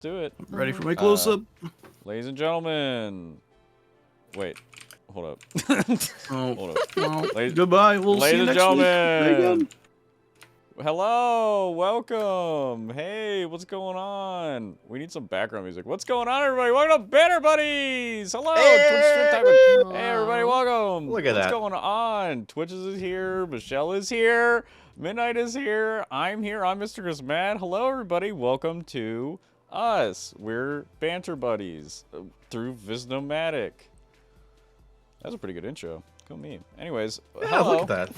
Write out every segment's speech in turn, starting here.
Do it. I'm ready for my close-up. Ladies and gentlemen. Wait. Hold up. Oh, Hold up. well, Ladies- goodbye. We'll see you Ladies and next week. gentlemen. Again. Hello. Welcome. Hey, what's going on? We need some background music. What's going on, everybody? Welcome to Banter Buddies. Hello. Hey. Hey, everybody. Welcome. Look at what's that. going on? Twitch is here. Michelle is here. Midnight is here. I'm here. I'm Mr. Chris Mad. Hello, everybody. Welcome to us. We're Banter Buddies through Visnomadic. That was a pretty good intro. Go me. Anyways, Yeah, hello. look at that.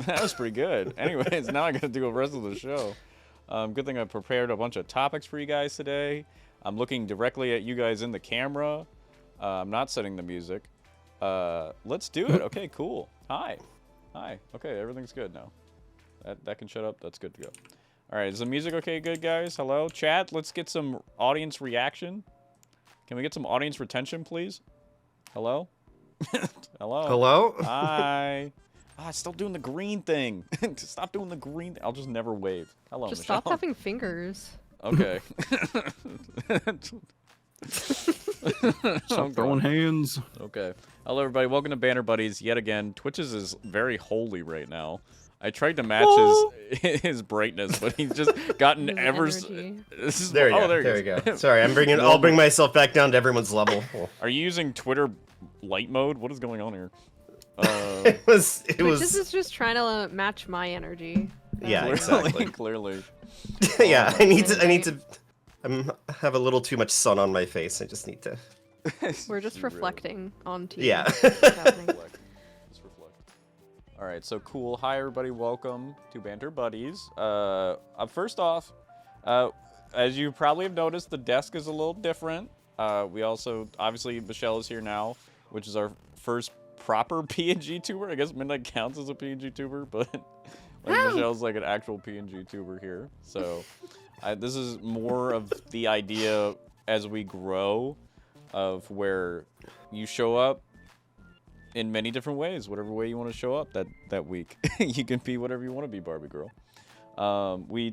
That was pretty good. Anyways, now I gotta do the rest of the show. Good thing I prepared a bunch of topics for you guys today. I'm looking directly at you guys in the camera. I'm not setting the music. Let's do it. Okay, cool. Hi. Hi. Okay, everything's good now. That can shut up. That's good to go. All right, is the music okay? Good, guys? Hello? Chat, let's get some audience reaction. Can we get some audience retention, please? Hello? Hello? Hello? Hi. Ah, it's still doing the green thing. Stop doing the green thing. I'll just never wave. Hello, Just Michelle. stop having fingers. Okay. Stop throwing hands. Okay. Hello, everybody. Welcome to Banner Buddies yet again. Twitch's is very holy right now. I tried to match his brightness, but he's just gotten His ever. energy. This is, There you oh, go. there you goes. go. Sorry, I'll bring myself back down to everyone's level. Are you using Twitter light mode? What is going on here? It was. This is just trying to match my energy. Yeah, Clearly, exactly. Clearly. Yeah, I need to. Have a little too much sun on my face. I just need to. We're just reflecting onto Yeah. what's happening. Reflect. Just reflect. All right, so cool. Hi, everybody. Welcome to Banter Buddies. First off, as you probably have noticed, the desk is a little different. We also, obviously, Michelle is here now, which is our first proper PNG tuber. I guess Midnight counts as a PNG tuber, but Michelle's like an actual PNG tuber here. So this is more of the idea as we grow of where you show up in many different ways, whatever way you want to show up that week. You can be whatever you want to be, Barbie girl.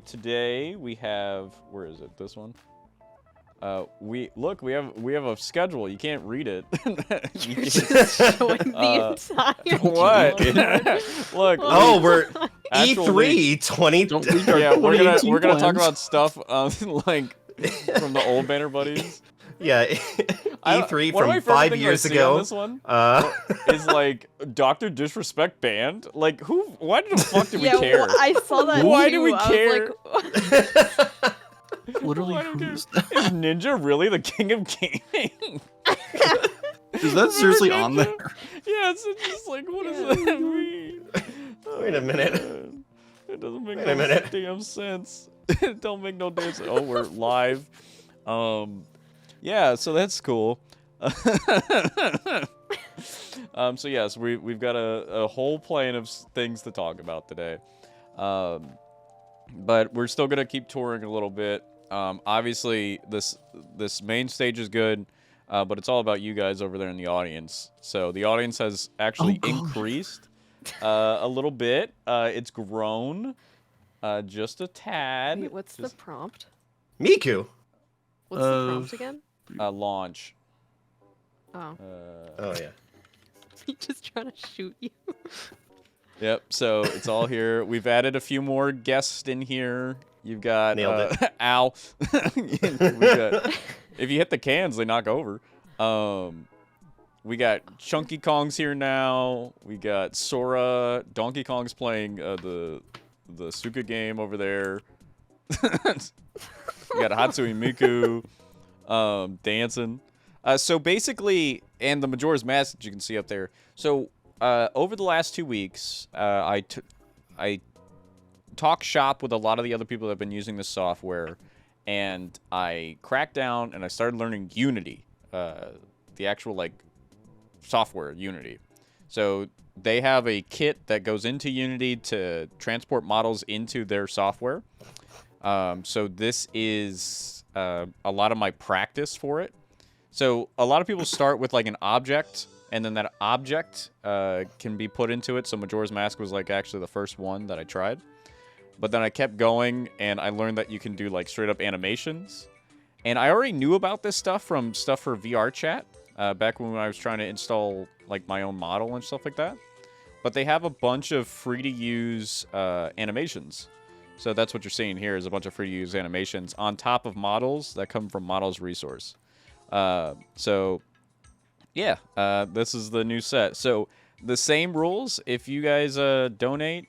Today we have, where is it? This one. We have a schedule. You can't read it. You're just showing the entire What? Look. Oh, we're Actually, E3 20. Don't leak our Yeah, we're 2018 gonna talk plans. about stuff like from the old Banner Buddies. Yeah, E3 from 5 years ago. On this one is like Dr. Disrespect banned. Like who? Why the fuck do we yeah, care? well, I saw that. Why too. do we I was care? like, Literally, Why do we care? who's that? Is Ninja really the king of gaming? Is that seriously on there? Yeah, it's just like, what does that mean? Wait a minute. Man. It doesn't make Wait a no minute. damn sense. It don't make no damn sense. Oh, we're live. Yeah, so that's cool. So yes, we've got a whole plan of things to talk about today. But we're still gonna keep touring a little bit. Obviously, this main stage is good, but it's all about you guys over there in the audience. So the audience has actually increased a little bit. It's grown just a tad. wait, what's the prompt? Miku. What's the prompt again? Launch? Oh, Oh yeah. he's just trying to shoot you. Yep. So it's all here. We've added a few more guests in here. You've got Nailed it. Ow. If you hit the cans, they knock over. We got Chunky Kong's here now. We got Sora. Donkey Kong's playing the Suka game over there. We got Hatsui Miku dancing. So basically, and the Majora's Mask that you can see up there. So over the last 2 weeks, I talked shop with a lot of the other people that have been using this software, and I cracked down and I started learning Unity, the actual like software Unity. So they have a kit that goes into Unity to transport models into their software. So this is a lot of my practice for it. So a lot of people start with like an object, and then that object can be put into it. So Majora's Mask was like actually the first one that I tried. But then I kept going, and I learned that you can do like straight up animations. And I already knew about this stuff from stuff for VR chat back when I was trying to install like my own model and stuff like that. But they have a bunch of free-to-use animations. So that's what you're seeing here is a bunch of free-to-use animations on top of models that come from Models Resource. So, yeah, this is the new set. So the same rules. If you guys donate,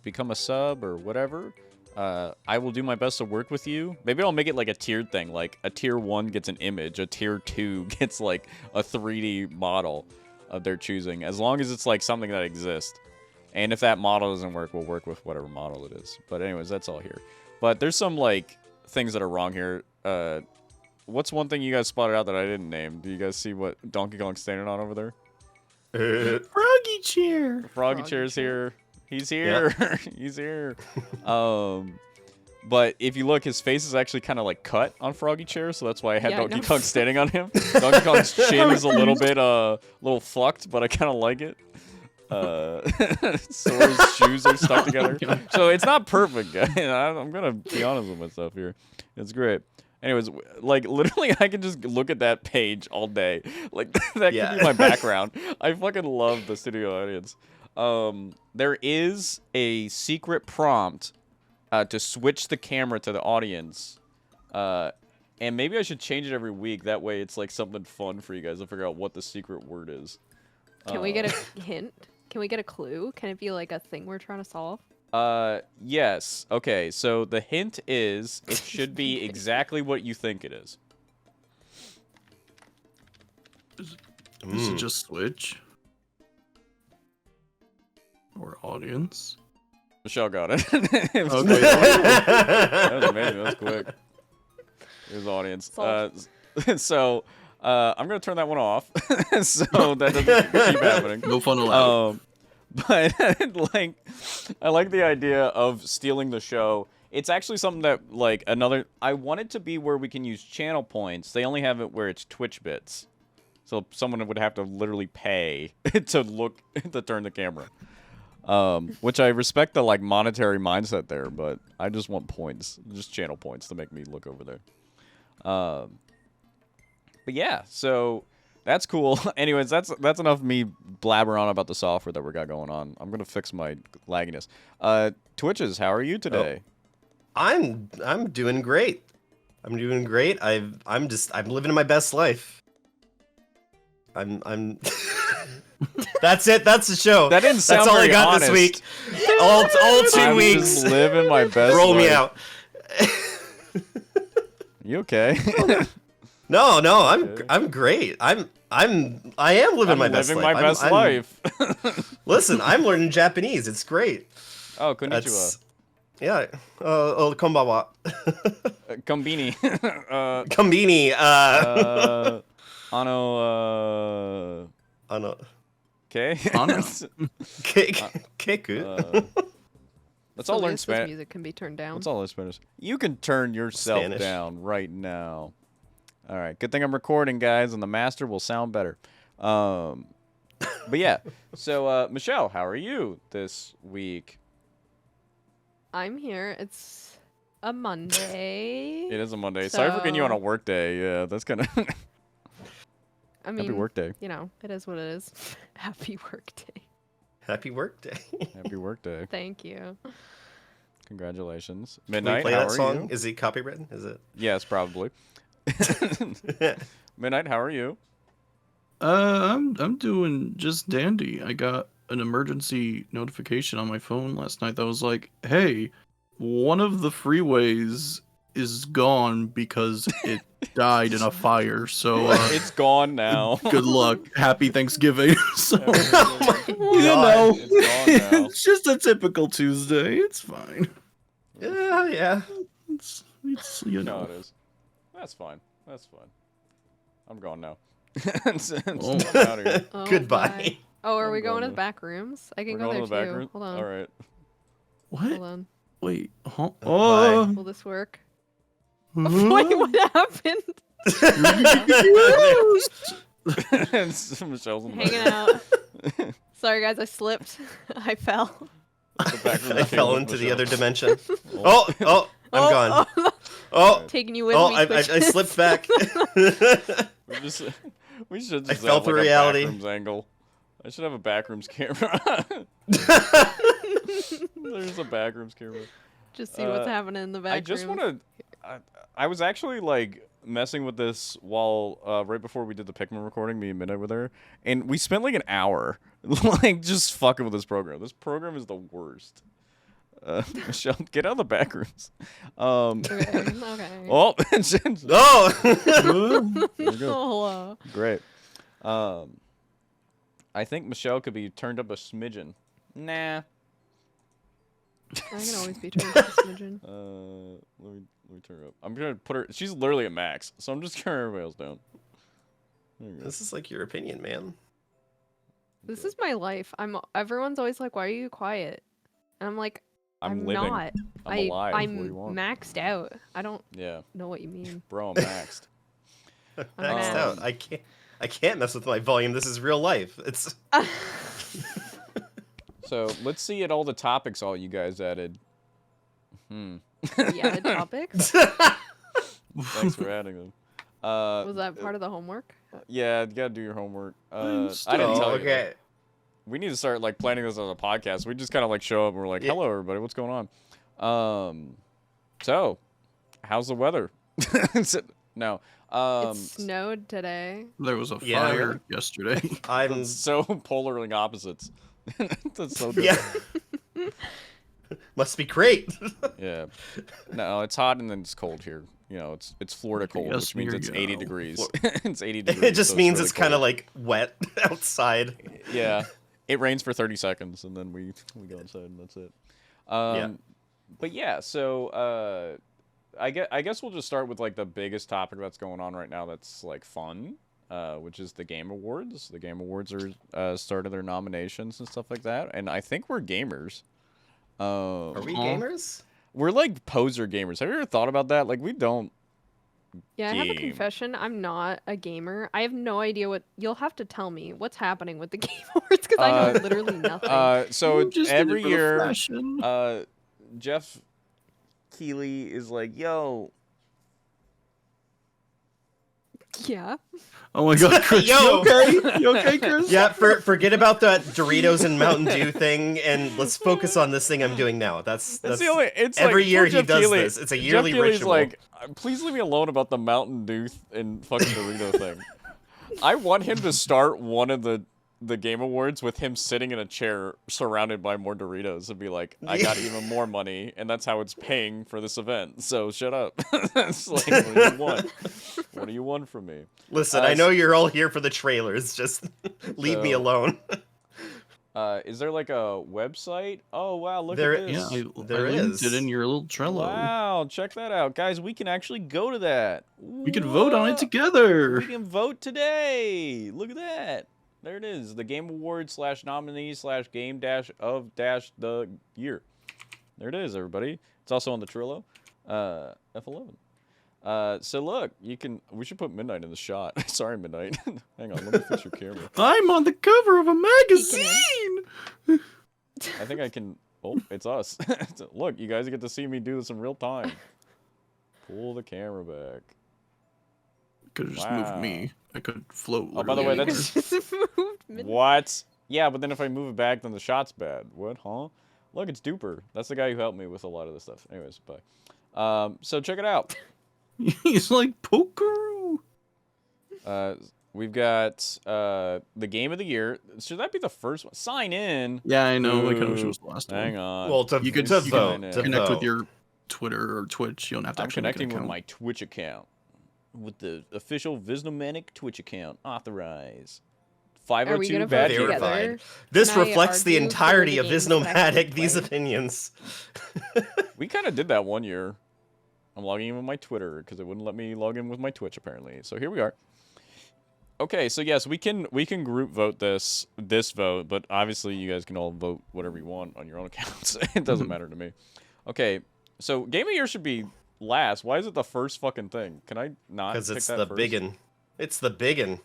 become a sub or whatever, I will do my best to work with you. Maybe I'll make it like a tiered thing. Like a tier 1 gets an image, a tier 2 gets like a 3D model of their choosing, as long as it's like something that exists. And if that model doesn't work, we'll work with whatever model it is. But anyways, that's all here. But there's some like things that are wrong here. What's one thing you guys spotted out that I didn't name? Do you guys see what Donkey Kong's standing on over there? Froggy chair. Froggy chair's here. He's here. Yep. He's here. But if you look, his face is actually kind of like cut on Froggy chair, so that's why I had Donkey Kong standing on him. Donkey Kong's chin is a little fucked, but I kind of like it. So his shoes are stuck together. So it's not perfect, guys. I'm gonna be honest with myself here. It's great. Anyways, like literally, I can just look at that page all day. Like that could be my background. I fucking love the studio audience. There is a secret prompt to switch the camera to the audience. And maybe I should change it every week. That way it's like something fun for you guys to figure out what the secret word is. Can we get a hint? Can we get a clue? Can it be like a thing we're trying to solve? Yes. Okay, so the hint is it should be exactly what you think it is. Is it just Switch? Or audience? Michelle got it. It was Okay. that was amazing. That was quick. It was audience. So I'm gonna turn that one off, so that doesn't keep happening. No fun allowed. But like, I like the idea of stealing the show. It's actually something that like I want it to be where we can use channel points. They only have it where it's Twitch bits, so someone would have to literally pay to turn the camera. Which I respect the like monetary mindset there, but I just want points, just channel points to make me look over there. But yeah, so that's cool. Anyways, that's enough of me blabber on about the software that we got going on. I'm gonna fix my lagginess. Twitches, how are you today? I'm doing great. I'm doing great. I'm living my best life. I'm That's it. That's the show. That didn't sound That's all I very got honest. this week. All 2 I'm weeks. just living my best Roll me life. out. You okay? No, I'm great. I am living my best life. Living my best life. Listen, I'm learning Japanese. It's great. Oh, konnichiwa. Yeah. Konbawa. Kombini. Kombini. Ano. Okay. Keku. Let's all learn Spanish. Music can be turned down. Let's all learn Spanish. You can turn yourself Spanish. down right now. All right. Good thing I'm recording, guys, and the master will sound better. But yeah. So, Michelle, how are you this week? I'm here. It's a Monday. It is a Monday. Sorry for getting you on a work day. Yeah, that's kind of... I mean, Happy work day. You know, it is what it is. Happy work day. Happy work day. Happy work day. Thank you. Congratulations. Can we Midnight, play how that are song? you? Is it copywritten? Is it? Yes, probably. Midnight, how are you? I'm doing just dandy. I got an emergency notification on my phone last night that was like, "Hey, one of the freeways is gone because it died in a fire." So It's gone now. good luck. Happy Thanksgiving. So, Oh my you God. know, It's gone now. it's just a typical Tuesday. It's fine. Yeah. It's No, you know. it is. That's fine. That's fine. I'm gone now. Oh. I'm out of here. Oh, Goodbye. bye. Oh, are I'm we going going to to- the back rooms? I can We're go going there to the back too. room? Hold on. All right. What? Hold on. Wait. Huh? Bye. Oh. Will this work? Wait, what happened? Michelle's in the Hanging out. Sorry, guys. I slipped. I fell. back room I came fell with into the Michelle. other dimension. Oh, I'm gone. Oh, Taking you with oh, me. I quick. slipped back. We just we should I just felt have the like reality. a backrooms angle. I should have a backrooms camera. There's a backrooms camera. Just see what's Uh, happening in the back I just room. want to. I was actually like messing with this while right before we did the Pikmin recording. Me and Midnight were there, and we spent like an hour like just fucking with this program. This program is the worst. Michelle, get out of the back rooms. Okay. Oh, Oh! there we go. Hello. Great. I think Michelle could be turned up a smidgen. Nah. I can always be turned up a smidgen. Let me turn her up. I'm gonna put her. She's literally at max, so I'm just turning everybody else down. There you go. This is like your opinion, man. This is my life. Everyone's always like, "Why are you quiet?" And I'm like, I'm I'm living. not. I'm alive. What do I'm you want? maxed out. I don't Yeah, know what you mean. bro, I'm maxed. Maxed out. I can't mess with my volume. This is real life. It's So let's see at all the topics all you guys added. Yeah, topics. Thanks for adding them. Was that part of the homework? Yeah, you gotta do your homework. I didn't oh, tell you. okay. We need to start like planning this as a podcast. We just kind of like show up and we're like, Yeah. "Hello, everybody. What's going on?" So, how's the weather? No. It snowed today. There was a Yeah, fire really? yesterday. I'm It's so polarly opposites. That's so yeah. different. Must be great. Yeah. No, it's hot and then it's cold here. You know, it's Florida cold, Yes, which means here it's you 80 go. degrees. It's 80 degrees. It just so means really it's kind of cold. like wet outside. Yeah. It rains for 30 seconds and then we go inside and that's it. Yeah. But yeah, so I guess we'll just start with like the biggest topic that's going on right now that's like fun, which is the Game Awards. The Game Awards are started their nominations and stuff like that, and I think we're gamers. Are we gamers? We're like poser gamers. Have you ever thought about that? Like we don't. Yeah, I have a Game. confession. I'm not a gamer. I have no idea what. You'll have to tell me what's happening with the Game Awards because I know literally nothing. So You just did it every for the year, fashion. Jeff Keighley is like, "Yo, Yeah. Oh my god, Chris, Yo! you okay? You okay, Chris? Yeah, forget about that Doritos and Mountain Dew thing, and let's focus on this thing I'm doing now. That's That's the only. It's every like, year poor he Jeff does Keighley- this. It's a yearly Jeff Keighley's ritual. like, please leave me alone about the Mountain Dew and fucking Dorito thing. I want him to start one of the Game Awards with him sitting in a chair surrounded by more Doritos and be like, I got even more money, and that's how it's paying for this event. So shut up. It's like, what do you want? What do you want from me? Listen, I know you're all here for the trailers. Just leave me So- alone. Is there like a website? Oh wow, look There- at this. Yeah, There I linked is. it in your little Trello. Wow, check that out, guys. We can actually go to that. We can vote on it What? together. We can vote today. Look at that. There it is. The Game Awards /nominees /game of the year. There it is, everybody. It's also on the Trello. F11. So look, we should put Midnight in the shot. Sorry, Midnight. Hang on, let me fix your camera. I'm on the cover of a magazine. I think I can. Oh, it's us. Look, you guys get to see me do this in real time. Pull the camera back. Could have just Wow. moved me. I could float. Oh, by the way, literally that's- anywhere. Just moved mid- What? Yeah, but then if I move it back, then the shot's bad. What, huh? Look, it's Duper. That's the guy who helped me with a lot of this stuff. Anyways, bye. So check it out. He's like pokeroo. We've got the Game of the Year. Should that be the first one? Sign in. Yeah, I know. I kind of wish it Ooh, was the last Hang one. on. Well, to You could- to you vote. can To Connect vote. with your Twitter or Twitch. You don't have to I'm actually make an connecting with account. my Twitch account. With the official Visnomadic Twitch account. Authorize. Are we 502 gonna vote bad Verified. together? Verified. This Can I reflects the argue for entirety the of games that I actually Visnomatic, these play? opinions. We kind of did that one year. I'm logging in with my Twitter because it wouldn't let me log in with my Twitch apparently. So here we are. Okay, so yes, we can group vote this vote, but obviously you guys can all vote whatever you want on your own accounts. It doesn't matter to me. Okay, so Game of the Year should be last. Why is it the first fucking thing? Can I not? Because pick it's that the first? biggin. It's the biggin.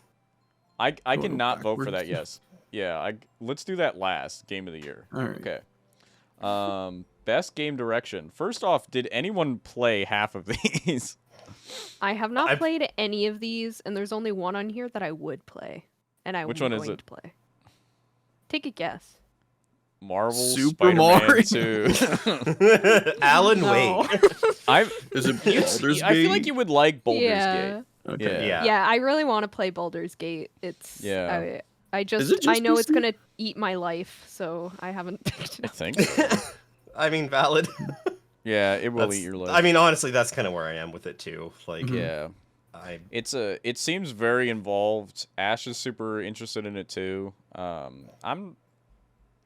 I Going cannot vote for backwards. that. Yes. Yeah. Let's do that last Game of the Year. All right. Okay. Best game direction. First off, did anyone play half of these? I have not played any of these, and there's only one on here that I would play, and I'm Which one is going it? to play. Take a guess. Marvel Super Spider-Man Mario. 2. Alan No. Wake. Is it Baldur's Gate? I feel like you would like Baldur's Yeah. Gate. Okay. Yeah. Yeah, I really want to play Baldur's Gate. It's Yeah. I it just just I know it's PC? gonna eat my life, so I haven't picked it I up. think so. I mean, valid. Yeah, it will That's- eat your life. I mean, honestly, that's kind of where I am with it too. Like, yeah. I It seems very involved. Ash is super interested in it too. I'm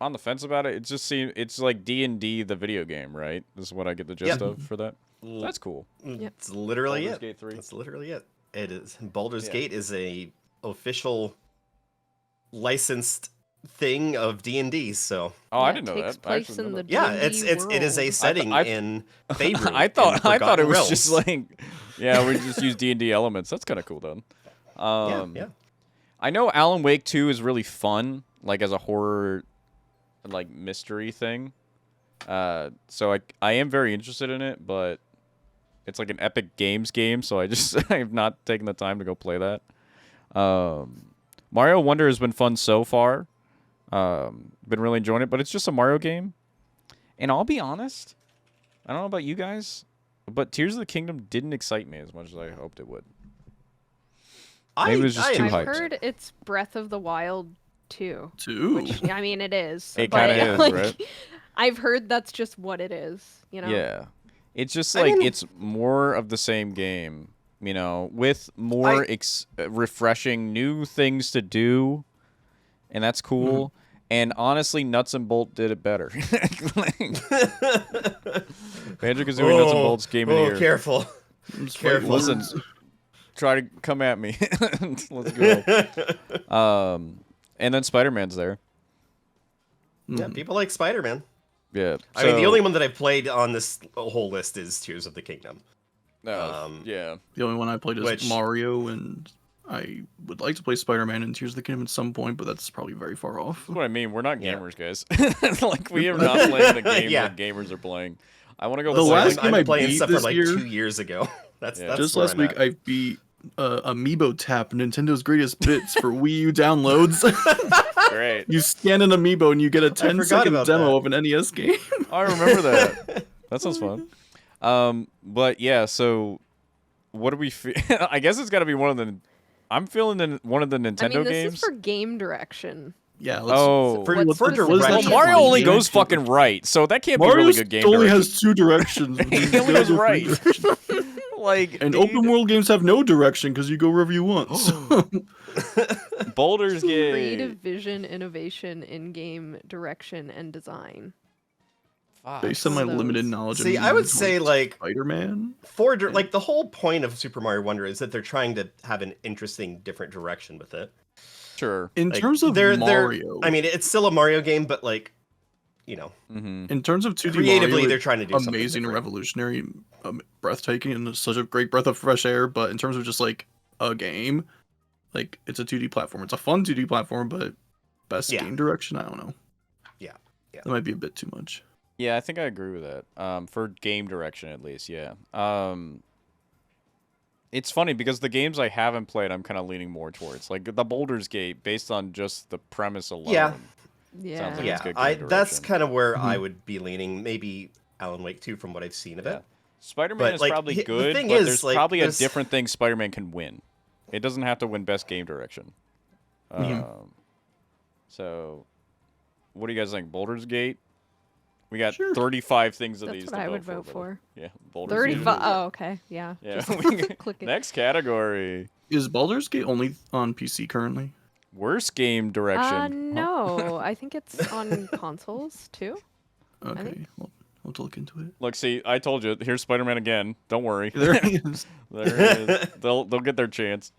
on the fence about it. It just seems it's like D&D the video game, right? This is what I get the gist Yeah. of for that. That's cool. it's literally Baldur's it. Gate 3. That's literally it. It is. Baldur's Yeah. Gate is a official licensed thing of D&D. So Oh, Yeah, I it didn't know takes that. I place actually in didn't the know yeah, it D&D is a world. setting I- in that. Faerun. I thought in it Forgotten was just Realms. like, yeah, we just use D&D elements. That's kind of cool then. yeah. I know Alan Wake 2 is really fun, like as a horror, like mystery thing. So I am very interested in it, but it's like an Epic Games game, so I have not taken the time to go play that. Mario Wonder has been fun so far. Been really enjoying it, but it's just a Mario game. And I'll be honest, I don't know about you guys, but Tears of the Kingdom didn't excite me as much as I hoped it would. Maybe it was just too I've hyped. heard it's Breath of the Wild 2. Two. Which I mean it is. It but, kinda is, like, right? I've heard that's just what it is, you know? Yeah. It's just I like, mean- it's more of the same game, you know, with more refreshing new things to do, and that's cool. And honestly, Nuts and Bolt did it better. Banjo-Kazooie Nuts and Bolt's game of the year. Careful. Just Careful. fight Listen. words. Try to come at me. Let's go. And then Spider-Man's there. Yeah, people like Spider-Man. Yeah. I mean, the so- only one that I've played on this whole list is Tears of the Kingdom. yeah. The only one I played is Which- Mario, and I would like to play Spider-Man and Tears of the Kingdom at some point, but that's probably very far off. That's what I mean. We're not Yeah. gamers, guys. Like, we are not playing the games Yeah. that gamers are playing. I want to go The play last like- game I've I been playing beat stuff for this like year- 2 years ago. That's Yeah. that's Just where last I'm week, at. I beat Amiibo Tap, Nintendo's greatest bits for Wii U downloads. Great. You scan an amiibo and you get a 10 forgot second about demo that. of an NES game. I remember that. That sounds fun. But yeah, so what do we feel? I guess it's got to be one of the. I'm feeling one of the Nintendo I mean, this games. is for game direction. Yeah, let's, Oh. For- What's for the direction. Well, specific Mario only game? goes fucking right, so that can't be Mario really good game only direction. has 2 directions. which He is only goes the other right. 3 directions. Like, And dude, open world games have no direction because you go wherever you want. So. Baldur's Creative Gate. vision, innovation, in-game direction, and design. Fuck. Based on my Those. limited knowledge See, of I would say like Spider-Man. like the whole point of Super Mario Wonder is that they're trying to have an interesting, different direction with it. Sure. In Like, terms of Mario, I mean, it's still a Mario game, but like, you know, Mm-hmm. in terms of 2D creatively Mario, they're trying to do something amazing, different. revolutionary, breathtaking, and such a great breath of fresh air. But in terms of just like a game, like it's a 2D platform. It's a fun 2D platform, but best Yeah. game direction, I don't know. Yeah. That might be a bit too much. Yeah, I think I agree with that. For game direction, at least, yeah. It's funny because the games I haven't played, I'm kind of leaning more towards. Like the Baldur's Gate, based on just the premise alone. Yeah. Yeah. Sounds like Yeah, it's good game that's direction. kind of where I Mhm. would be leaning. Maybe Alan Wake 2 from what I've seen of Yeah. it. Spider-Man But, is like, probably the good, thing but is, there's like, probably there's- a different thing Spider-Man can win. It doesn't have to win best game direction. So, what do you guys think? Baldur's Gate? We got Sure. 35 things of That's these what to I would vote vote for. for. Yeah, Baldur's Gate. 35. Oh, okay. Yeah. Yeah. Just click it. Next category. Is Baldur's Gate only on PC currently? Worst game direction. No, I think it's on consoles too. Okay, well, I'll have to look into it. Look, see, I told you. Here's Spider-Man again. Don't worry. There he is. There it is. They'll get their chance.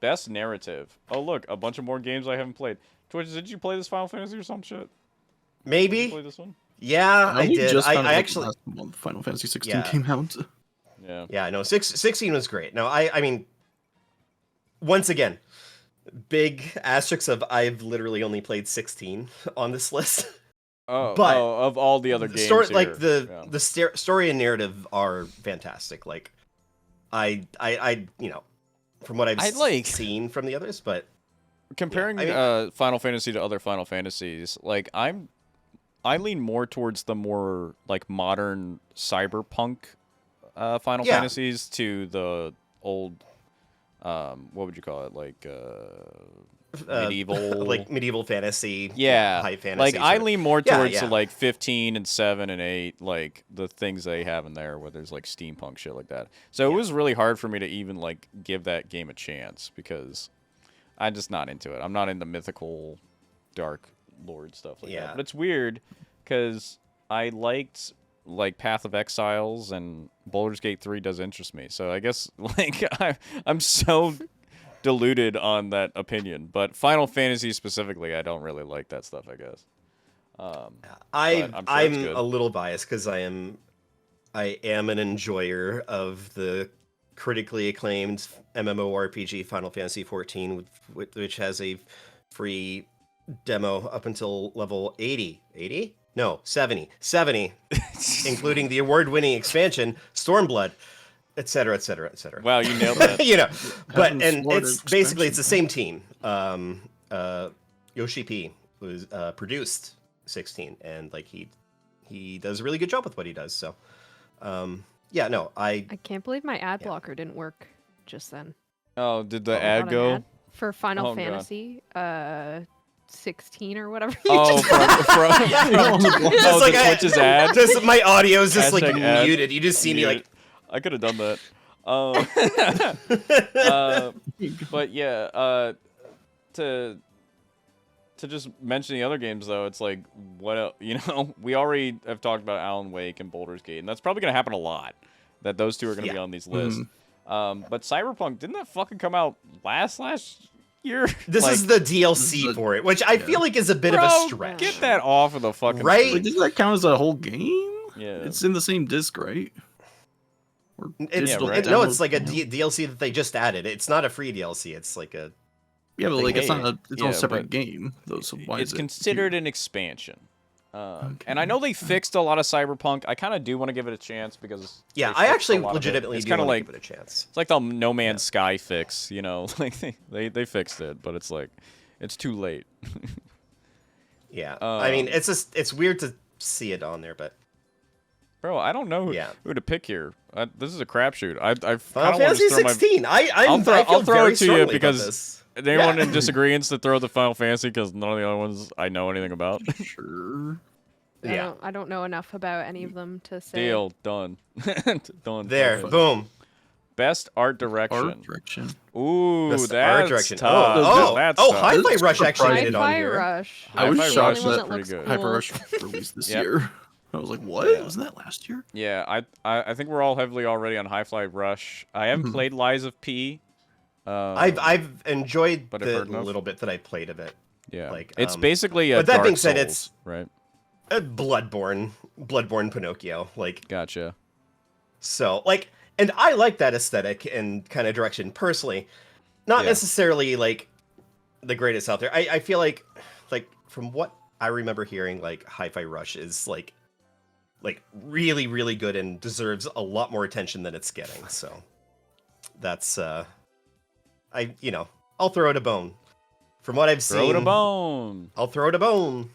Best narrative. Oh, look, a bunch of more games I haven't played. Twitch, did you play this Final Fantasy or some shit? Did you play Maybe. this one? Yeah, I only did. just found out, I like, actually. last month Final Fantasy 16 Yeah. came out. Yeah. Yeah, no, 16 was great. No, I mean, once again, big asterisks of I've literally only played 16 on this list. But of all the other games story, here. like the story and narrative are fantastic. Like, I from what I've seen from the others, but comparing Final Fantasy to other Final Fantasies, like I lean more towards the more like modern cyberpunk Final Fantasies to the old what would you call it, like medieval, like medieval fantasy, high fantasy. Like I lean more towards the like 15 and 7 and 8, like the things they have in there where there's like steampunk shit like that. So it was really hard for me to even like give that game a chance because I'm just not into it. I'm not into mythical dark lord stuff like that. But it's weird because I liked like Path of Exiles, and Baldur's Gate 3 does interest me. So I guess like I'm so diluted on that opinion, but Final Fantasy specifically, I don't really like that stuff, I guess. I'm a little biased because I am an enjoyer of the critically acclaimed MMORPG Final Fantasy XIV, which has a free demo up until level 80. 80? No, 70. 70, including the award-winning expansion Stormblood, etc., etc., etc. Wow, you nailed that. You know, but and it's basically it's the same team. Yoshi P was produced 16, and like he does a really good job with what he does. So, I can't believe my ad blocker didn't work just then. Oh, did the ad go? For Final Fantasy 16 or whatever. From like Twitch's ad. Just my audio is just like ad. muted. You just see me like. I could have done that. But yeah, to just mention the other games though, it's like what else, we already have talked about Alan Wake and Baldur's Gate, and that's probably gonna happen a lot. That those two are gonna be on these lists. But Cyberpunk, didn't that fucking come out last year? This is the DLC for it, which I feel like is a bit of a stretch. Get that off of the fucking right. Wait, doesn't that count as a whole game? Yeah, it's in the same disc, right? It's like a DLC that they just added. It's not a free DLC. It's like a but like it's not a separate game. Though, so why it's considered an expansion. And I know they fixed a lot of Cyberpunk. I kind of do want to give it a chance because I actually legitimately do want to give it a chance. It's like the No Man's Sky fix, like they fixed it, but it's like it's too late. I mean it's weird to see it on there, but. Bro, I don't know who to pick here. This is a crapshoot. I Final Fantasy 16. I'll throw it to you because anyone in Yeah. disagreement to throw the Final Fantasy because none of the other ones I know anything about. Sure. I don't know enough about any of them to say. Deal done. Done. There, boom. Best art direction. Art direction. Ooh, Best that's art direction. tough. That's tough. Hi-Fi Rush actually made it on Hi-Fi here. Rush. I was Hi-Fi shocked Rush that is pretty good. Hi-Fi Rush was released this year. I was like, what? Yeah. Wasn't that last year? Yeah, I think we're all heavily already on Hi-Fi Rush. I haven't played Lies of P. I've enjoyed but the little bit that I played of it. Yeah, like it's basically a but that Dark being said, Souls, it's right. a Bloodborne Pinocchio. Like, Gotcha. so like, and I like that aesthetic and kind of direction personally. Not necessarily like the greatest out there. I feel like from what I remember hearing, like Hi-Fi Rush is like really, really good and deserves a lot more attention than it's getting. So that's I'll throw it a bone. From what I've seen, Throw it a bone. I'll throw it a bone.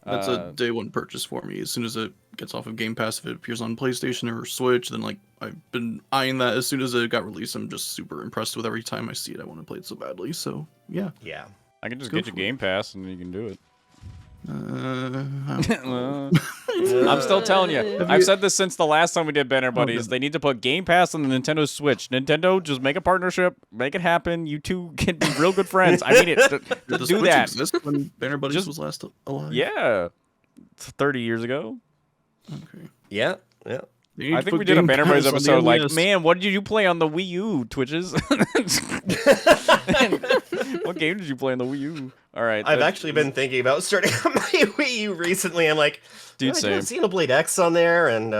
That's a day one purchase for me. As soon as it gets off of Game Pass, if it appears on PlayStation or Switch, then like I've been eyeing that as soon as it got released. I'm just super impressed with every time I see it. I want to play it so badly. So yeah. I can just get you Game Pass and you can do it. I'm still telling you. I've said this since the last time we did Banter Buddies. They need to put Game Pass on the Nintendo Switch. Nintendo, just make a partnership, make it happen. You two can be real good friends. I mean it. Did the do Switch that. exist when Banter Buddies was last alive? Yeah, 30 years ago. Okay. Yeah. I think we did a Banter Buddies episode like, man, what did you play on the Wii U, Twitches? What game did you play on the Wii U? All right. I've actually been thinking about starting on my Wii U recently. I'm like, dude, I do have Xenoblade X on there, and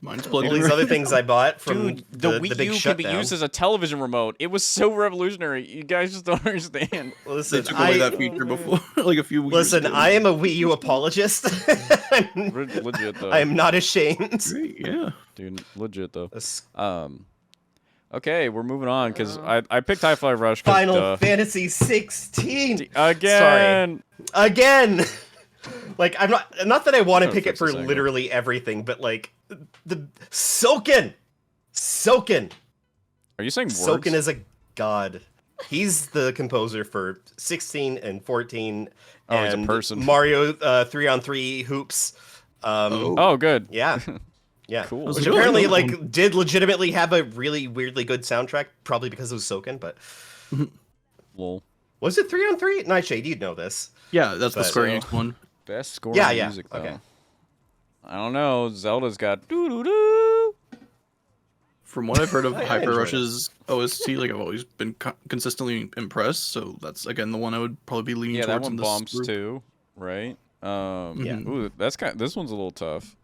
Mine's plugged All in these other right things I bought from Dude, the Wii big U can shutdown. be used as a television remote. It was so revolutionary. You guys just don't understand. They Listen, took away that feature before, like a few years listen, ago. I am a Wii U apologist. Legit though. I am not ashamed. Great, yeah. Dude, legit though. This Okay, we're moving on because I picked Hi-Fi Rush. Final Fantasy 16 again. Sorry. Again. Like I'm not that I want to Trying to pick it fix for this angle. literally everything, but like the Soken. Are you saying words? Soken is a god. He's the composer for 16 and 14 Oh, he's a and person. Mario 3-on-3 hoops. Oh, good. Yeah. Yeah. Cool. Which Those are really apparently good. like did legitimately have a really weirdly good soundtrack, probably because of Soken, but Lol. was it 3-on-3? Nightshade, you'd know this. Yeah, that's the But- Square Enix one. Best score Yeah, in yeah, music though. okay. I don't know. Zelda's got doo doo doo. From what I've heard of I Hyper enjoyed Rush's OST, like I've always been consistently impressed. So that's again the one I would probably be leaning Yeah, that towards one in this bumps group. too, right? Yeah. Ooh, that's this one's a little tough.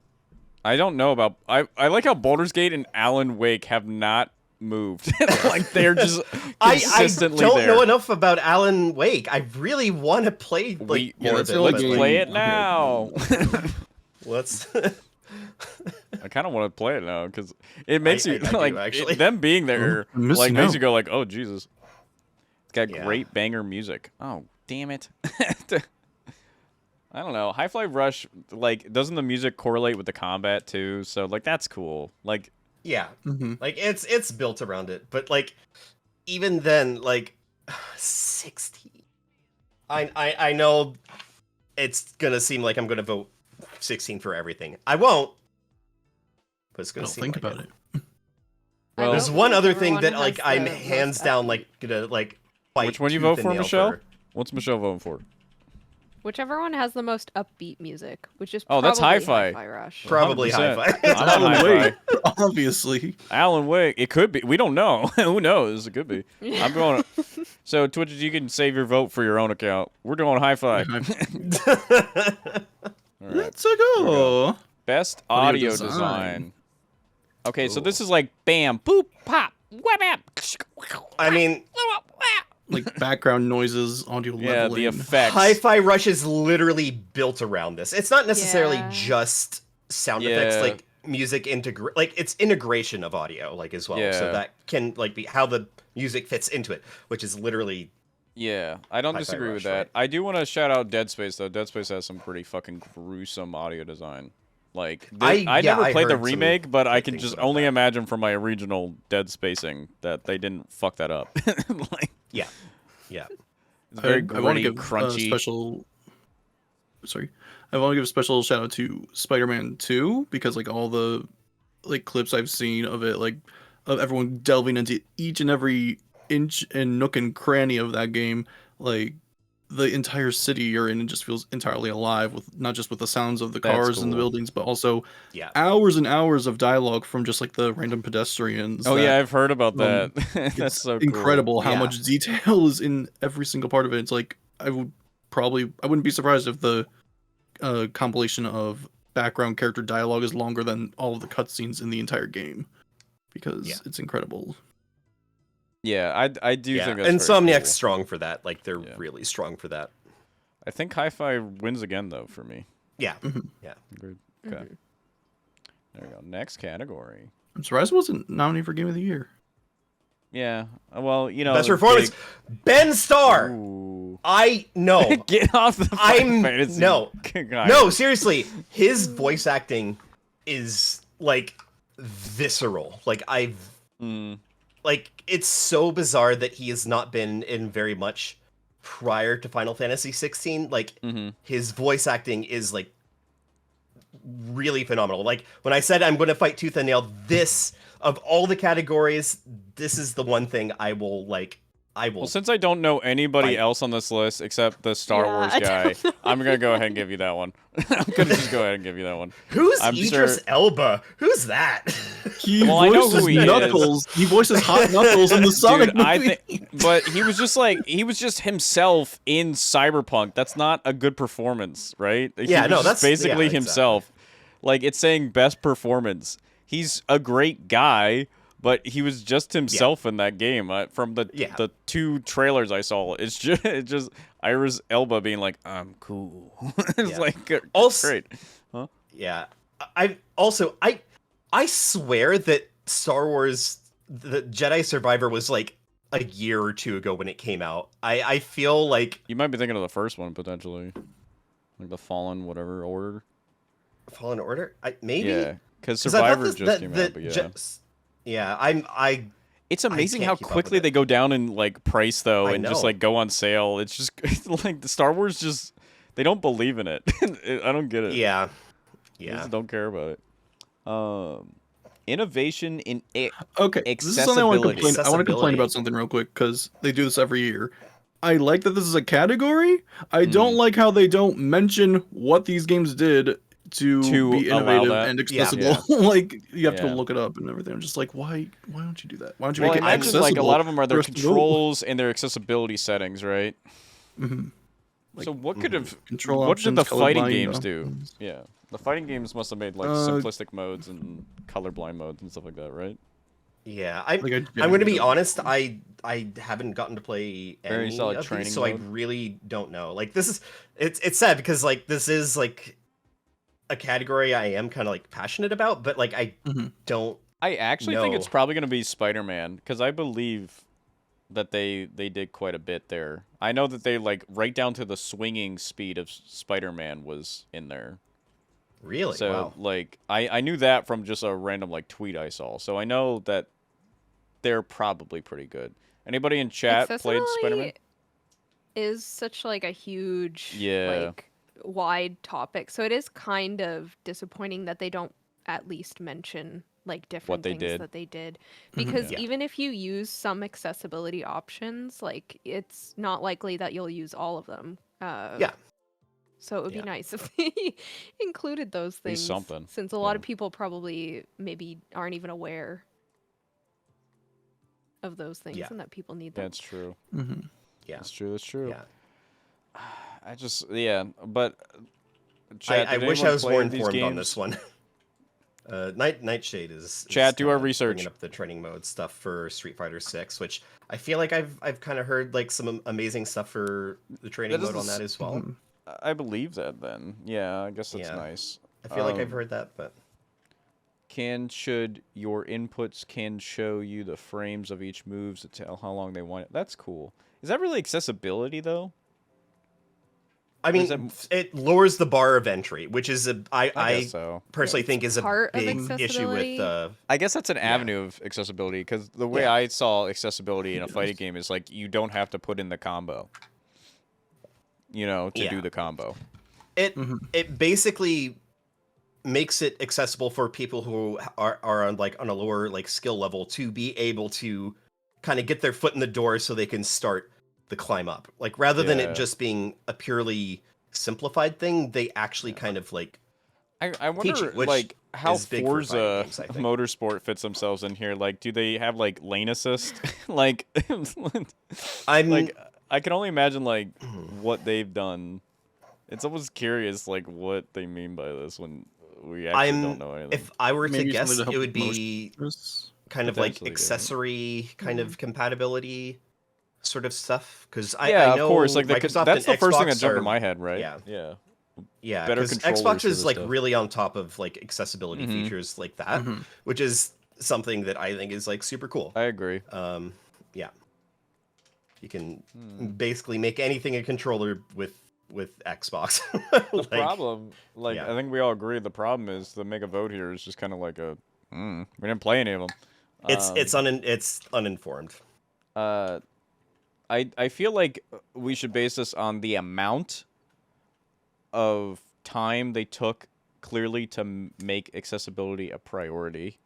I don't know about. I like how Baldur's Gate and Alan Wake have not moved. Like they're just I consistently don't there. know enough about Alan Wake. I really want to play like Yeah, more that's of it. the only but, game- like, Play it Okay. now. let's I kind of want to play it now because it makes I you do, like actually. them being there I'm missing like makes out. you go like, oh Jesus, it's got Yeah. great banger music. Oh damn it. I don't know. Hi-Fi Rush, like, doesn't the music correlate with the combat too? So like that's cool. Like, yeah. Mhm. Like it's built around it, but like even then, like 60. I know it's gonna seem like I'm gonna vote 16 for everything. I won't, but it's gonna I'll seem think like about it. Well, There's one other thing Everyone that like has I'm the hands most down upbeat. like gonna like fight. which one you tooth vote and for, nail Michelle? What's Michelle voting for? Whichever one has the most upbeat music, which is Oh, that's probably Hi-Fi. Hi-Fi Rush. Probably 100%. Hi-Fi. I'm on Alan Hi-Fi. Wake, obviously. Alan Wake. It could be. We don't know. Who knows? It could be. I'm going. So Twitch, you can save your vote for your own account. We're doing Hi-Fi. All right. Let's go. Best Audio audio design. design. Okay, so this is like bam, boop, pop, wham, bam. I mean, Like background noises, audio Yeah, leveling. the effects. Hi-Fi Rush is literally built around this. It's not necessarily Yeah. just sound effects, Yeah. like music like it's integration of audio, like as well. Yeah. So that can like be how the music fits into it, which is literally Yeah, I don't Hi-Fi disagree with Rush, that. right? I do want to shout out Dead Space though. Dead Space has some pretty fucking gruesome audio design. Like I never I played the heard some remake, but I good can things just about only that. imagine from my original Dead Spacing that they didn't fuck that up. Like yeah. it's very I want to gritty, give crunchy. a special. Sorry, I want to give a special shout out to Spider-Man 2 because like all the like clips I've seen of it, like of everyone delving into each and every inch and nook and cranny of that game, like the entire city you're in just feels entirely alive with not just with the sounds of the That's cars and the cool. buildings, but also Yeah. hours and hours of dialogue from just like the random pedestrians. Oh that- yeah, I've heard about that. That's it's so cool. incredible how Yeah. much detail is in every single part of it. It's like I wouldn't be surprised if the compilation of background character dialogue is longer than all of the cutscenes in the entire game because Yeah. it's incredible. Yeah, I do Yeah. think that's very Insomniac's cool. strong for that. Like they're Yeah. really strong for that. I think Hi-Fi wins again though for me. Yeah. Agreed. Okay. There we go. Next category. I'm surprised it wasn't nominated for Game of the Year. Yeah. Well, you know. Best performance, Ben Starr. Ooh. I know. Get off the I'm- fantasy. no. guy. No, seriously, his voice acting is like visceral. Like Mm. like it's so bizarre that he has not been in very much prior to Final Fantasy 16. Like Mm-hmm. his voice acting is like really phenomenal. Like when I said I'm going to fight tooth and nail, this of all the categories, this is the one thing I will like. I will. Well, since I don't know anybody Fight. else on this list except the Star Yeah, Wars I guy, don't know. I'm gonna go ahead and give you that one. I'm gonna just go ahead and give you that one. Who's I'm Idris sure- Elba? Who's that? He Well, I know voices who he is. Knuckles. He voices Hot Knuckles in the Sonic Dude, I movie. think, but he was just himself in Cyberpunk. That's not a good performance, right? Yeah, he no, was just that's- basically yeah, himself. Like it's saying best performance. he's a great guy, but he was just himself in that game. From the 2 trailers I saw, it's just Idris Elba being like, "I'm cool." It's like also, great, huh? Yeah, I swear that Star Wars: The Jedi Survivor was like a year or 2 ago when it came out. I feel like You might be thinking of the first one potentially, like the Fallen whatever order. Fallen Order. Maybe. Yeah, because I thought Survivor just came out, but yeah. Yeah, It's amazing can't how keep up quickly with they it. go down in like price though, I and just know. like go on sale. It's just it's like the Star Wars just they don't believe in it. I don't get it. Yeah. They just don't care about it. Innovation in Okay, this is something I want to complain. I want to complain Accessibility. about something real quick because they do this every year. I like that this is a category. I don't like how they don't mention what these games did to be allow innovative that. and Yeah. accessible. Like you have to Yeah. go look it up and everything. I'm just like, why don't you do that? Why don't you Well, make it imagine accessible? like a lot of them are their for us to go? controls and their accessibility settings, right? Mhm. Like, So what could have control what did options, the colorblind fighting games do? options. Yeah, the fighting games must have made like simplistic modes and colorblind modes and stuff like that, right? Yeah, Like, I'm going to genuinely be don't know. honest. I haven't gotten to play Very any solid of training these, so I mode. really don't know. Like this is it's sad because like this is like a category I am kind of like passionate about, but like I Mhm. don't. I actually think it's No. probably going to be Spider-Man because I believe that they did quite a bit there. I know that they like right down to the swinging speed of Spider-Man was in there. Really? So Wow. like I knew that from just a random like tweet I saw. So I know that they're probably pretty good. Anybody in chat played Spider-Man? Accessibility is such like a huge Yeah. like wide topic. So it is kind of disappointing that they don't at least mention like different they things did. that they did. Because Yeah. even if you use some accessibility options, like it's not likely that you'll use all of them. Yeah. So it would Yeah. be nice if they included those At least things. something, Since a lot yeah. of people probably maybe aren't even aware of those things Yeah. and that people need them. That's true. Mhm. Yeah. That's true. That's true. Yeah. I just but chat, I did wish I anyone was play more these informed on games? this one. Nightshade is Chat, do our kinda research. bringing up the training mode stuff for Street Fighter 6, which I feel like I've kind of heard like some amazing stuff for the training That mode on doesn't that as well. Mhm. I believe that then. Yeah, I guess that's Yeah. nice. I feel like I've heard that, but Should your inputs can show you the frames of each moves to tell how long they want it. That's cool. Is that really accessibility though? I Or is mean, that- it lowers the bar of entry, which is I I guess so. personally It's think is a part of big issue accessibility. with I guess that's an Yeah. avenue of accessibility because the way Yeah. I saw accessibility in a Yes. fighting game is like you don't have to put in the combo. To Yeah. do the combo. it. Mhm. It basically makes it accessible for people who are on a lower like skill level to be able to kind of get their foot in the door so they can start the climb up. Like rather than Yeah. it just being a purely simplified thing, they actually kind of like I wonder Teaching, which like how is big for fighting Forza games, I think. Motorsport fits themselves in here. Like, do they have like lane assist? like, I'm like I can only imagine like what they've done. It's almost curious like what they mean by this when we actually don't know anything. if I were to Maybe guess, something to it help would with be motions. kind of like Potentially, yeah. accessory kind of compatibility sort of stuff because yeah, I know of course. Like Microsoft that's and the first thing that Xbox jumped are- in my head, right? yeah. Yeah. Yeah, better because controllers Xbox for is this like stuff. really on top of like accessibility Mhm. features like that, Mhm. which is something that I think is like super cool. I agree. Yeah, you can Hmm. basically make anything a controller with Xbox. The Like, problem, like yeah. I think we all agree, the problem is the make a vote here is just kind of like a. We didn't play any of them. it's uninformed. I feel like we should base this on the amount of time they took clearly to make accessibility a priority.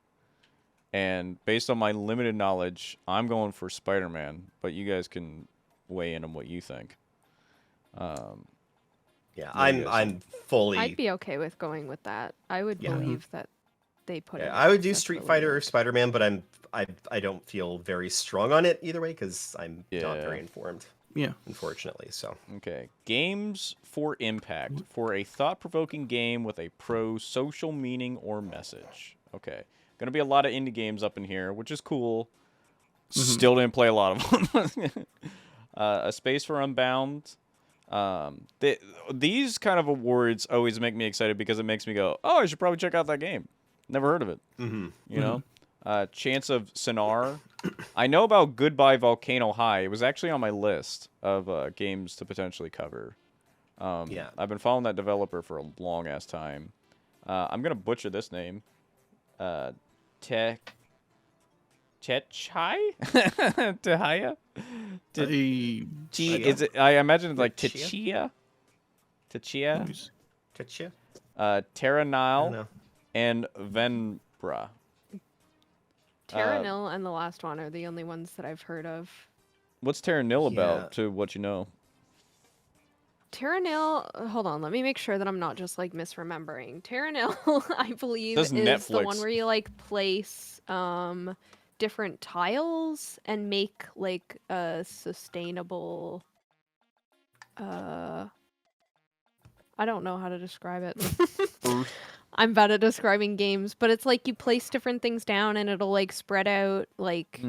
And based on my limited knowledge, I'm going for Spider-Man, but you guys can weigh in on what you think. Yeah, What do you guys I'm fully. I'd be okay with going with that. I would Yeah. believe that they put Yeah, in I would do Street accessibility. Fighter or Spider-Man, but I don't feel very strong on it either way because I'm not Yeah. very informed, Yeah. unfortunately. So Okay. Games for impact. For a thought-provoking game with a pro social meaning or message. Okay. Gonna be a lot of indie games up in here, which is cool. Mhm. Still didn't play a lot of them. A Space for Unbound. These kind of awards always make me excited because it makes me go, oh, I should probably check out that game. Never heard of it. Mm-hmm. You know? Chance of Sonar. I know about Goodbye Volcano High. It was actually on my list of games to potentially cover. Yeah. I've been following that developer for a long-ass time. I'm going to butcher this name. Techai? Tehaya? Is it? I imagine it's like Techia? Techia? Tetcha? Terra I don't Nile know. and Venbra. Terranil and the last one are the only ones that I've heard of. What's Terra Nil Yeah. about, to what you know? Terranil, hold on, let me make sure that I'm not just like misremembering. Terranil, I believe, Says is the Netflix. one where you like place different tiles and make like a sustainable I don't know how to describe it. I'm bad at describing games, but it's like you place different things down and it'll like spread out like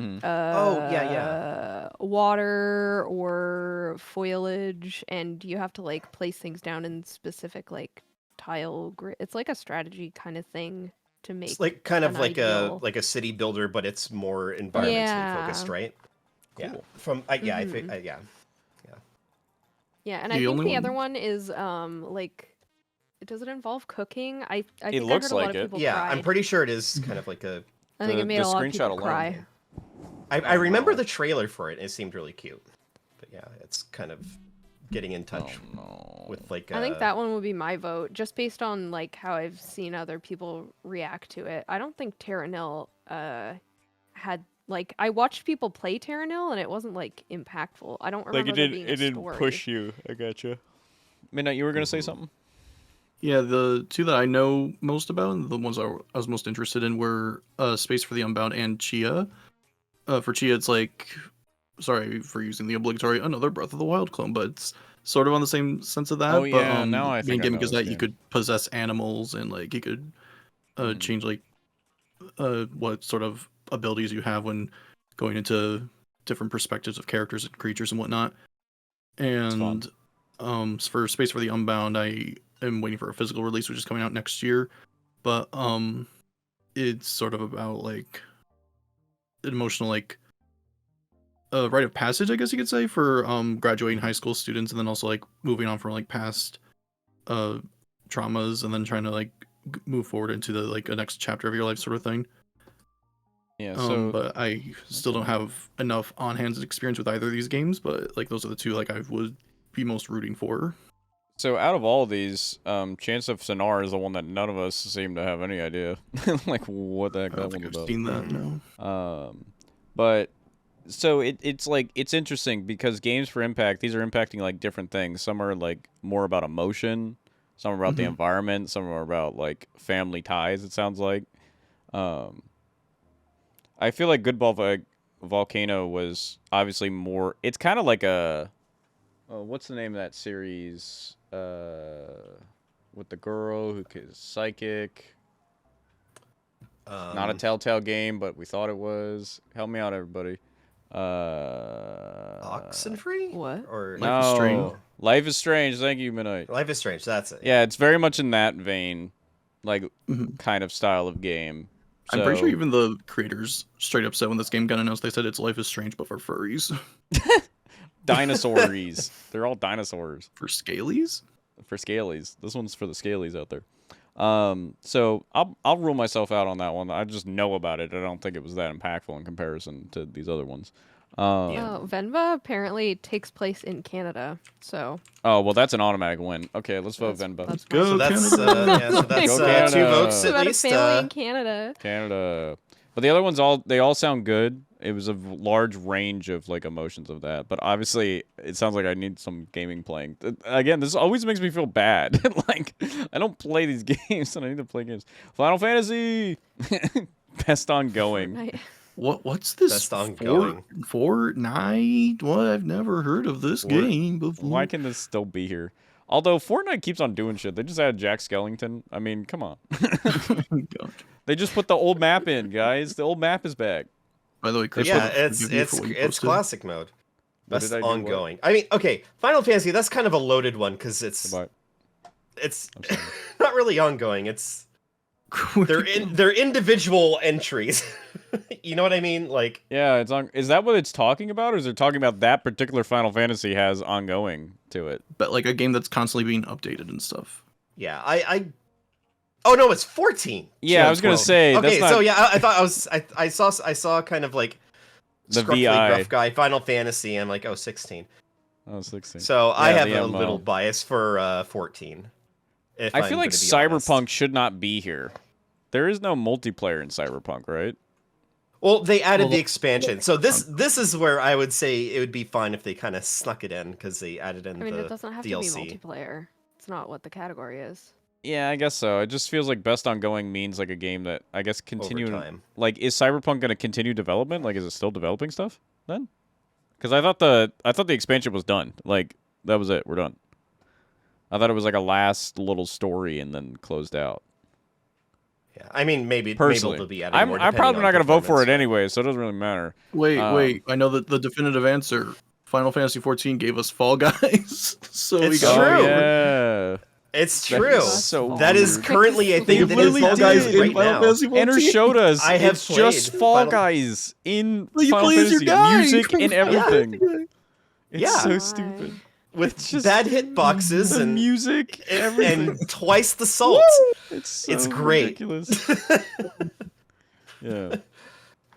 water or foliage, and you have to like place things down in specific like tile grid. It's like a strategy kind of thing to make. It's like kind of an like ideal. a city builder, but it's more environmentally focused, Yeah. right? Yeah. Cool. From I think yeah. Yeah, and The I think only the other one- one is like, does it involve cooking? I think looks I heard a lot like of it. people Yeah, cry. I'm pretty sure it is kind of like a. I think the- it made the a lot of screenshot people alone. cry. I remember the trailer for it. And it seemed really cute, but yeah, it's kind of getting in touch Oh, no. with like. I think that one would be my vote, just based on like how I've seen other people react to it. I don't think Terranil had like, I watched people play Terranil and it wasn't like impactful. I don't remember there being a story. you. I gotcha. Midnight, you were gonna say something? Yeah, the two that I know most about, and the ones I was most interested in, were Space for the Unbound and Chia. For Chia, it's like, sorry for using the obligatory another Breath of the Wild clone, but it's sort of on the same sense of that. Oh, but, yeah, now I think main I gimmick know is this that you game. could possess animals and like you could change like what sort of abilities you have when going into different perspectives of characters and creatures and whatnot. fun. And for Space for the Unbound, I am waiting for a physical release, which is coming out next year. But it's sort of about like an emotional like rite of passage, I guess you could say, for graduating high school students, and then also like moving on from like past traumas, and then trying to like move forward into the like a next chapter of your life, sort of thing. Yeah. So But I still don't have enough on-hand experience with either of these games. But like those are the two like I would be most rooting for. So out of all these, Chance of Sonar is the one that none of us seem to have any idea, like what the heck I that don't think one's I've about. seen that. No. But so it's like it's interesting because games for impact, these are impacting like different things. Some are like more about emotion, some are about the Mhm. environment, some are about like family ties. It sounds like. I feel like Volcano was obviously more. It's kind of like a. Oh, what's the name of that series? With the girl who is psychic. Not a Telltale game, but we thought it was. Help me out, everybody. Oxenfree? What? Or Life is Strange. Life is Strange. Thank you, Midnight. Life is Strange. That's it. Yeah, it's very much in that vein, like Mhm. kind of style of game. I'm pretty sure So- even the creators straight up said when this game got announced, they said it's Life is Strange, but for furries. dinosaurs. They're all dinosaurs For scalies? for scalies. This one's for the scalies out there. So I'll rule myself out on that one. I just know about it. I don't think it was that impactful in comparison to these other ones. Yeah. Oh, Venba apparently takes place in Canada, so Oh well, that's an automatic win. Okay, let's vote that's- Venba. that's Go So that's Canada. yeah, so that's Go 2 Canada. votes It's at about least. a family in Canada. Canada. But the other ones they all sound good. It was a large range of like emotions of that. But obviously, it sounds like I need some gaming playing. Again, this always makes me feel bad. Like I don't play these games, and I need to play games. Final Fantasy, best ongoing. What's this? Best ongoing. Fortnite? What? I've never heard of this Fort- game before. Why can this still be here? Although Fortnite keeps on doing shit. They just added Jack Skellington. I mean, come on. God. They just put the old map in, guys. The old map is back. By the way, Chris, Yeah, forgive you for what you it's posted. classic mode. What That's did I do, what? ongoing. I mean, okay, Final Fantasy. That's kind of a loaded one because Goodbye. it's I'm sorry. not really ongoing. They're individual entries. You know what I mean? Like, Yeah, it's on. Is that what it's talking about, or is it talking about that particular Final Fantasy has ongoing to it? But like a game that's constantly being updated and stuff. yeah, Oh no, it's 14. Yeah, I was gonna 12. say. Okay, that's not so yeah, I thought I saw kind of like the scruffy VI. gruff guy Final Fantasy. And I'm like, oh, 16. Oh, 16. So I Yeah, have the a MO. little bias for 14. If I I'm feel like gonna be Cyberpunk honest. should not be here. There is no multiplayer in Cyberpunk, right? Well, they added Well, the expansion, so this is where I would say it would be fine if they kind of snuck it in because they added in I mean, the it doesn't have DLC. to be multiplayer. It's not what the category is. Yeah, I guess so. It just feels like best ongoing means like a game that I guess Over continue. time. Like, is Cyberpunk going to continue development? Like, is it still developing stuff then? Because I thought the expansion was done. Like, that was it. We're done. I thought it was like a last little story and then closed out. Yeah, I mean maybe Personally, they'll be adding I'm more. probably depending not on going to vote for it performance. anyway, so it doesn't really matter. Wait, Um, I know that the definitive answer. Final Fantasy 14 gave us Fall Guys, so we It's got true. Oh, yeah. It's That true. is so That is weird. currently a They thing that is literally Fall did. Guys In right Final now. Fantasy 14. Enter showed us. I have it's just played Fall Final- Guys in Well, you Final play as your Fantasy, guy. music and everything. It's Yeah. so Why? stupid. with It's just bad hitboxes The and music, everything. and twice the salt. It's so it's great. ridiculous. Yeah.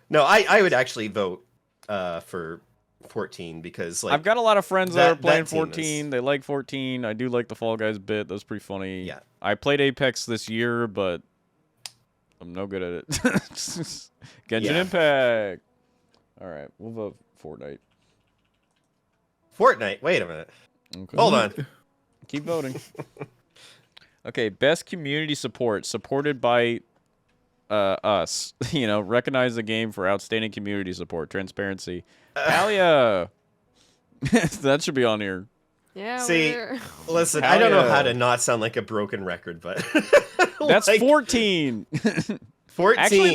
No, I would actually vote for 14 because like I've got a lot of friends that are that playing team is- 14. They like 14. I do like the Fall Guys bit. That's pretty funny. Yeah. I played Apex this year, but I'm no good at it. Genshin Yeah. Impact. All right, we'll vote Fortnite. Fortnite. Wait a minute. Okay. Hold on. Keep voting. Okay, best community support supported by us. You know, recognize the game for outstanding community support, transparency. Alia. That should be on here. Yeah. See, we're- Listen, Hell I don't know yeah. how to not sound like a broken record, but That's like, 14. 14 Actually,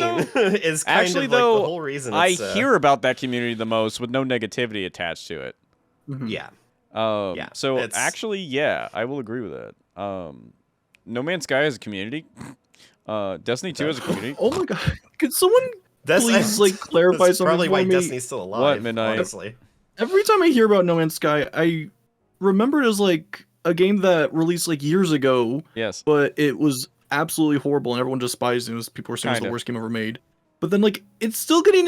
is kind actually, of though, like the whole reason. I It's, hear about that community the most with no negativity attached to it. Mhm. Yeah. Yeah. So it's- actually, yeah, I will agree with that. No Man's Sky has a community. Destiny 2 has a community. Oh my god! Could someone That's please like clarify that's something probably for why me? Destiny's still alive. What, Midnight? Honestly. Every time I hear about No Man's Sky, I remember it as like a game that released like years ago, Yes. but it was absolutely horrible and everyone despised it. It was, people were saying it's Kinda. the worst game ever made. But then like it's still getting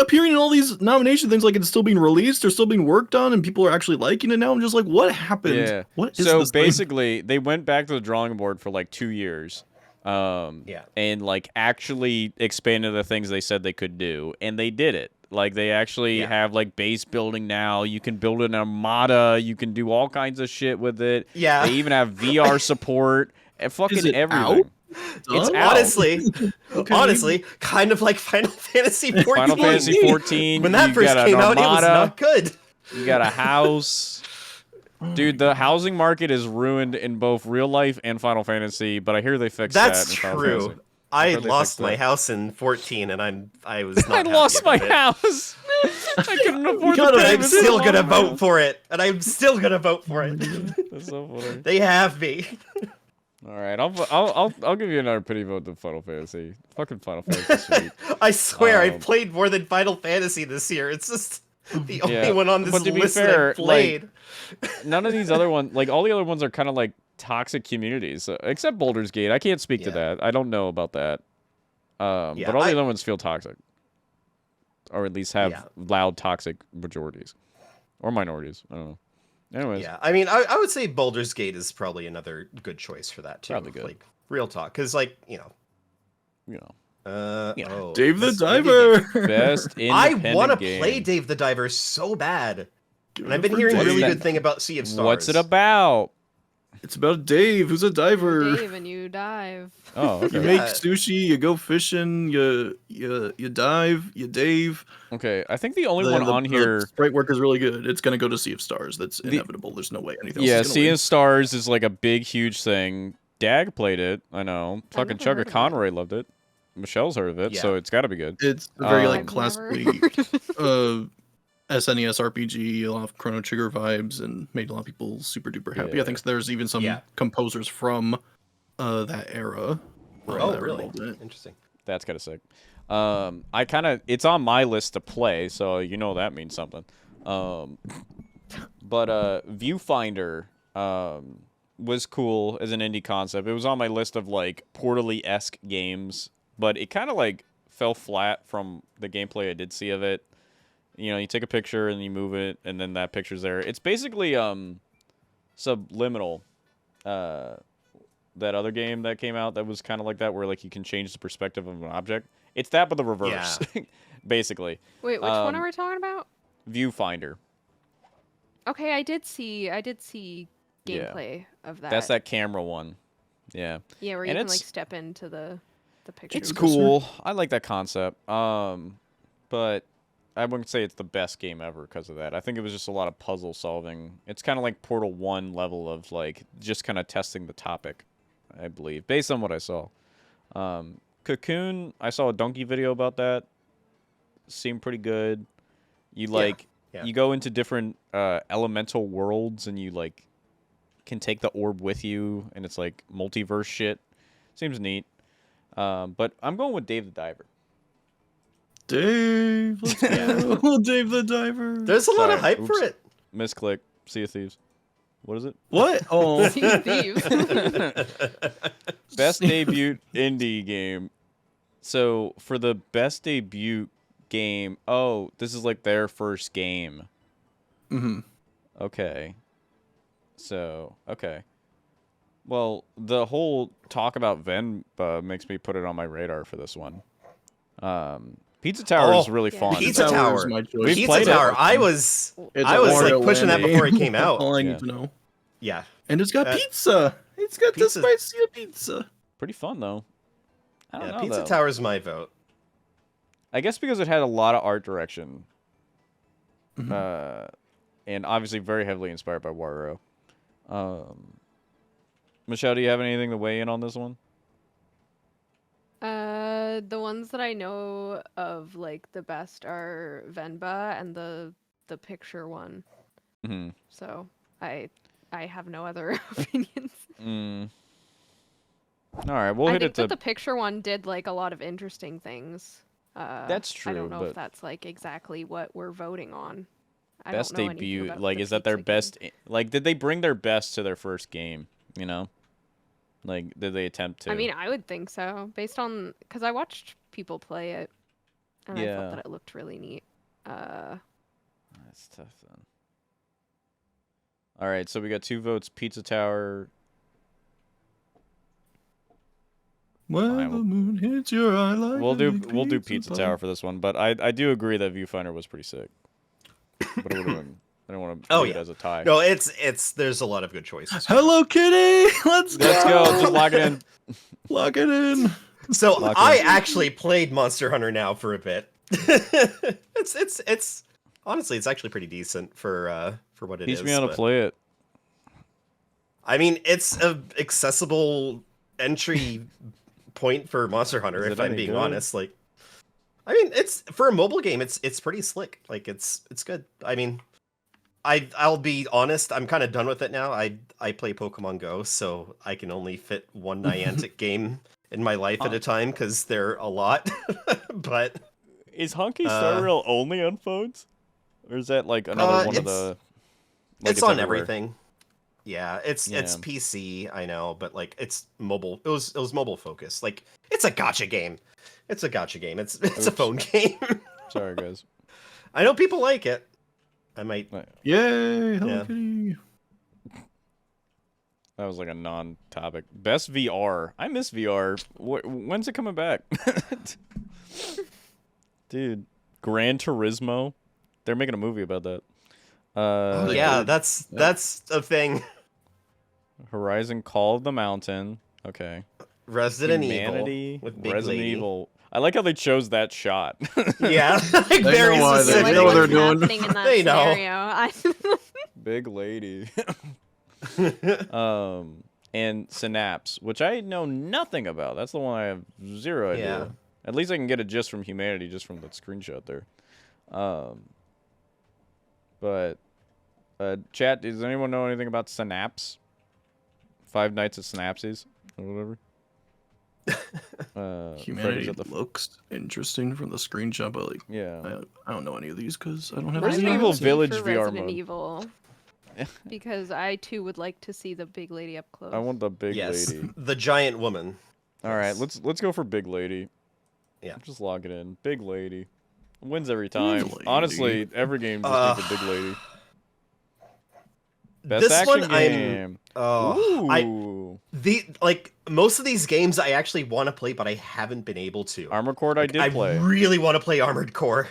appearing in all these nomination things, like it's still being released or still being worked on, and people are actually liking it now. I'm just like, what happened? Yeah. What is So this thing? basically, they went back to the drawing board for like 2 years. Yeah. And like actually expanded the things they said they could do, and they did it. Like they actually Yeah. have like base building now. You can build an armada. You can do all kinds of shit with it. Yeah. They even have VR support and fucking it everything. out? It's Done? out. Honestly, kind of like Final Fantasy 14. Final Fantasy 14. When that you first got an came out, it was armada, not good. You got a house. Dude, the housing market is ruined in both real life and Final Fantasy, but I hear they fixed That's that in Final true. Fantasy. I heard they lost fixed my that. house in 14, and I was not I happy lost my about it. house. I couldn't afford the gotta- But I'm payments to still the gonna loan. vote for it, and I'm still gonna vote for it. That's so funny. They have me. All right, I'll give you another pity vote to Final Fantasy. Fucking Final Fantasy. Sweet. I swear, Um, I've played more than Final Fantasy this year. It's just the only Yeah, one on this but to be list fair, that I've played. None of these other ones, like all the other ones, are kind of like toxic communities, except Baldur's Gate. I can't speak to Yeah. that. I don't know about that. Yeah, But all the I- other ones feel toxic, or at least have Yeah. loud toxic majorities or minorities. I don't know. Anyways, Yeah, I mean, I would say Baldur's Gate is probably another good choice for that too. Probably good. Like real talk, because like you know, Yeah. oh, Dave the this indie game. Diver. best I independent want to game. play Dave the Diver so bad, Give and it I've been for hearing Dave. really that? good thing about Sea of Stars. What's it about? It's about Dave, who's a diver. Dave and you dive. Oh, You okay. make Yeah. sushi, you go fishing, you dive, you Dave. Okay, I think the only one on the here. sprite work is really good. It's gonna go to Sea of Stars. That's The- inevitable. There's no way anything else Yeah, is gonna Sea win. of Stars is like a big, huge thing. Dag played it. I know. Fucking never heard Chugga of it. Conroy loved it. Michelle's heard of it, so Yeah. it's got to be good. It's a very like I've classically heard of it. SNES RPG, a lot of Chrono Trigger vibes, and made a lot of people super duper happy. Yeah. I think there's even some Yeah. composers from that era. Oh, that were really? involved in it. Interesting. That's kind of sick. It's on my list to play, so you know that means something. But Viewfinder was cool as an indie concept. It was on my list of like Portally-esque games, but it kind of like fell flat from the gameplay I did see of it. You know, you take a picture and you move it, and then that picture's there. It's basically Subliminal, that other game that came out that was kind of like that, where like you can change the perspective of an object. It's that, but the reverse, basically. Wait, which one are we talking about? Viewfinder. Okay, I did see Yeah. gameplay of that. That's that camera one. Yeah. Yeah, where you and can like it's- step into the picture. It's cool. I like that concept. But I wouldn't say it's the best game ever because of that. I think it was just a lot of puzzle solving. It's kind of like Portal 1 level of like just kind of testing the topic, I believe, based on what I saw. Cocoon, I saw a donkey video about that. Seemed pretty good. You like yeah. you go into different elemental worlds and you like can take the orb with you, and it's like multiverse shit. Seems neat. But I'm going with Dave the Diver. Dave, let's go. Dave the Diver. There's a lot of Sorry, hype for oops. it. Misclick. Sea of Thieves. What is it? What? Oh, Sea of Thieves. Best debut indie game. So for the best debut game, oh, this is like their first game. hmm Okay. So, okay. Well, the whole talk about Venba makes me put it on my radar for this one. Pizza Tower is really yeah. fun. Pizza Tower Tower. is my choice. We've Pizza played it. Tower. I was It's I a was like Wario pushing that land before it game. came out. All I Yeah. need to know. Yeah. And it's got Uh, pizza. It's got the pizza- spicy pizza. Pretty fun, though. I don't Yeah, know, Pizza though. Tower's my vote. I guess because it had a lot of art direction. Mhm. And obviously very heavily inspired by Wario. Michelle, do you have anything to weigh in on this one? The ones that I know of like the best are Venba and the picture one. Mm-hmm. So I have no other opinions. All right, we'll I hit think it to that the picture one did like a lot of interesting things. That's I true, don't know but if that's like exactly what we're voting on. I best don't know anything debut. about Like, the is that their pizza game. best? Like, did they bring their best to their first game? You know, like, did they attempt to? I mean, I would think so, based on because I watched people play it, and I Yeah. thought that it looked really neat. That's tough then. All right, so we got 2 votes. Pizza Tower. When Fine, the we'll- moon hits your eye like We'll a do big Pizza pie. Tower for this one, but I do agree that Viewfinder was pretty sick. But it would have been. I don't want to Oh, leave it yeah. as a tie. No, it's there's a lot of good choices. Hello Kitty! Let's go! Let's go. Just lock it in. Lock it in. So Lock I in. actually played Monster Hunter now for a bit. it's honestly it's actually pretty decent for what it is. Teach me how to but- play it. I mean, it's a accessible entry point for Monster Hunter. Is If it I'm any being good? honest, like, I mean, it's for a mobile game. It's pretty slick. Like, it's good. I mean, I'll be honest. I'm kind of done with it now. I play Pokemon Go, so I can only fit one Niantic game in my life at a time because they're a lot. But Is Honky Star Rail only on phones, or is that like another one of the? Like it's on everywhere? everything. Yeah, it's Yeah. PC, I know, but like it's mobile. It was mobile focused. Like it's a gotcha game. It's a gotcha game. It's a Oops. phone game. Sorry, guys. I know people like it. I might. Yay! Hello Yeah. Kitty. That was like a non-topic. Best VR. I miss VR. When's it coming back? Dude, Gran Turismo. They're making a movie about that. Oh, yeah, that's a thing. Horizon Call of the Mountain. Okay. Resident Humanity. Evil with Big Resident Lady. Evil. I like how they chose that shot. Yeah, like They very know why, they specific. know what they're what's doing. happening in that They know. scenario. Big Lady. And Synapse, which I know nothing about. That's the one I have zero idea. Yeah. At least I can get a gist from Humanity, just from that screenshot there. But chat, does anyone know anything about Synapse? Five Nights at Synapses or whatever. Humanity looks interesting from the screenshot, but like, yeah. I don't know any of these because I don't have. Resident any Evil access. Village for VR Resident mode. Evil. Because I too would like to see the big lady up close. I want the big Yes, lady. the giant woman. All right, let's go for big lady. Yeah. Just log it in. Big lady wins every time. Lady. Honestly, every game just needs a big lady. Best This action one game. Ooh. Most of these games I actually want to play, but I haven't been able to. Armored Core I did play. I really want to play Armored Core.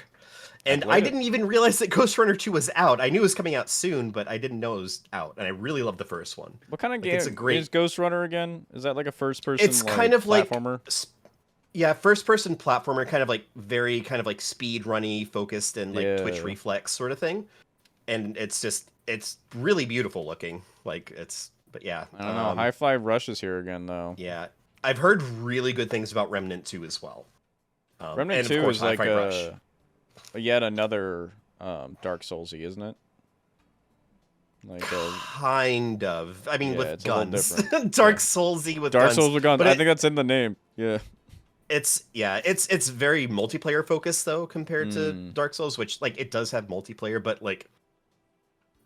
And played I it. didn't even realize that Ghost Runner 2 was out. I knew it was coming out soon, but I didn't know it was out. And I really love the first one. What kind of Like, game it's a great- is Ghost Runner again? Is that like a first-person It's kind of platformer? like yeah, first-person platformer, kind of like very kind of like speed runny focused and like twitch Yeah. reflex sort of thing. And it's really beautiful looking. Like but yeah. I don't know. High Five Rush is here again though. Yeah, I've heard really good things about Remnant 2 as well. Remnant and 2 of course, is like Hi-Fi Rush. yet another Dark Soulsy, isn't it? Like Kind of. I mean, Yeah, with it's a little guns. different. Dark Soulsy with Dark guns. Souls with guns. But I think that's in the name. Yeah. it's very multiplayer focused though compared to Dark Souls, which like it does have multiplayer, but like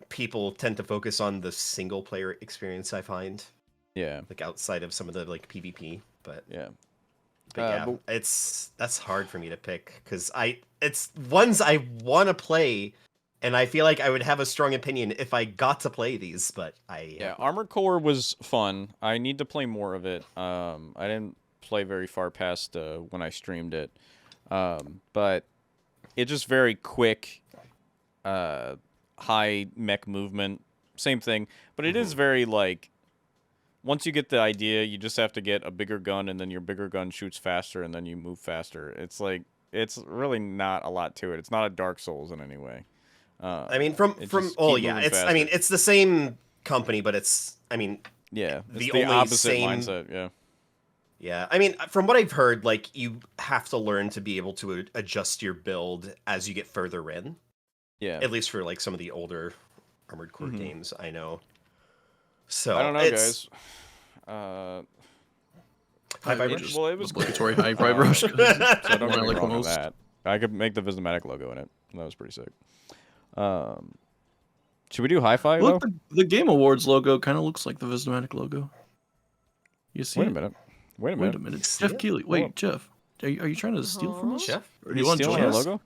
people tend to focus on the single player experience. I find Yeah. like outside of some of the like PvP, but Yeah. yeah, but- that's hard for me to pick because it's ones I want to play, and I feel like I would have a strong opinion if I got to play these, but Yeah, Armored Core was fun. I need to play more of it. I didn't play very far past when I streamed it. But it's just very quick, high mech movement. Same thing. But it is very, like, once you get the idea, you just have to get a bigger gun, and then your bigger gun shoots faster, and then you move faster. It's like, it's really not a lot to it. It's not a Dark Souls in any way. I mean, from just oh keep yeah, moving I mean, faster. it's the same company, but it's Yeah, it's the the only opposite same- mindset, yeah. yeah. I mean, from what I've heard, like you have to learn to be able to adjust your build as you get further in. Yeah. At least for like some of the older Armored Core games, I know. So I don't know, it's, guys. Hi-Fi Just Rush? Well, it was obligatory high five rush. So don't get One I me like the wrong on most. that. I could make the Visnomadic logo in it. That was pretty sick. Should we do Hi-Fi though? Look, the Game Awards logo kind of looks like the Visnomadic logo. You see? Wait a it? minute. Wait a Wait minute. a minute. See Jeff it? Keighley. Hold up. Wait, Jeff. Are you trying to steal from us? Jeff? Or do You you want to stealing join our us? logo?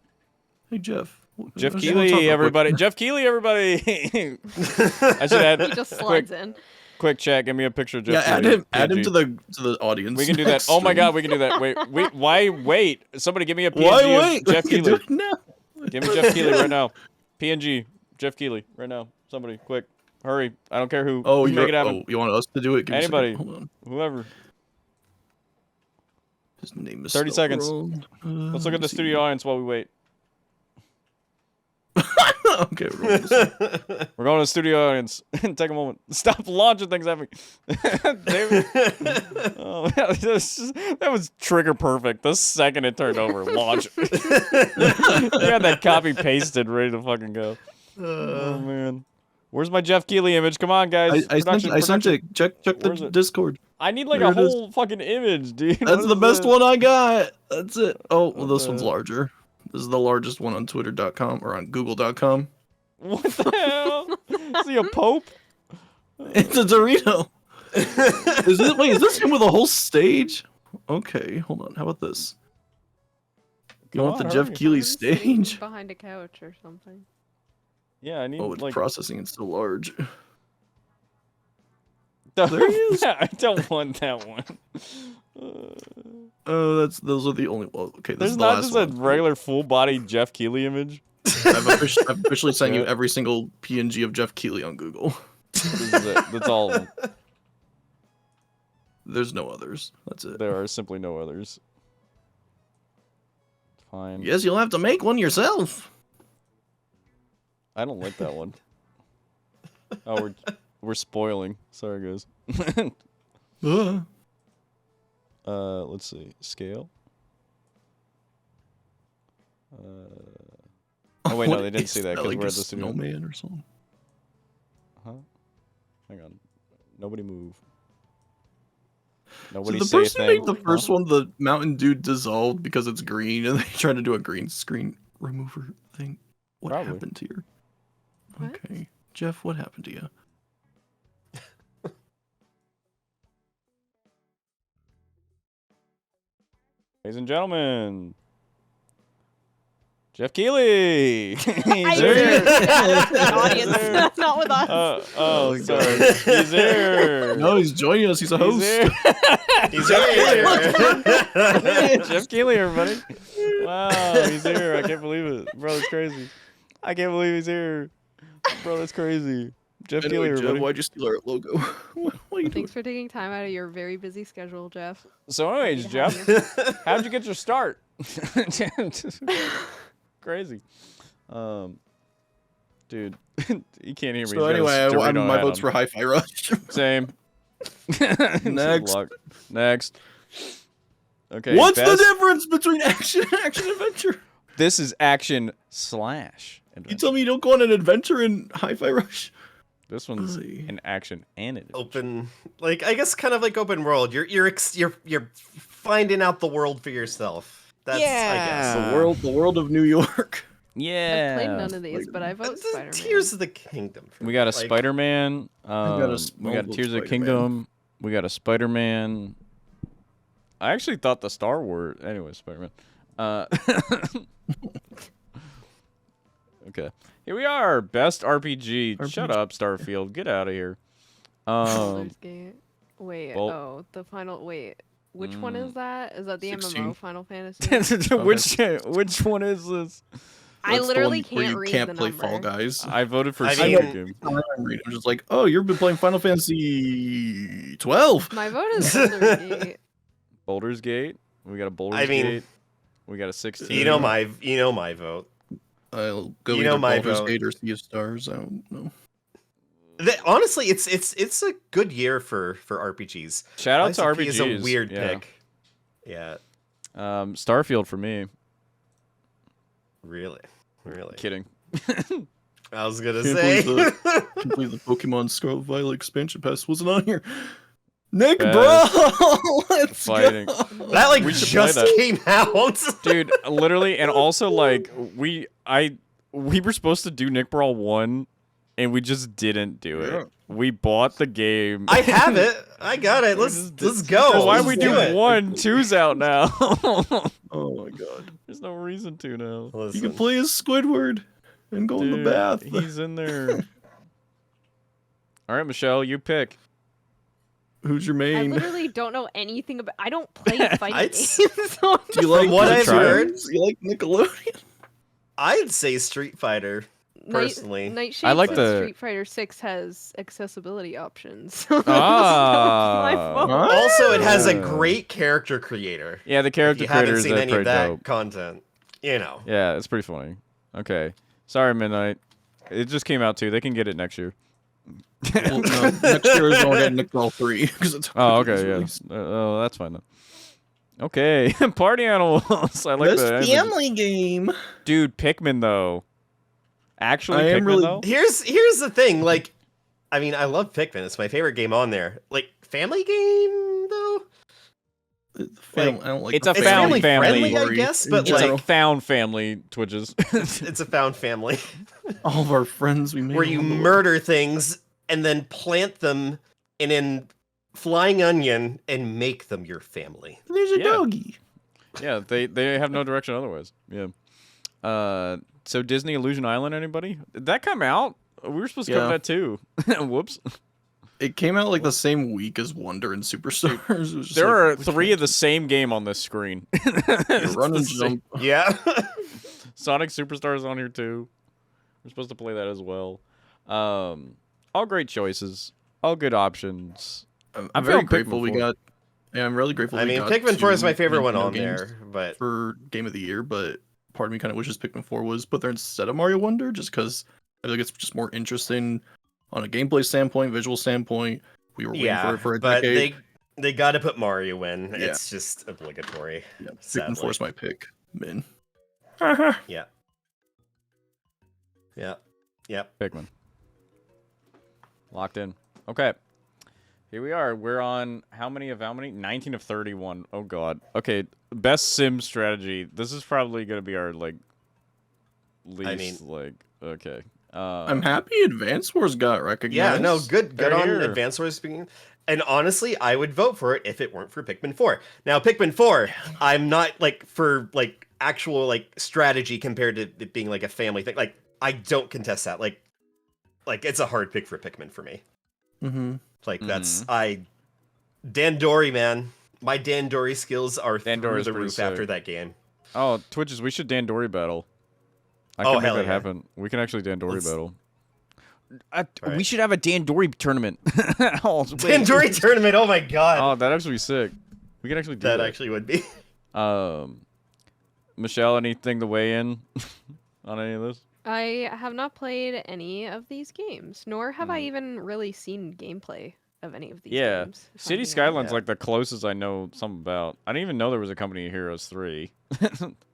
Hey, Jeff. Jeff I just wanna talk Keighley, real quick. everybody. Jeff Keighley, everybody. I should add He just slides in. quick chat. Give me a picture of Yeah, Jeff add Keighley. him PNG. to the audience. We can do that. next Oh my stream. god, we can do that. Wait. Why wait? Somebody give me a PNG Why of wait? Jeff We can Keighley. do it now. Give me Jeff Keighley right now. PNG, Jeff Keighley right now. Somebody, quick, hurry! I don't care who. Oh, Make it happen. you want us to do it? Give me a second. Anybody. Hold on. Whoever. His name is 30 spelled seconds. wrong. Let's look at the studio audience while we wait. Okay, we're going this way. We're going to the studio audience. Take a moment. Stop launching things at me. David. Oh, that was trigger perfect. The second it turned over, launch. You had that copy pasted, ready to fucking go. Oh man, where's my Jeff Keighley image? Come on, guys. I sent Production. it. Check the Where's it? Discord. I need like There a it is. whole fucking image, dude. That's What the is best this? one I got. That's it. Oh, well, this the- one's larger. This is the largest one on Twitter.com or on Google.com. What the hell? Is he a pope? It's a Dorito. Is this him with a whole stage? Okay, hold on. How about this? You Come want on, the Jeff hurry. Keighley Someone's sitting stage? behind a couch or something. Yeah, I need Oh, it's like. processing. It's so large. There There he is. I don't want that one. Oh, those are the only. Well, okay, this There's is the not last just one. a regular full body Jeff Keighley image. I've officially sent you Yeah. every single PNG of Jeff Keighley on Google. This is it. That's all of them. There's no others. That's it. There are simply no others. Fine. Yes, you'll have to make one yourself. I don't like that one. Oh, we're spoiling. Sorry, guys. Let's see. Scale. Oh wait, no, they didn't see that because like we're a at the studio. snowman or something. Huh? Hang on. Nobody move. So Nobody the say a person who thing. made the first one, the Mountain Dew dissolved because it's green, and they tried to do a green screen remover thing. What Probably. happened here? What? Okay, Jeff, what happened to you? Ladies and gentlemen, Jeff Keighley. He's I here. the audience, not with us. Oh, my sorry. God. He's here. No, he's joining us. He's a host. He's here. He's here. Jeff Keighley, everybody. Wow, he's here. I can't believe it. Bro, that's crazy. I can't believe he's here. Bro, that's crazy. Jeff Keighley, Anyway, Jeff, everybody. why'd you steal our logo? What are you doing? Thanks for taking time out of your very busy schedule, Jeff. So anyways, Happy to have Jeff, how'd you get your start? Crazy. Dude, you can't hear me. So anyway, my vote's for Hi-Fi Rush. Same. Next. Next. Okay. What's the best- difference between action and action adventure? This is action / adventure. You tell me you don't go on an adventure in Hi-Fi Rush? This one's Aye. an action and adventure. Open, like I guess, kind of like open world. You're finding out the world for yourself. That's, I guess. The world of New York. Yeah. I've played none of these, but I vote Spider-Man. Tears of the Kingdom. We got a like, Spider-Man. got a We small got little Tears of the Spider-Man. Kingdom. We got a Spider-Man. I actually thought the Star Wars. Anyway, Spider-Man. Okay. Here we are. Best RPG. Shut up, Starfield. Get out of here. Baldur's Gate. Wait, well- the final. Wait, which one is that? Is that the 16. MMO Final Fantasy? which one is this? I That's the literally one where can't you read can't the play number. Fall Guys. I voted for I Secret mean- Game. I'm just like, oh, you've been playing Final Fantasy 12. My vote is Baldur's Gate. Baldur's Gate. We got a Baldur's I mean- Gate. We got a 16. You know my vote. I'll go You either know my Baldur's vote. Gate or Sea of Stars. I don't know. Honestly, it's a good year for RPGs. Shout out to ICP RPGs. is a weird yeah. pick. Yeah, Starfield for me. really. Kidding. I was gonna Can't say. believe Can't believe the Pokemon Scarlet Violet expansion pass wasn't on here. Nick, Best bro, let's fighting. go. That like We should play just that. came out. Dude, literally, and also like we were supposed to do Nick Brawl 1 and we just didn't do it. Yeah. We bought the game. I have it. I got it. Let's go. So why Let's we do it. 1? 2's out now. Oh my god. There's no reason to now. You Listen. can play as Squidward and go in Dude, the bath. He's in there. All right, Michelle, you pick. Who's your I main? literally don't know anything about. I don't play fighting I'd games. s- So Do you like what the I've heard- Tribes? You like Nickelodeon? I'd say Street Fighter. Personally. Nightshade I like says the- Street Fighter 6 has accessibility options. So Ah. my phone. Huh? Also, it has a Ah. great character creator. Yeah, the If character you haven't creators seen are any of pretty that dope. content, you know. Yeah, it's pretty funny. Okay. Sorry, Midnight. It just came out too. They can get it next year. Well, no, next year is going to get Nick Brawl 3 because it's Oh, it's okay, yeah. released. Oh, that's fine then. Okay, party animals. I like Best that. family game. Dude, Pikmin though. Actually, I am Pikmin really- though. Here's the thing. Like, I mean, I love Pikmin. It's my favorite game on there. Like, family game though. I don't like It's the a found family family. friendly, I guess, but It's like, a found family Twitches. it's a found family all of our friends we made. where you along the way. murder things and then plant them in an flying onion and make them your family. There's a Yeah. doggy. Yeah, they have no direction otherwise. Yeah. So Disney Illusion Island, anybody? Did that come out? We were supposed to cover Yeah. that too. Whoops. It came out like the same week as Wonder and Superstars. It was just There like, are which 3 one? of the same game on this screen. You It's run the and same- jump. Yeah. Sonic Superstars on here too. We're supposed to play that as well. All great choices. All good options. I'm I'm very feeling grateful Pikmin we for it. got Yeah, I'm really grateful. I we mean, got Pikmin 4 is to my favorite one Nintendo on games there, but for Game of the Year, but part of me kind of wishes Pikmin 4 was put there instead of Mario Wonder, just because I feel like it's just more interesting on a gameplay standpoint, visual standpoint. We were waiting for yeah, it for a but decade. they got to put Mario in. Yeah. It's just obligatory. Yeah, Pikmin Sadly. 4 is my pick. Min. Yeah. Yeah. Yep. Pikmin. Locked in. Okay. Here we are. We're on how many of how many? 19 of 31. Oh god. Okay. Best sim strategy. This is probably gonna be our like least okay. I'm happy Advance Wars got recognized. Yeah, no, good They're on here. Advance Wars speaking. And honestly, I would vote for it if it weren't for Pikmin 4. Now, Pikmin 4, I'm not like for like actual like strategy compared to it being like a family thing. Like I don't contest that. Like it's a hard pick for Pikmin for me. Mm-hmm. Like that's Dandori, man. My Dandori skills are through Dandori's the pretty roof sick. after that game. Oh, Twitches, we should Dandori battle. I Oh, can make hell that yeah. happen. We can actually Dandori Let's- battle. We Alright. should have a Dandori tournament. Dandori tournament, oh my god. Oh, that'd actually be sick. We could actually do that that. actually would be. Michelle, anything to weigh in on any of this? I have not played any of these games, nor have I even really seen gameplay of any of these Yeah. games. if I'm City being Skylines honest. like the closest I know something about. I didn't even know there was a company Heroes 3.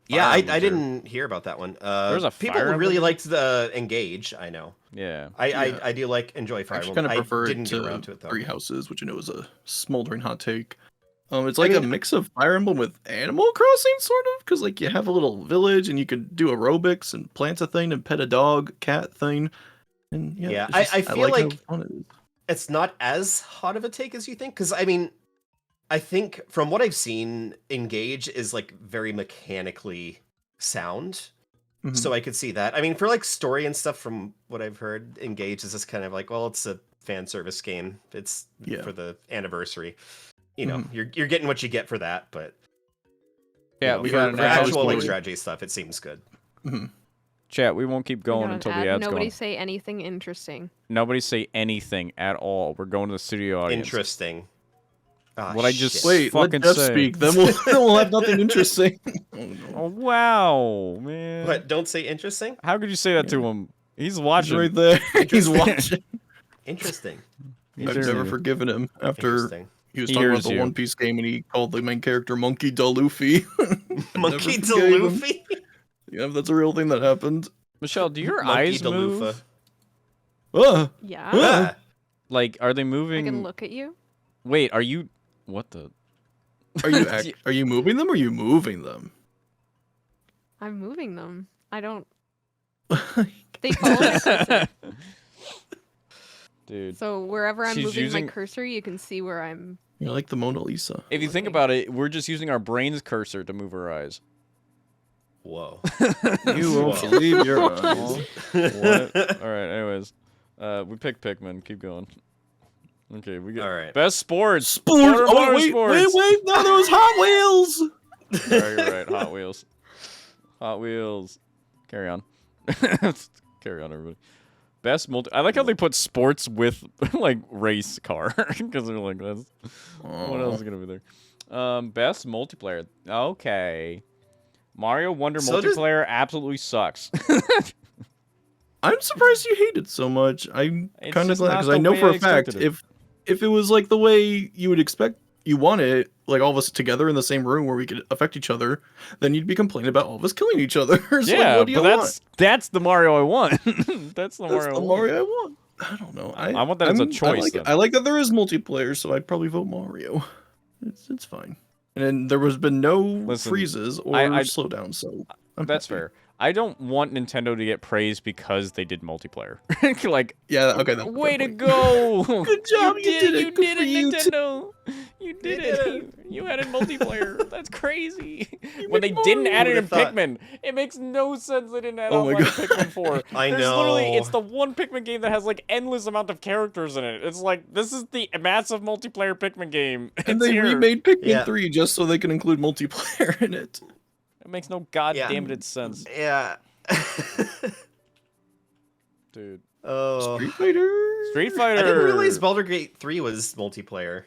Yeah, Fire I Emblem didn't hear about that one. There's a people Fire really Emblem? liked the Engage, I know. Yeah. I do enjoy I Fire actually Emblem. kind of prefer didn't it get around to to it though. Three Houses, which I know is a smoldering hot take. It's like a mean- mix of Fire Emblem with Animal Crossing, sort of, because like you have a little village and you could do aerobics and plant a thing and pet a dog, cat thing, and yeah. Yeah, it's I feel how like fun it is. it's not as hot of a take as you think, because I mean, I think from what I've seen, Engage is like very mechanically sound. Mhm. So I could see that. I mean, for like story and stuff, from what I've heard, Engage is just kind of like, well, it's a fan service game. It's Yeah. for the anniversary. You know, Mhm. you're getting what you get for that, but Yeah, you know, we for, got an for ad. actual like story. strategy stuff, it seems good. Mhm. Chat, we won't keep We going got an until ad. the ad's Nobody gone. say anything interesting. Nobody say anything at all. We're going to the studio audience. Interesting. Ah, What I just- shit. Wait, let fucking Jeff say. speak. Then we'll have nothing interesting. Oh, no. Oh, wow, man. What? Don't say interesting. How could you say that to him? He's He's watching. right there. He's watching. Interesting. He's I've hearing never you. forgiven him after Interesting. he was He talking about hears the you. One Piece game and he called the main character Monkey D. Luffy. Monkey Never forgave him. Luffy. Yeah, that's a real thing that happened. Michelle, do your Monkey eyes move? DeLufa. Ah, Yeah, Ah, Like, are they I moving? can look at you. Wait, are you? What the? are you moving them or are you moving them? I'm moving them. I don't. They follow my cursor. Dude, So wherever I'm She's moving using- my cursor, you can see where I'm. You're like the Mona Lisa. if you think looking. about it, we're just using our brain's cursor to move our eyes. whoa. You won't Whoa. believe your eyes. What? All right. Anyways, we picked Pikmin. Keep going. Okay, we get All right. best sports. Sports. Motor Oh wait, Motorsports. wait. No, there was Hot Wheels. Sorry, you're right. Hot Wheels. Hot Wheels. Carry on. Carry on, everybody. Best multi. I like how they put sports with like race car because they're like, that's what else is gonna be there? Best multiplayer. Okay. Mario Wonder So does- multiplayer absolutely sucks. I'm surprised you hate it so much. I'm It's kind of just glad not because the I know way for I a fact expected it. if it was like the way you would expect, you want it, like all of us together in the same room where we could affect each other, then you'd be complaining about all of us killing each other. So, like, yeah, what do you but want? that's the Mario I want. That's the That's Mario. the I want. Mario I want. I don't know. I want that as a choice, then. I like that there is multiplayer, so I'd probably vote Mario. It's fine. And then there was been no Listen, freezes or I- slowdowns, so I'm That's happy. fair. I don't want Nintendo to get praised because they did multiplayer. Like, Yeah, okay. That's a way fair to point. go! Good job, you did it. You Good did for it, you, too. Nintendo. You did it. You added multiplayer. That's crazy. You When they made didn't Mario. add it in Would've thought- Pikmin, it makes no sense they didn't add Oh my online in God. Pikmin 4. I There's literally, know. it's the one Pikmin game that has like endless amount of characters in it. It's like, this is the massive multiplayer Pikmin game. And It's they here. remade Pikmin Yeah. 3 just so they can include multiplayer in it. It makes no goddamn Yeah. sense, Yeah. dude. Oh. Street Fighter. Street I Fighter. didn't realize Baldur's Gate 3 was multiplayer.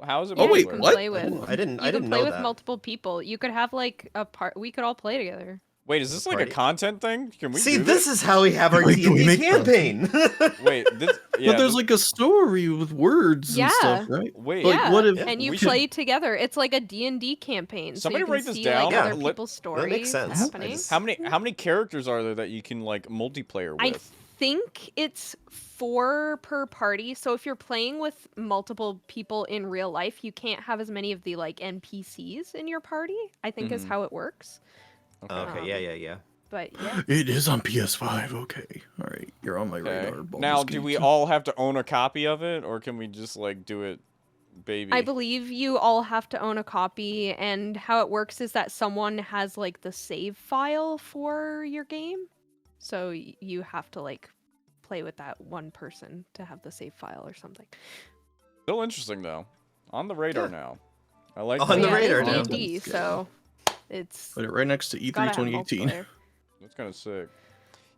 How is it? Oh, wait, you can what? play with. I didn't You can know play with that. multiple people. You could have like a part. We could all play together. Wait, is this like a Party. content thing? Can we See, do this is how we have our Like, can we D&D make campaign. Wait, this, yeah. But there's this- like a story with words and stuff, Yeah. right? wait. Like, Yeah, what if and you we should- play together. It's like a D&D campaign. Somebody so you write can this see, down. Like, Yeah. other Let- people's That stories makes sense. happening. How many characters are there that you can like multiplayer with? I think it's 4 per party. So if you're playing with multiple people in real life, you can't have as many of the like NPCs in your party. I think is Mhm. how it works. Okay, yeah. But yeah. It is on PS5. Okay, all right, you're on my Okay. radar. Baldur's Now, do Gate. we all have to own a copy of it, or can we just like do it, baby? I believe you all have to own a copy, and how it works is that someone has like the save file for your game. So you have to like play with that one person to have the save file or something. Still interesting though. On the radar Yeah. now. I like On that. the yeah, radar it's now. D&D, so it's Put it right next to E3 gotta have 2018. multiplayer. That's kind of sick.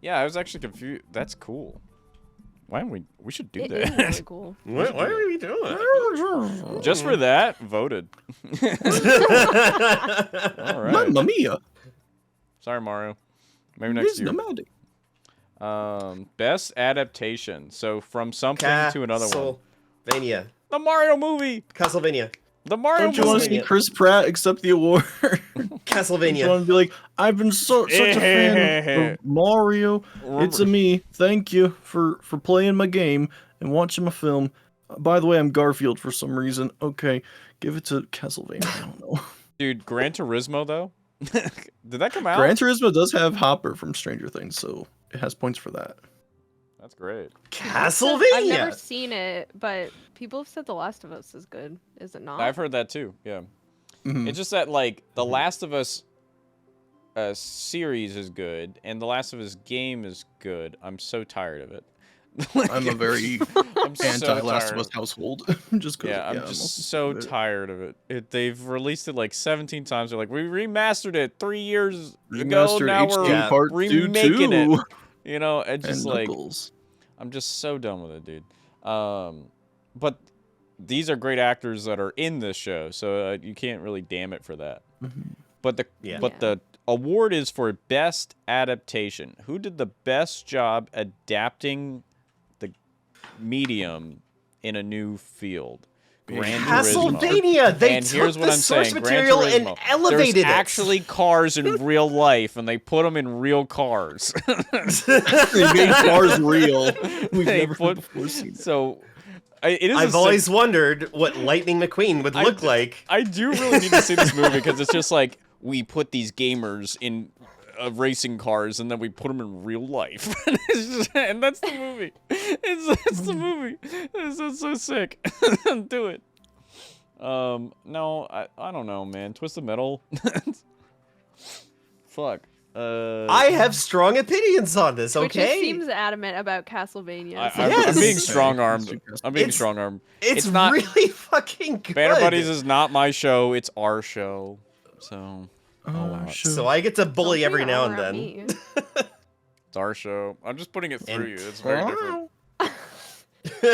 Yeah, I was actually confused. That's cool. Why don't we? We should do It is that. really cool. Why are we doing it? Just for that, voted. All right. Mamma mia! Sorry, Mario. Maybe next year. Visnomadic. Best adaptation. So from something to another one. Castlevania. The Mario movie. Castlevania. The Mario Don't you want to movie. see Chris Pratt accept the award? You Castlevania. want to be like, I've been such a fan of Mario. It's a me. Thank you for playing my game and watching my film. By the way, I'm Garfield for some reason. Okay, give it to Castlevania. I don't know. Dude, Gran Turismo though. Did that come out? Gran Turismo does have Hopper from Stranger Things, so it has points for that. That's great. Castlevania. I've never seen it, but people have said The Last of Us is good. Is it not? I've heard that too. Yeah. Mhm. It's just that like The Last of Us series is good, and The Last of Us game is good. I'm so tired of it. I'm a very I'm so anti-Last of tired. Us household. just 'cause, Yeah, I'm most just of so it. tired of it. They've released it like 17 times. They're like, we remastered it 3 years ago. Remastered Now HD we're Part 2 remaking too. it. You know, it's just And like Knuckles. I'm just so done with it, dude. But these are great actors that are in this show, so you can't really damn it for that. Mhm. But the Yeah. the award is for best adaptation. Who did the best job adapting the medium in a new field? Gran Turismo. Castlevania. They And took here's what the I'm source saying, Gran material and Turismo. elevated There's it. actually cars in real life, and they put them in real cars. They made cars real. We've They never put- before seen it. So, it is. I've always wondered what Lightning McQueen would look like. I do really need to see this movie because it's just like we put these gamers in racing cars and then we put them in real life, and that's the movie. It's the movie. It's so sick. Do it. No, I don't know, man. Twisted Metal. Fuck. I have strong opinions on this. Which Okay, seems adamant about Castlevania. I'm Yes. being strong Okay. armed. I'm being It's- strong armed. it's not. really fucking good. Banter Buddies is not my show. It's our show. So Oh, sure. So I get to Don't bully put every your now arm and around then. me. it's our show. I'm just putting it through And- you. It's very different.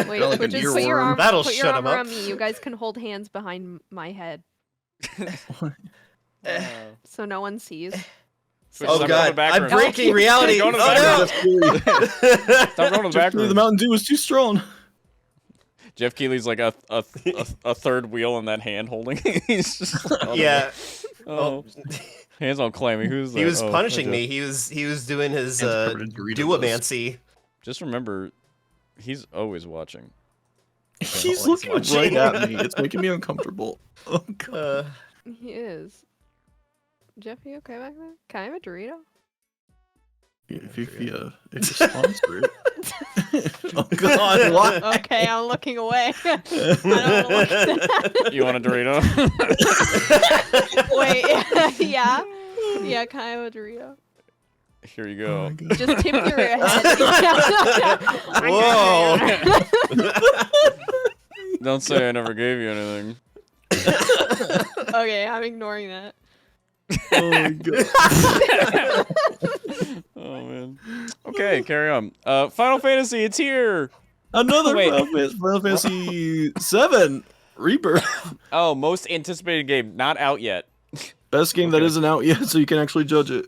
Wait, like but an just put your arm, That'll put your shut arm 'em up. around me. You guys can hold hands behind my head, so no one sees. Switch, Oh stop going to the god, I'm background. breaking reality. Go to the Oh background. no! Stop going to the back Actually, the room. Mountain Dew was too strong. Jeff Keighley's like a third wheel in that hand holding. He's just like, Yeah. Oh, hands on claiming. Who's that? He was Oh, punishing okay. me. He was doing his Hands covered in Doritos. duomancy. Just remember, he's always watching. He's always looking watching. right at me. It's making me uncomfortable. Oh god. He is. Jeff, you okay back there? Can I have a Dorito? If you sponsor it. Oh god, what? Okay, I'm looking away. I don't want to look at that. You want a Dorito? Wait, yeah. Yeah, can I have a Dorito? Here you Oh my go. God. Just tip your head. Whoa. Don't say I never gave you anything. Okay, I'm ignoring that. Oh my god. Oh man. Okay, carry on. Final Fantasy, it's here. Another Wait. Final Fantasy 7 Rebirth. Oh, most anticipated game, not out yet. Best game that Okay. isn't out yet, so you can actually judge it.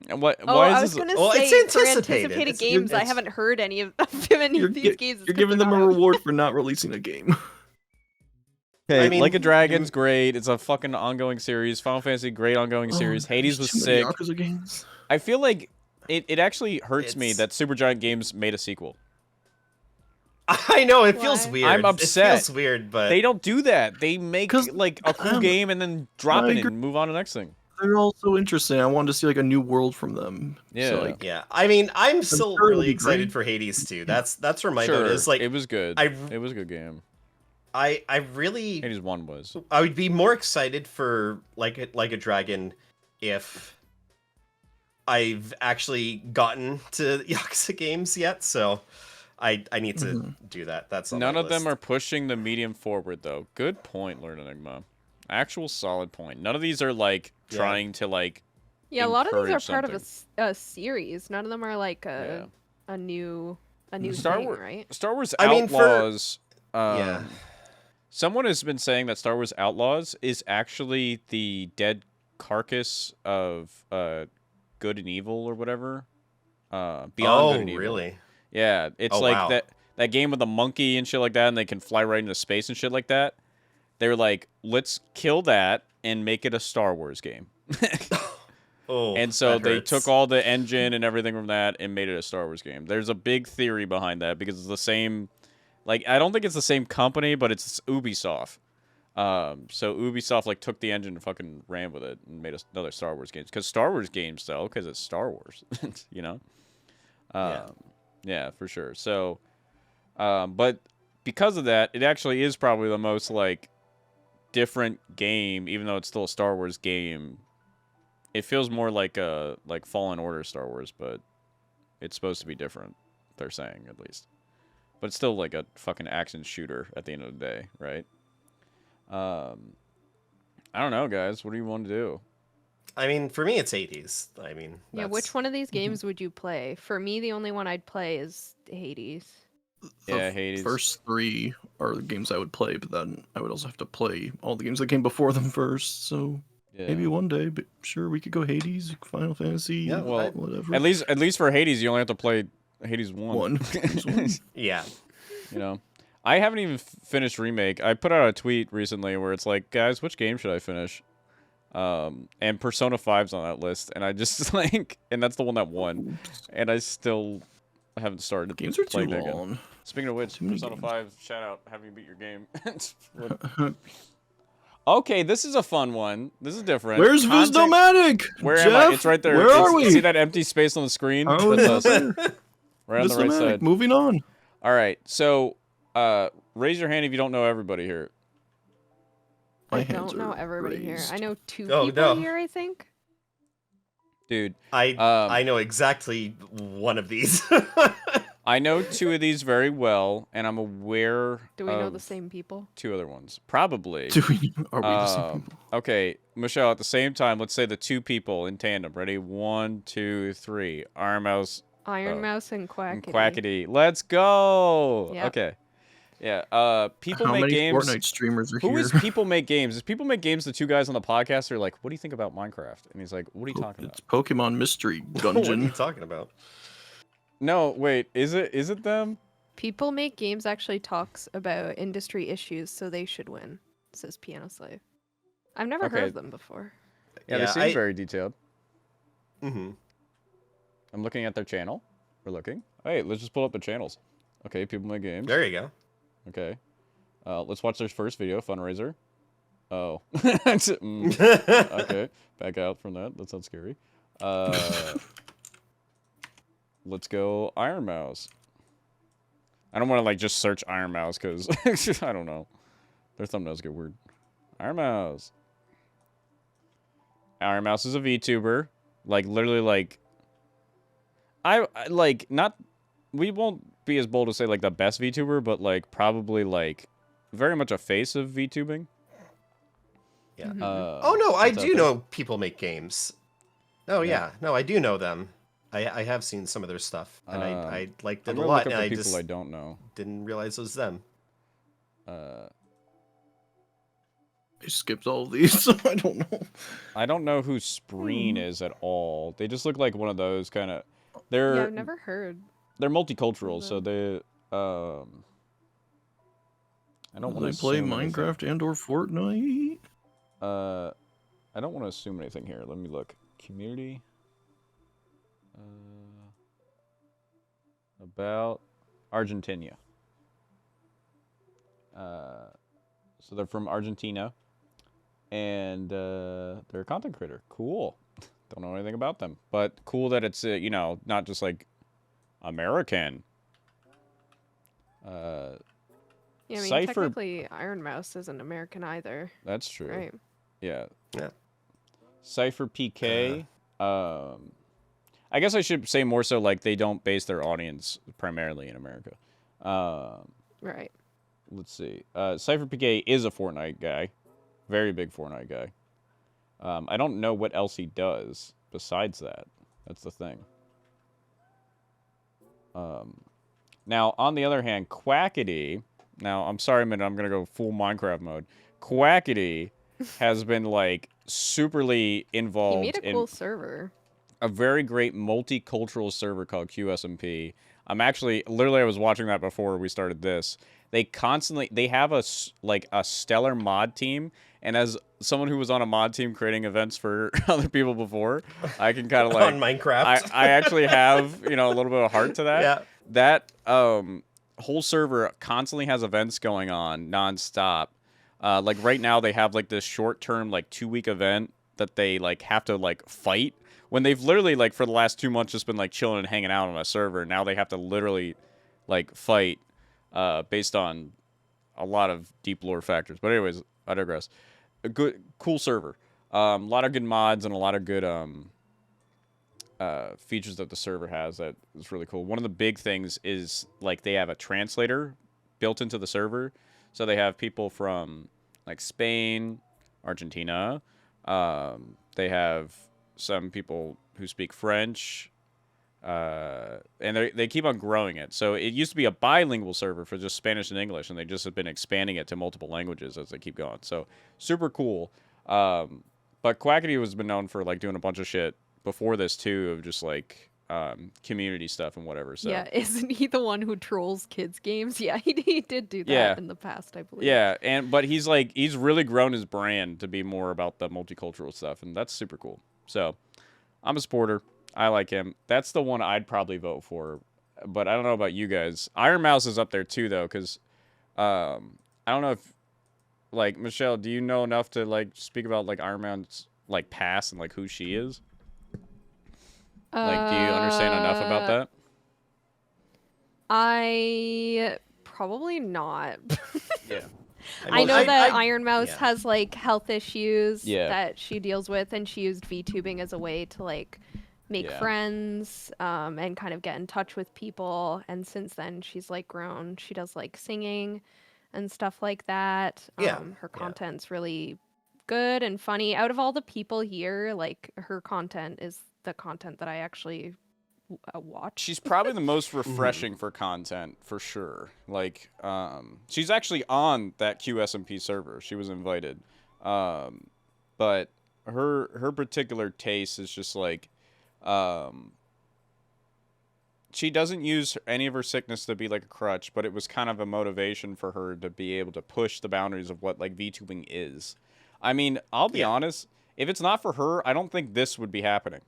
And what? Oh, Why I is was this? gonna Well, say it's for anticipated. anticipated It's- games, I it's- haven't heard any of any of these games. You're giving them a reward for not releasing a game. Okay, I mean, Like a Dragon's great. It's a fucking ongoing series. Final Fantasy, great ongoing series. Hades was there's too many sick. Yakuza games. I feel like it actually hurts me It's- that Supergiant Games made a sequel. I know it feels Why? weird. I'm upset. It feels weird, but They don't do that. They make 'Cause, like a cool game and then drop I it agree. and move on to the next thing. They're all so interesting. I wanted to see like a new world from them. Yeah. So, like, yeah. I mean, I'm still sure it'll really be excited great. for Hades too. That's where my Sure, vote is. Like, it was good. I- It was a good game. I really Hades 1 was. I would be more excited for like a Dragon if I've actually gotten to Yakuza games yet. So I need to do that. That's on None my of them list. are pushing the medium forward though. Good point, Lord Enigma. Actual solid point. None of these are like Yeah. trying to like Yeah, a lot of these are encourage part of a series. None of them are like a new Star thing, Wars, right? Star Wars I mean, for- Outlaws. Yeah. Someone has been saying that Star Wars Outlaws is actually the dead carcass of Good and Evil or whatever. Beyond Oh, Good and Evil. really? Yeah, it's Oh, like wow. that game with the monkey and shit like that, and they can fly right into space and shit like that. They were like, let's kill that and make it a Star Wars game. Oh, And so that they hurts. took all the engine and everything from that and made it a Star Wars game. There's a big theory behind that because it's the same. Like, I don't think it's the same company, but it's Ubisoft. So Ubisoft like took the engine and fucking ran with it and made another Star Wars game. Because Star Wars games sell because it's Star Wars, you know. Yeah, for sure. So, but because of that, it actually is probably the most like different game, even though it's still a Star Wars game. It feels more like a Fallen Order Star Wars, but it's supposed to be different. They're saying at least, but it's still like a fucking action shooter at the end of the day, right? I don't know, guys. What do you want to do? I mean, for me, it's 80s. I mean, Yeah, that's- which one of these games would you play? For me, the only one I'd play is Hades. Yeah, The Hades. first 3 are the games I would play, but then I would also have to play all the games that came before them first. So Yeah. maybe one day, but sure, we could go Hades, Final Fantasy, Yeah, well, whatever. At least for Hades, you only have to play Hades 1. One. Hades 1. Yeah. You know, I haven't even finished Remake. I put out a tweet recently where it's like, guys, which game should I finish? And Persona 5's on that list, and I just like, and that's the one that won, and I still haven't started Games are too playing that again. long. Speaking of which, Too many Persona games. 5, shout out, have you beat your game? Okay, this is a fun one. This is different. Where's Content- Visnomadic? Where Jeff? am I? It's right there. Where are we? See that empty space on the screen? Oh, That's it's us. not there. Right on the right Visnomadic, side. moving on. All right, so raise your hand if you don't know everybody here. My I hands don't know are everybody here. raised. I know 2 Oh, people no. here, I think. Dude, I know exactly one of these. I know 2 of these very well, and I'm aware Do we know the of same people? 2 other ones. Probably. Are we the same Um, people? Okay, Michelle, at the same time, let's say the 2 people in tandem. Ready? 1, 2, 3. Iron Mouse Iron Oh. Mouse and and Quackity. Quackity. Let's go! Yep. Okay. Yeah, people How make many games. Fortnite streamers are Who here? is People Make Games? Is People Make Games the 2 guys on the podcast who are like, what do you think about Minecraft? And he's like, what are you talking about? It's Pokemon Mystery What are you Gungeon. talking about? No, wait, is it them? People Make Games actually talks about industry issues, so they should win, says Piano Slave. I've never heard Okay. of them before. Yeah, they seem very detailed. Mm-hmm. I'm looking at their channel. We're looking. Hey, let's just pull up the channels. Okay, People Make Games. There you go. Okay. Let's watch their first video, Fundraiser. Oh. Okay, back out from that. That sounds scary. Let's go Iron Mouse. I don't want to like just search Iron Mouse because I don't know. Their thumbnails get weird. Iron Mouse. Iron Mouse is a VTuber. Like literally like I like not we won't be as bold to say like the best VTuber, but like probably like very much a face of VTubing. Yeah. Mhm. Oh no, I that's out do there. know People Make Games. Oh Yeah. yeah, no, I do know them. I have seen some of their stuff, and I liked it I'm a gonna lot, look and up the I people just I don't know. didn't realize it was them. skipped all of these, so I don't know. I don't know who Spreen is at all. They just look like one of those kind of. Yeah, They're I've never heard. they're multicultural, of so them. they I don't want to They play assume anything. Minecraft and or Fortnite. I don't want to assume anything here. Let me look. Community. About Argentina. So they're from Argentina, and they're a content creator. Cool. Don't know anything about them, but cool that it's you know, not just like American. Yeah, I mean, Cypher. technically, Iron Mouse isn't American either, That's true. right? Yeah. Yeah. Cypher PK. I guess I should say more so like they don't base their audience primarily in America. Right. Let's see. Cypher PK is a Fortnite guy. Very big Fortnite guy. I don't know what else he does besides that. That's the thing. Now, on the other hand, Quackity. Now, I'm sorry, man, I'm going to go full Minecraft mode. Quackity has been, like, superly He involved made a in cool server. a very great multicultural server called QSMP. I'm actually, literally, I was watching that before we started this. They have a stellar mod team, and as someone who was on a mod team creating events for other people before, I can kind of like On Minecraft. I actually have, you know, a little bit of heart to that. Yeah. That whole server constantly has events going on nonstop. Like right now they have like this short-term like 2-week event that they like have to like fight when they've literally like for the last 2 months just been like chilling and hanging out on a server. Now they have to literally like fight based on a lot of deep lore factors. But anyways, I digress. A good, cool server. A lot of good mods and a lot of good features that the server has that is really cool. One of the big things is like they have a translator built into the server, so they have people from like Spain, Argentina. They have some people who speak French, and they keep on growing it. So it used to be a bilingual server for just Spanish and English, and they just have been expanding it to multiple languages as they keep going. So super cool. But Quackity has been known for like doing a bunch of shit before this too, of just like community stuff and whatever. So Yeah, isn't he the one who trolls kids games? Yeah, he did do that Yeah. in the past, I believe. yeah, but he's really grown his brand to be more about the multicultural stuff, and that's super cool. So I'm a supporter. I like him. That's the one I'd probably vote for, but I don't know about you guys. Iron Mouse is up there too though, because I don't know if like Michelle, do you know enough to like speak about like Iron Mouse's like past and like who she is? Like, do you understand enough about that? I probably not. Yeah. I know that I- Iron Mouse yeah. has like health issues Yeah. that she deals with, and she used VTubing as a way to like make Yeah. friends and kind of get in touch with people. And since then, she's like grown. She does like singing and stuff like that. Yeah, Her yeah. content's really good and funny. Out of all the people here, like her content is the content that I actually watch. She's probably the most refreshing for content for sure. Like, she's actually on that QSMP server. She was invited, but her particular taste is just like, she doesn't use any of her sickness to be like a crutch, but it was kind of a motivation for her to be able to push the boundaries of what like VTubing is. I mean, I'll be honest, if it's not for her, I don't think this would be happening.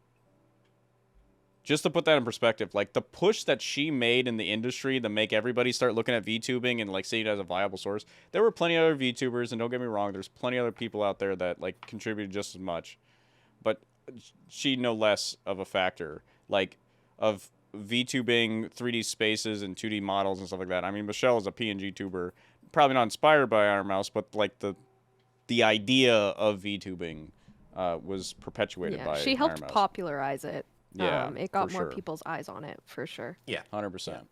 Just to put that in perspective, like the push that she made in the industry to make everybody start looking at VTubing and like seeing it as a viable source, there were plenty of other VTubers, and don't get me wrong, there's plenty of other people out there that like contributed just as much, but she no less of a factor like of VTubing 3D spaces and 2D models and stuff like that. I mean, Michelle is a PNG tuber, probably not inspired by Iron Mouse, but like the idea of VTubing was perpetuated by she helped Iron Mouse. popularize it. Yeah, it got for more sure. people's eyes on it for sure. Yeah. 100%.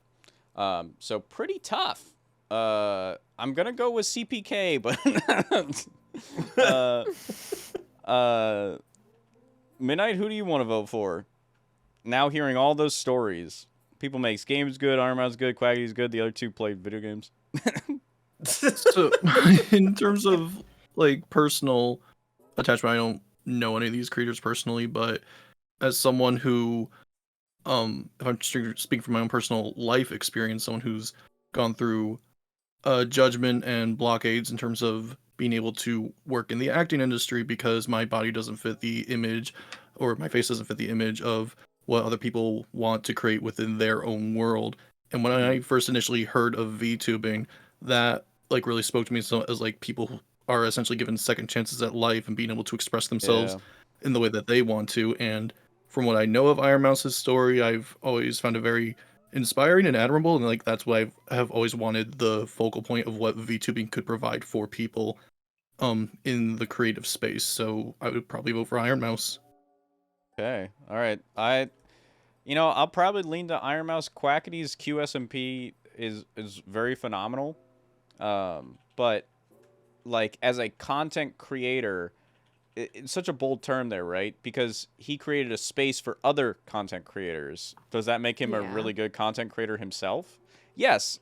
So pretty tough. I'm gonna go with CPK, but Midnight, who do you want to vote for? Now hearing all those stories, people makes games good, Iron Mouse good, Quaggy's good. The other two played video games. So, in terms of like personal attachment. I don't know any of these creators personally, but as someone who, if I'm speaking from my own personal life experience, someone who's gone through judgment and blockades in terms of being able to work in the acting industry because my body doesn't fit the image, or my face doesn't fit the image of what other people want to create within their own world. And when I first initially heard of VTubing, that like really spoke to me as like people who are essentially given second chances at life and being able to express themselves in the way that they want to. And from what I know of Iron Mouse's story, I've always found it very inspiring and admirable, and like that's what I have always wanted the focal point of what VTubing could provide for people in the creative space. So I would probably vote for Iron Mouse. Okay. All right. I'll probably lean to Iron Mouse. Quackity's QSMP is very phenomenal. But like as a content creator, it's such a bold term there, right? Because he created a space for other content creators. Does that make him a really good content creator himself? Yes,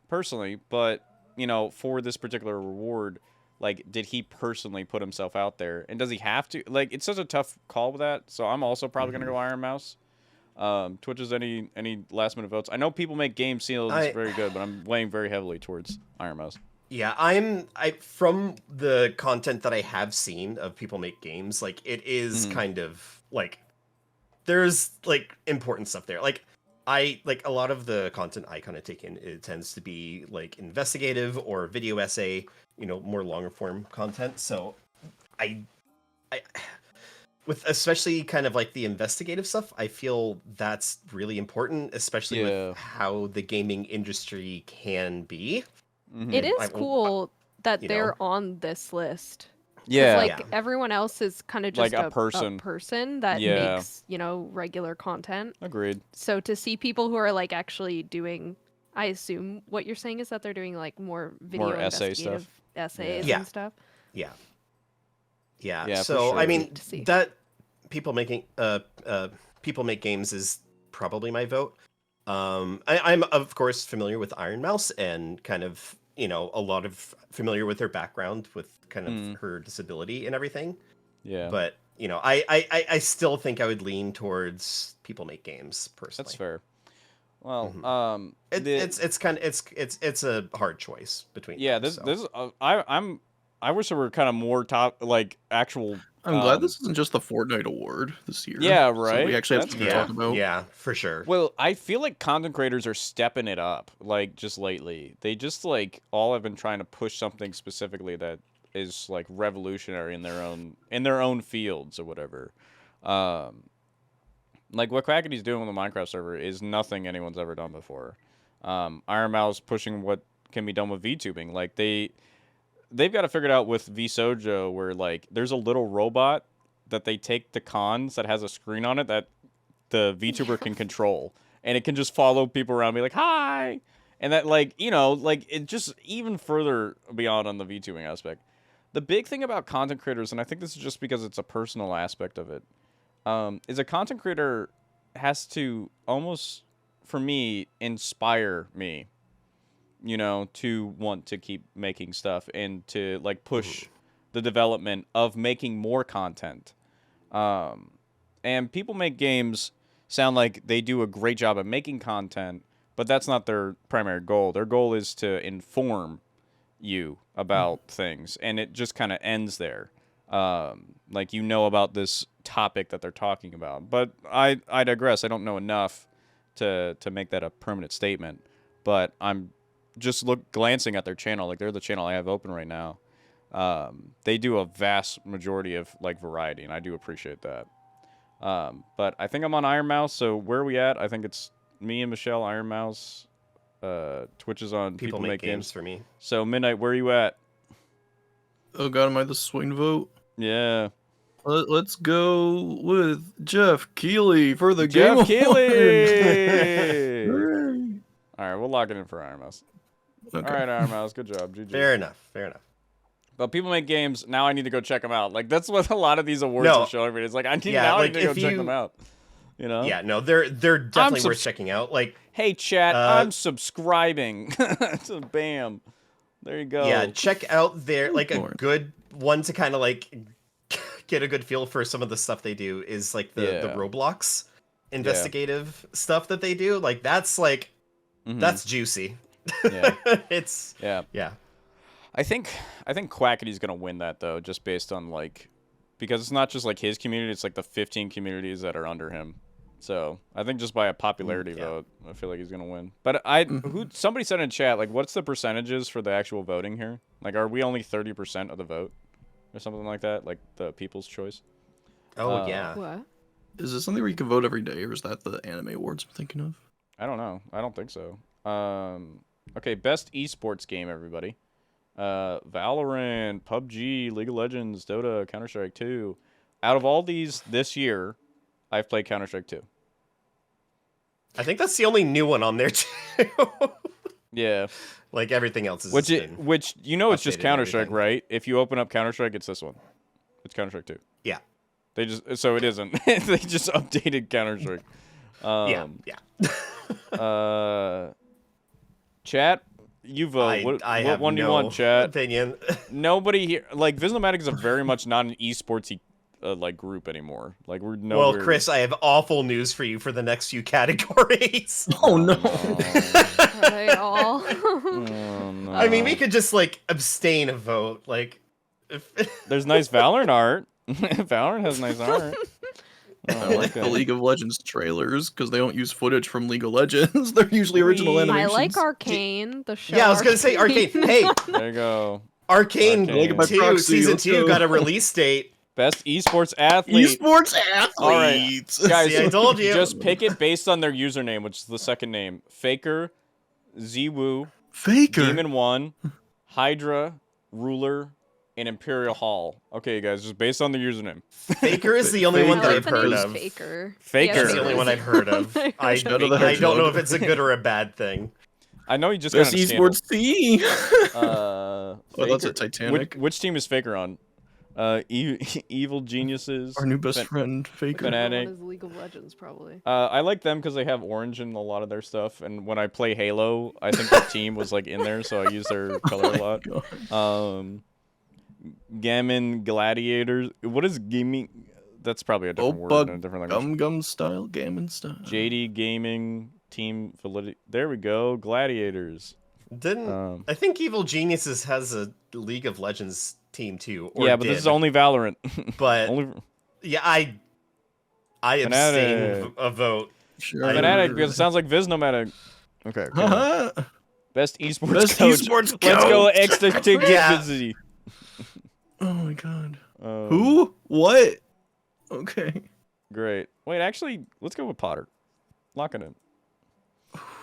personally. But, for this particular reward, like, did he personally put himself out there? And does he have to? Like, it's such a tough call with that. So I'm also probably going to go Iron Mouse. Twitch's any last-minute votes? I know People Make Games seals very good, but I'm weighing very heavily towards Iron Mouse. Yeah, I from the content that I have seen of People Make Games, like it is kind of like there's like important stuff there. Like I like a lot of the content I kind of take in, it tends to be like investigative or video essay, more longer form content. So I with especially kind of like the investigative stuff, I feel that's really important, especially with how the gaming industry can be. It is cool that they're on this list. Yeah. Like everyone else is kind of just like a person that makes, regular content. Agreed. So to see people who are like actually doing, I assume what you're saying is that they're doing like more video investigative essays and stuff. Yeah. Yeah, so sure. I mean that People Make Games is probably my vote. I'm of course familiar with Iron Mouse and kind of a lot of familiar with her background with kind of her disability and everything. Yeah. But I still think I would lean towards People Make Games personally. That's fair. Well, it's a hard choice between. Yeah, them, this I wish there were kind of more top actual. I'm glad this isn't just the Fortnite award this year. Yeah, right. So we actually have to talk about. Yeah, for sure. Well, I feel like content creators are stepping it up, like just lately. They just like all have been trying to push something specifically that is like revolutionary in their own fields or whatever. Like what Crackety's doing with the Minecraft server is nothing anyone's ever done before. Iron Mouse pushing what can be done with VTubing. Like they've got to figure it out with VSojo where like there's a little robot that they take to cons that has a screen on it that the VTuber can control, and it can just follow people around, be like hi, and that like like it just even further beyond on the VTubing aspect. The big thing about content creators, and I think this is just because it's a personal aspect of it, is a content creator has to almost, for me, inspire me, to want to keep making stuff and to like push the development of making more content. And People Make Games sound like they do a great job at making content, but that's not their primary goal. Their goal is to inform you about things, and it just kind of ends there. Like about this topic that they're talking about. But I digress. I don't know enough to make that a permanent statement. But I'm just glancing at their channel. Like they're the channel I have open right now. They do a vast majority of like variety, and I do appreciate that. But I think I'm on Iron Mouse. So where are we at? I think it's me and Michelle, Iron Mouse. Twitch is on People Make Games for me. So Midnight, where are you at? Oh God, am I the swing vote? Yeah. Let's go with Jeff Keighley for the Jeff Game Keighley. All right, we'll lock it in for Iron Mouse. Okay. All right, Iron Mouse, good job. GG. Fair enough. But People Make Games, now I need to go check them out. Like that's what a lot of these awards are showing me. It's like I need to go check them out. Yeah, no, they're definitely worth checking out. Like, hey chat, I'm subscribing. So bam. There you go. Yeah, check out their like a Lord. good one to kind of like get a good feel for some of the stuff they do is like the Yeah. Roblox investigative stuff that they do. Like that's like Mhm. that's juicy. Yeah. It's Yeah. yeah. I think Quackity's gonna win that though, just based on like, because it's not just like his community; it's like the 15 communities that are under him. So I think just by a popularity yeah. vote, I feel like he's gonna win. But somebody said in chat, like, what's the percentages for the actual voting here? Like, are we only 30% of the vote, or something like that? Like the people's choice. Oh yeah. What? Is this something where you can vote every day, or is that the anime awards I'm thinking of? I don't know. I don't think so. Okay, best esports game, everybody. Valorant, PUBG, League of Legends, Dota, Counter-Strike 2. Out of all these this year, I've played Counter-Strike 2. I think that's the only new one on there too. Yeah. Like everything else is Which you know it's just updated and Counter-Strike, everything. right? If you open up Counter-Strike, it's this one. It's Counter-Strike 2. Yeah. They just so it isn't. They just updated Counter-Strike. Yeah. Chat, you vote. I what have one do you no want, chat? opinion. Nobody here, like Visnomadic is a very much not an esportsy like group anymore. Like we're no. Well, Chris, I have awful news for you for the next few categories. Oh no! Are they all? Oh, no. I mean, we could just like abstain a vote. Like, if... There's nice Valorant art. Valorant has nice art. I like the League of Legends trailers because they don't use footage from League of Legends. They're usually original Wee. animations. I like Arcane, the show. yeah, I was gonna say Arcane. Hey, There you go. Arcane Arcane. By 2 proxy, season let's 2 go. got a release date. Best esports athlete. Esports athletes. All right, guys. See, I told you. Just pick it based on their username, which is the second name: Faker, Zwoo, Faker. Demon One, Hydra, Ruler, and Imperial Hall. Okay, guys, just based on the username. Faker is the only Faker. one I that like I've the heard name of. Faker. Faker. That's Sure. the only one I've heard of. I Shadow the I don't know Hedgehog. if it's a good or a bad thing. I know he just got Best in a scandal. esports team. Oh, that's a Titanic. Which team is Faker on? Evil Geniuses. Our new best friend, Faker. Fnatic. One is League of Legends, probably. I like them because they have orange in a lot of their stuff, and when I play Halo, I think the team was like in there, so I use their color a lot. God. Gammon Gladiators. What is gaming? That's probably a different word in a different language. Gum style, gammon style. JD Gaming Team Validity. There we go. Gladiators. Didn't I think Evil Geniuses has a League of Legends team too? Or Yeah, but this is only Valorant. But only yeah, I abstain a vote. Sure. Fnatic because it sounds like Visnomadic. Okay. Haha. Best esports Best coach. esports Let's go coach. extra to Yeah. busy. Oh my god. Who? What? Okay. Great. Wait, actually, let's go with Potter. Lock it in.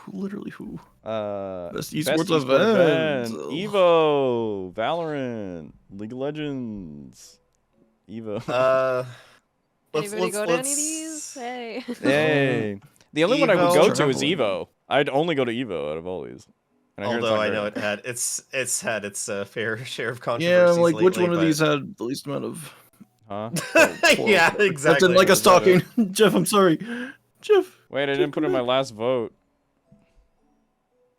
Literally who? Best esports event. Evo, Valorant, League of Legends, Evo. Anybody go to any of these? Hey. Hey. The only one I would Evo. go to is Traveling. Evo. I'd only go to Evo out of all these. And hear it's Although not I great. know it's had its fair share of controversies. Yeah, I'm like, which lately, one of but- these had the least amount of? Huh? yeah, That exactly. didn't like us talking. Jeff, I'm sorry. Jeff. Wait, I didn't put in my last vote.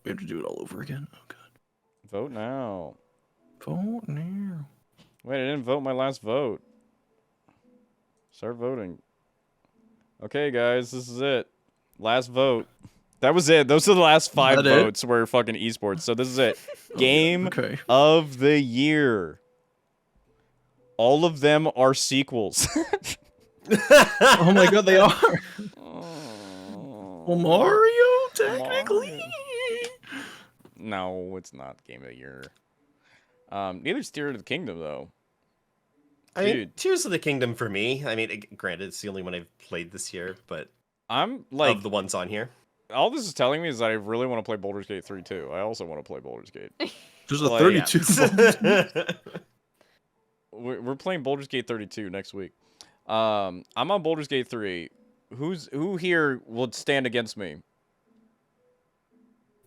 We have to do it all over again. Oh god. Vote now. Vote now. Wait, I didn't vote my last vote. Start voting. Okay, guys, this is it. Last vote. That was it. Those are the last 5 That it? votes were fucking esports. So this is it. Game Okay. of the year. All of them are sequels. Oh my god, they are. Oh. Well, Mario, technically. No, it's not Game of the Year. Neither's Tears of the Kingdom, though. I mean, Dude. Tears of the Kingdom for me. I mean, granted, it's the only one I've played this year, but I'm like, of the ones on here. all this is telling me is that I really want to play Baldur's Gate 3 too. I also want to play Baldur's Gate. There's a Well, 32. We're playing Baldur's Gate 32 next week. I'm on Baldur's Gate 3. Who here would stand against me?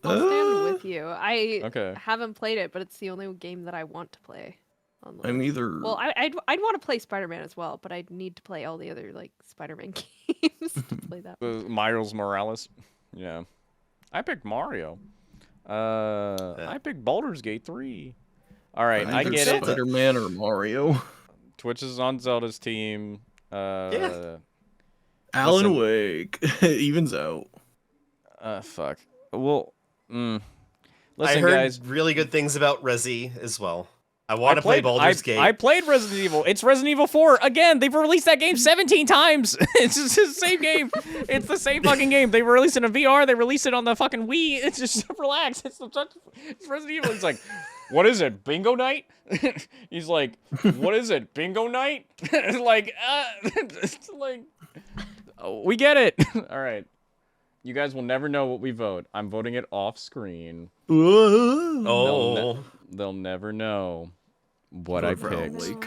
I'll stand with you. I Okay. haven't played it, but it's the only game that I want to play. On I'm the- either. Well, I'd want to play Spider-Man as well, but I'd need to play all the other like Spider-Man games to play that. Miles Morales. Yeah. I picked Mario. I picked Baldur's Gate 3. All right, I Either get it. Spider-Man or Mario. Twitch is on Zelda's team. Yeah. Alan Listen. Wake evens out. Fuck. Well, I listen, heard guys. really good things about Resi as well. I want to play Baldur's Gate. I played Resident Evil. It's Resident Evil 4. Again, they've released that game 17 times. It's just the same game. It's the same fucking game. They released it in VR. They released it on the fucking Wii. It's just relax. It's Resident Evil. He's like, what is it? Bingo night? He's like, what is it? Bingo night? Like, it's like, oh, we get it. All right. You guys will never know what we vote. I'm voting it off screen. Oh. They'll never know what I picked. Lake.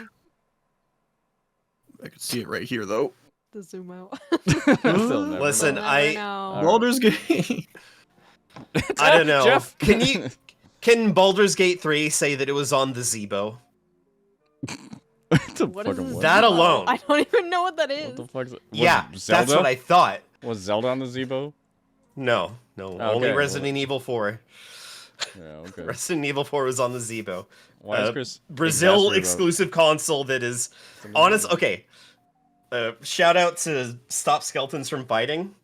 I can see it right here, though. The zoom out. They'll never Listen, know. I Baldur's Gate. I don't know. Jeff. Can Baldur's Gate 3 say that it was on the Zebo? It's a What is fucking this? what? That alone. I don't even know what that is. What the fuck's it? Yeah, Was that's Zelda? what I thought. Was Zelda on the Zebo? No, only well- Resident Evil 4. Yeah, okay. Resident Evil 4 was on the Zebo. Why is Chris Brazil exasperated exclusive console that is about- honest. Okay, shout out to Stop Skeletons from Biting.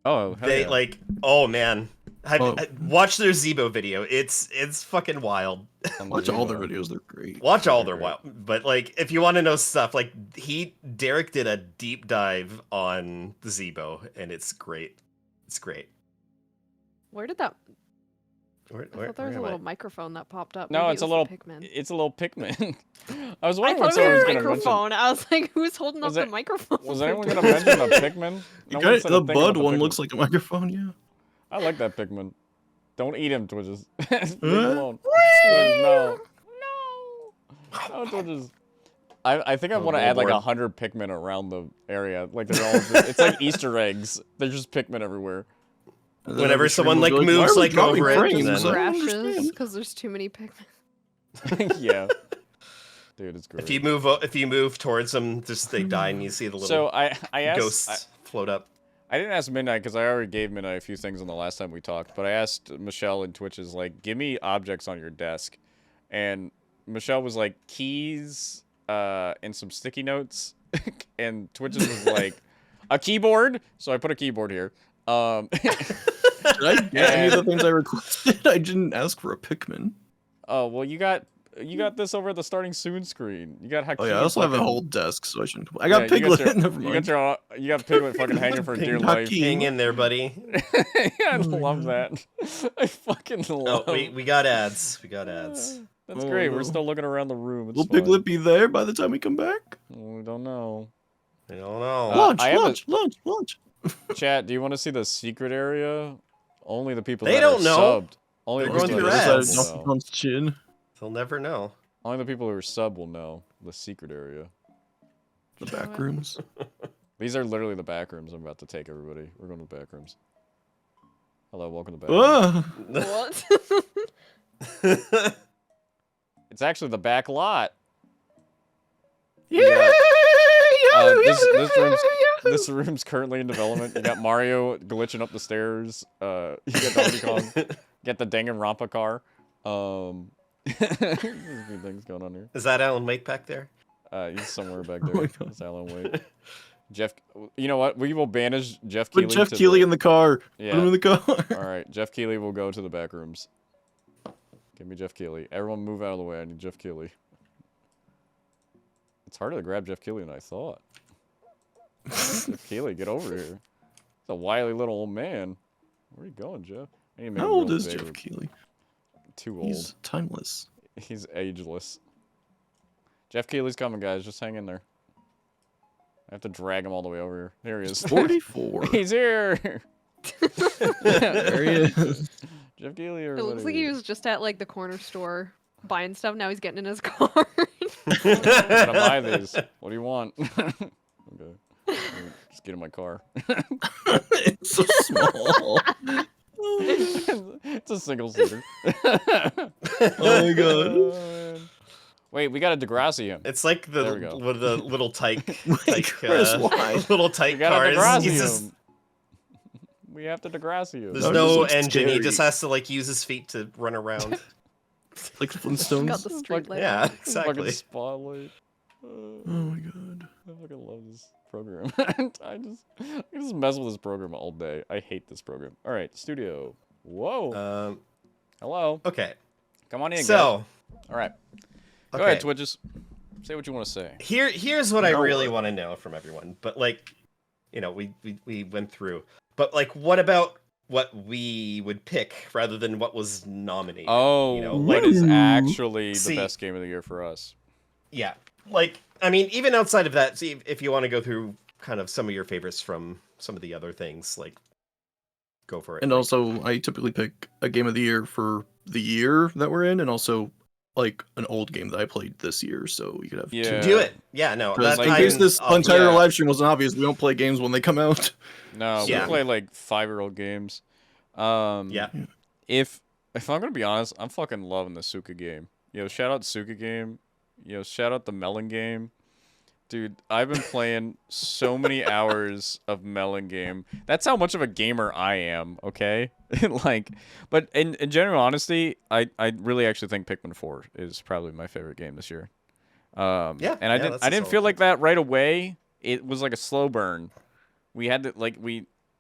Oh, hell They yeah. oh man, Oh. watch their Zebo video. It's fucking wild. On the Watch all their Zebo. videos; they're great. Watch all They're their great. wild. But like, if you want to know stuff, like Derek did a deep dive on the Zebo, and it's great. It's great. Where did that? Where, I thought there was a am I? little microphone that popped up. No, Maybe it's it a was little. the Pikmin. It's a little Pikmin. I was I wondering when thought it someone was was a gonna mention. microphone. I was like, who's holding up Was the it- microphone? Was for anyone it? gonna mention a Pikmin? No one said a The thing about Bud the one Pikmin. looks like a microphone. Yeah. I like that Pikmin. Don't eat him, Twitches. Leave him alone. Twitches, no. No, Twitches. I think I want to add like 100 Pikmin around the area. Like they're all. It's like Easter eggs. They're just Pikmin everywhere. And then Whenever every stream someone, will like, be moves, "Why are we like, dropping over it?" frames? And I then- don't crashes understand." because there's too many Pikmin. Yeah. Dude, it's great. If you move towards them, just they die, and you see the little So I asked. ghosts float up. I didn't ask Midnight because I already gave Midnight a few things on the last time we talked, but I asked Michelle and Twitches, like, give me objects on your desk. And Michelle was like, keys, and some sticky notes. And Twitches was like, a keyboard. So I put a keyboard here. Did I get any of the things I requested? I didn't ask for a Pikmin. Oh, well, you got this over at the starting soon screen. You got Hakeem. Oh yeah, I also have a fucking- whole desk, so I shouldn't. I got Yeah, Piglet. Never You mind. got Piglet fucking hanging for dear life. Hakeem. Hang in there, buddy. I love that. I fucking love. Oh, we got ads. We got ads. That's Oh, great. no. We're still looking around the room. It's Will fine. Piglet be there by the time we come back? We don't know. I don't know. Launch, I have launch. Chat, do you want to see the secret area? Only the people They that don't are know. subbed. Only They're the going people through that are ads. subbed will Donkey know. Kong's chin. They'll never know. Only the people who are sub will know the secret area. The back rooms. These are literally the back rooms I'm about to take everybody. We're going to the back rooms. Hello, welcome to back rooms. What? It's actually the back lot. Yeah. This room's currently in development. You got Mario glitching up the stairs. You got Donkey Kong. Get the Danganronpa car. There's a few things going on here. Is that Alan Wake back there? He's somewhere back Oh there. my God. It's Alan Wake. Jeff, you know what? We will banish Jeff Put Keighley. Jeff to Keighley the... in the car. Yeah. Put him in the car. All right, Jeff Keighley will go to the back rooms. Give me Jeff Keighley. Everyone move out of the way. I need Jeff Keighley. It's harder to grab Jeff Keighley than I thought. Jeff Keighley, get over here. It's a wily little old man. Where are you going, Jeff? I need to make How him old real is big. Jeff Keighley? Too old. He's timeless. He's ageless. Jeff Keighley's coming, guys. Just hang in there. I have to drag him all the way over here. Here he is. 44. He's here. There he is. Jeff Keighley. It looks everybody. like he was just at like the corner store buying stuff. Now he's getting in his car. Gotta buy these. What do you want? Okay. Just get in my car. It's so small. It's a single seater. Oh my God. Wait, we gotta Degrassi him. It's like There we go. the little tyke, Chris, why? little We tyke gotta cars. Degrassi He's just him. We have to Degrassi you. There's No, it just no looks engine. He scary. just has to like use his feet to run around. Like the Got Flintstones. the street light. Yeah, on. Fucking exactly. spotlight. Oh my god. I fucking love this program. I just mess with this program all day. I hate this program. All right, studio. Whoa. Hello. Okay. Come on in, guys. So, All right. Go okay. ahead, Twitches. Say what you want to say. Here's what I No really word. want to know from everyone. But like, you know, we went through. But like, what about what we would pick rather than what was nominated? Oh, you know, what like, is actually See- the best game of the year for us? yeah, like, I mean, even outside of that, see if you want to go through kind of some of your favorites from some of the other things, like, go for it. And also, I typically pick a game of the year for the year that we're in, and also like an old game that I played this year. So you could have Yeah. do it. Yeah, no, Because that in case this entire yeah. live stream wasn't obvious, we don't play games when they come out. No, Yeah. we play like 5-year-old games. Yeah. If I'm gonna be honest, I'm fucking loving the Suka game. Yo, shout out Suka game. Yo, shout out the Melon game. Dude, I've been playing so many hours of Melon game. That's how much of a gamer I am, okay? Like, but in general honesty, I really actually think Pikmin 4 is probably my favorite game this year. Yeah, And I yeah, didn't that's I a didn't solid feel like pick. that right away. It was like a slow burn. We had to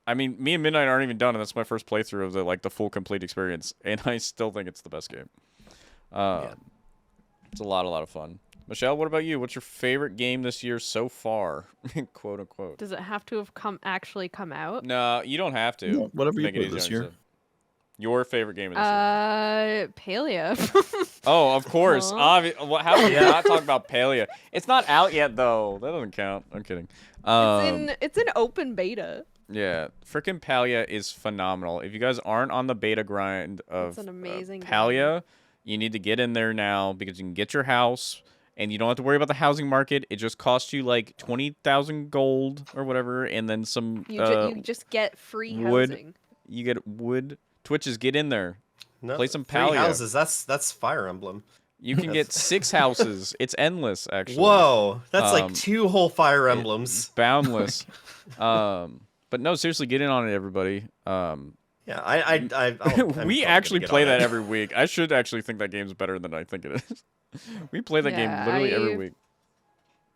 I mean, me and Midnight aren't even done, and that's my first playthrough of the full complete experience, and I still think it's the best game. It's a lot of fun. Michelle, what about you? What's your favorite game this year so far? Quote unquote. Does it have to have actually come out? No, you don't have to. No, whatever you Make it played easier this on year. yourself. Your favorite game of this year? Palea. Oh, of course. Aw. How can we not talk about Palea? It's not out yet, though. That doesn't count. I'm kidding. It's in open beta. Yeah, freaking Palea is phenomenal. If you guys aren't on the beta grind of It's an amazing game. Palea, you need to get in there now because you can get your house and you don't have to worry about the housing market. It just costs you like 20,000 gold or whatever, and then some You just get free wood. housing. You get wood. Twitches, get in there. No, Play some 3 Palea. houses. That's Fire Emblem. You can get 6 houses. It's endless, actually. Whoa, that's like Um, 2 whole Fire Emblems. Boundless. But no, seriously, get in on it, everybody. Yeah, I'm We probably actually gonna get play on that it. every week. I should actually think that game's better than I think it is. We play that game Yeah, literally every week.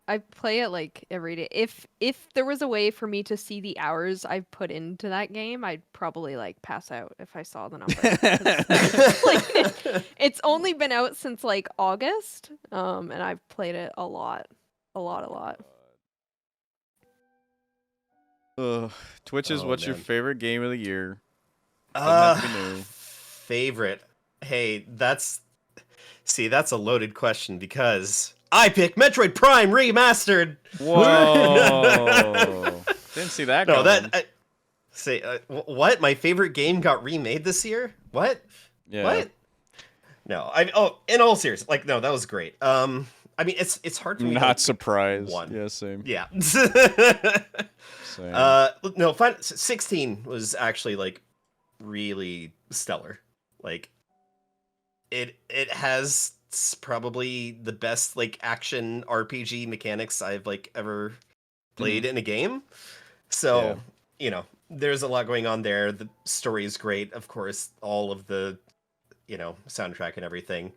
I play it like every day. If there was a way for me to see the hours I've put into that game, I'd probably like pass out if I saw the number. 'Cause, like, it's only been out since like August, and I've played it a lot. Twitches, Oh, what's your man. favorite game of the year? Doesn't have to be new. Favorite. Hey, that's a loaded question because I picked Metroid Prime Remastered. Whoa! Didn't see that No, coming. what? My favorite game got remade this year? What? Yeah. What? No, in all seriousness, like, no, that was great. I mean, it's hard for me. Not surprised. one. Yeah, same. Yeah. Same. No, 16 was actually like really stellar. Like, it has probably the best like action RPG mechanics I've like ever played in a game. So, Yeah. you know, there's a lot going on there. The story is great, of course, all of the, you know, soundtrack and everything.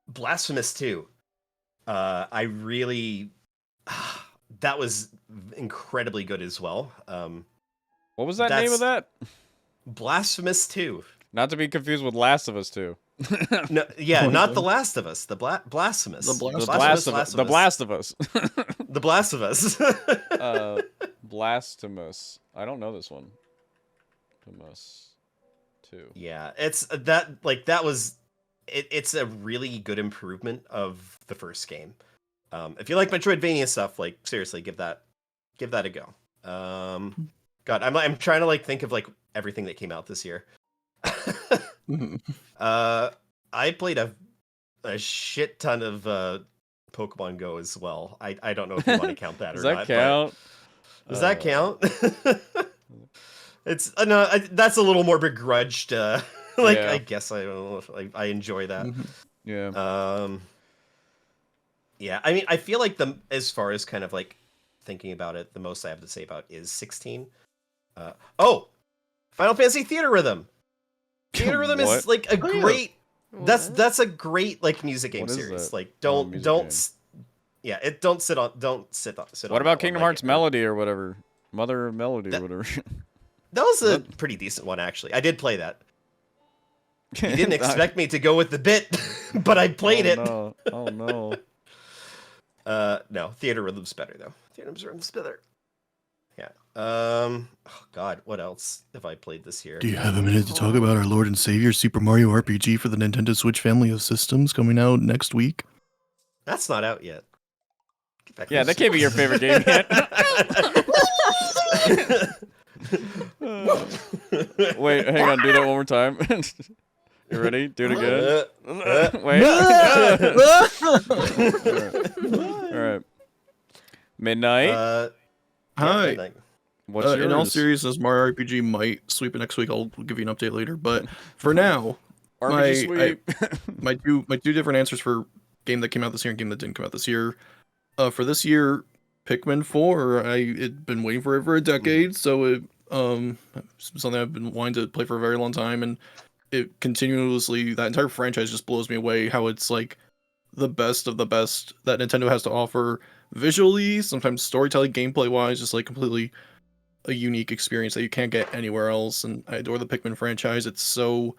Blasphemous 2. I really that was incredibly good as well. What was that name of that? Blasphemous 2. Not to be confused with Last of Us 2. No, yeah, Oh, not no. The Last of Us. The Blasphemous. The The Blast- Blast of Us. The Blast of Us. Blasphemous. I don't know this one. Blasphemous 2. Yeah, it's that was it's a really good improvement of the first game. If you like Metroidvania stuff, like, seriously, give that a go. God, I'm trying to like think of like everything that came out this year. I played a shit ton of Pokemon Go as well. I don't know if you want to count that Does or that not. count? Does that count? It's no, that's a little more begrudged. Like, Yeah. I guess I don't know if I enjoy that. Yeah. Yeah, I mean, I feel like as far as kind of like thinking about it, the most I have to say about is 16. Oh, Final Fantasy Theater Rhythm. Theater Rhythm What? is like a Oh, yeah. great. That's What? a great like music game What is series. that? Like Oh, don't music don't game. s- yeah it don't sit on sit What on about that Kingdom one. Hearts Melody or whatever? Mother of Melody or That- whatever. That was a That- pretty decent one actually. I did play that. You didn't expect me to go with the bit, but I played it. No. Oh no. No, Theater Rhythm's better though. Theater Rhythm's better. Yeah. Oh God, what else have I played this year? Do you have a minute to talk about our Lord and Savior Super Mario RPG for the Nintendo Switch family of systems coming out next week? That's not out yet. Get back Yeah, to that can't be your favorite game yet. Wait, hang on. Do that one more time. You ready? Do it again. Wait. All right. Midnight. Hi. Midnight. What's yours? In all seriousness, Mario RPG might sweep it next week. I'll give you an update later. But for now, RPG sweep. my two different answers for game that came out this year and game that didn't come out this year. For this year, Pikmin 4. I'd been waiting for it for a decade, so it something I've been wanting to play for a very long time, and it continuously, that entire franchise just blows me away. How it's like the best of the best that Nintendo has to offer visually, sometimes storytelling, gameplay wise, just like completely a unique experience that you can't get anywhere else. And I adore the Pikmin franchise. It's so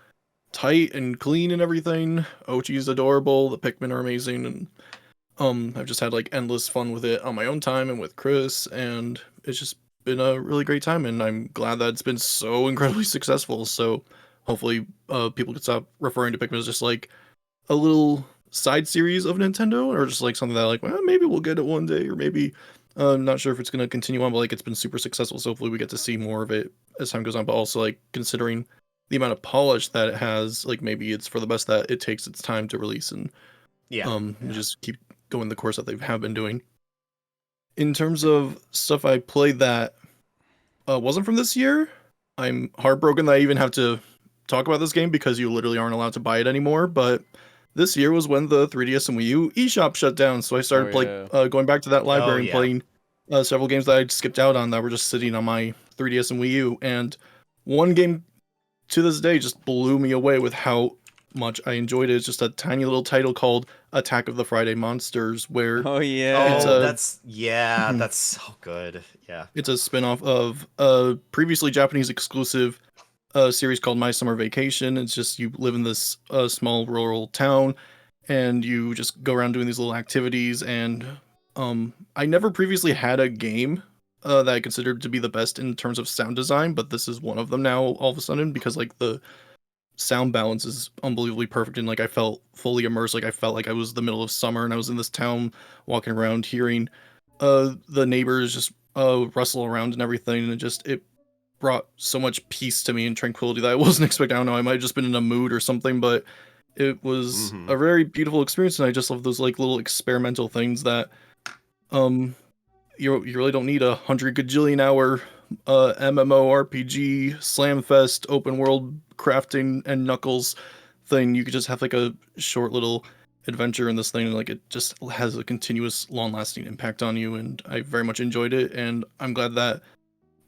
tight and clean and everything. Ochi is adorable. The Pikmin are amazing, and I've just had like endless fun with it on my own time and with Chris, and it's just been a really great time. And I'm glad that it's been so incredibly successful. So hopefully, people can stop referring to Pikmin as just like a little side series of Nintendo, or just like something that like, well, maybe we'll get it one day, or maybe not sure if it's gonna continue on, but like it's been super successful, so hopefully we get to see more of it as time goes on. But also like considering the amount of polish that it has, like maybe it's for the best that it takes its time to release, and just keep going the course that they have been doing. In terms of stuff I played that wasn't from this year, I'm heartbroken that I even have to talk about this game because you literally aren't allowed to buy it anymore. But this year was when the 3DS and Wii U eShop shut down, so I started going back to that library and playing several games that I'd skipped out on that were just sitting on my 3DS and Wii U. And one game to this day just blew me away with how much I enjoyed it. It's just a tiny little title called Attack of the Friday Monsters, where that's so good. Yeah, it's a spin-off of a previously Japanese exclusive series called My Summer Vacation. It's just you live in this small rural town, and you just go around doing these little activities. And I never previously had a game that I considered to be the best in terms of sound design, but this is one of them now all of a sudden, because like the sound balance is unbelievably perfect, and like I felt fully immersed. Like I felt like I was the middle of summer and I was in this town walking around hearing the neighbors just rustle around and everything, and it brought so much peace to me and tranquility that I wasn't expecting. I don't know, I might have just been in a mood or something, but it was a very beautiful experience, and I just love those like little experimental things that you really don't need 100 gajillion hour MMORPG slamfest open world crafting and Knuckles thing. You could just have like a short little adventure in this thing, and like it just has a continuous long lasting impact on you, and I very much enjoyed it. And I'm glad that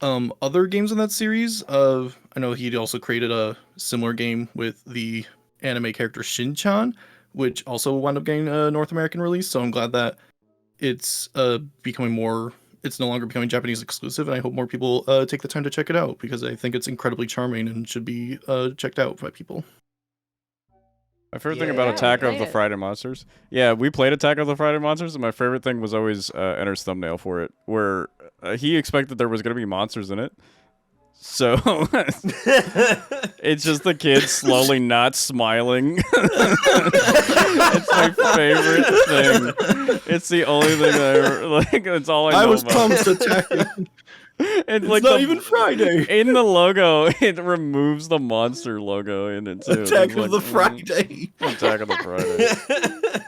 other games in that series, I know he also created a similar game with the anime character Shin-chan, which also wound up getting a North American release, so I'm glad that it's it's no longer becoming Japanese exclusive, and I hope more people take the time to check it out, because I think it's incredibly charming and should be checked out by people. My favorite thing about Attack of the Friday Monsters. Yeah, we played Attack of the Friday Monsters, and my favorite thing was always Enter's thumbnail for it, where he expected there was going to be monsters in it. So it's just the kid slowly not smiling. It's my favorite thing. It's the only thing that I ever, like, that's all I know was about. pumped attacking. And It's like not even Friday. In the logo, it removes the monster logo in it too. Attack It's of like, the Friday. Attack of the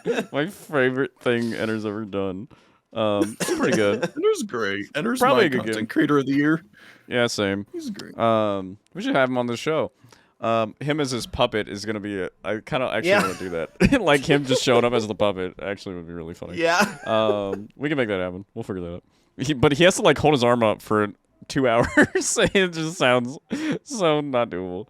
Friday. My favorite thing Enter's ever done. It's pretty good. Enter's great. Enter's Probably my a good content game. creator of the year. Yeah, same. He's great. We should have him on the show. Him as his puppet is gonna be I kind of actually want to do that. Like him just showing up as the puppet actually would be really funny. Yeah. We can make that happen. We'll figure that out. But he has to like hold his arm up for 2 hours. It just sounds so not doable.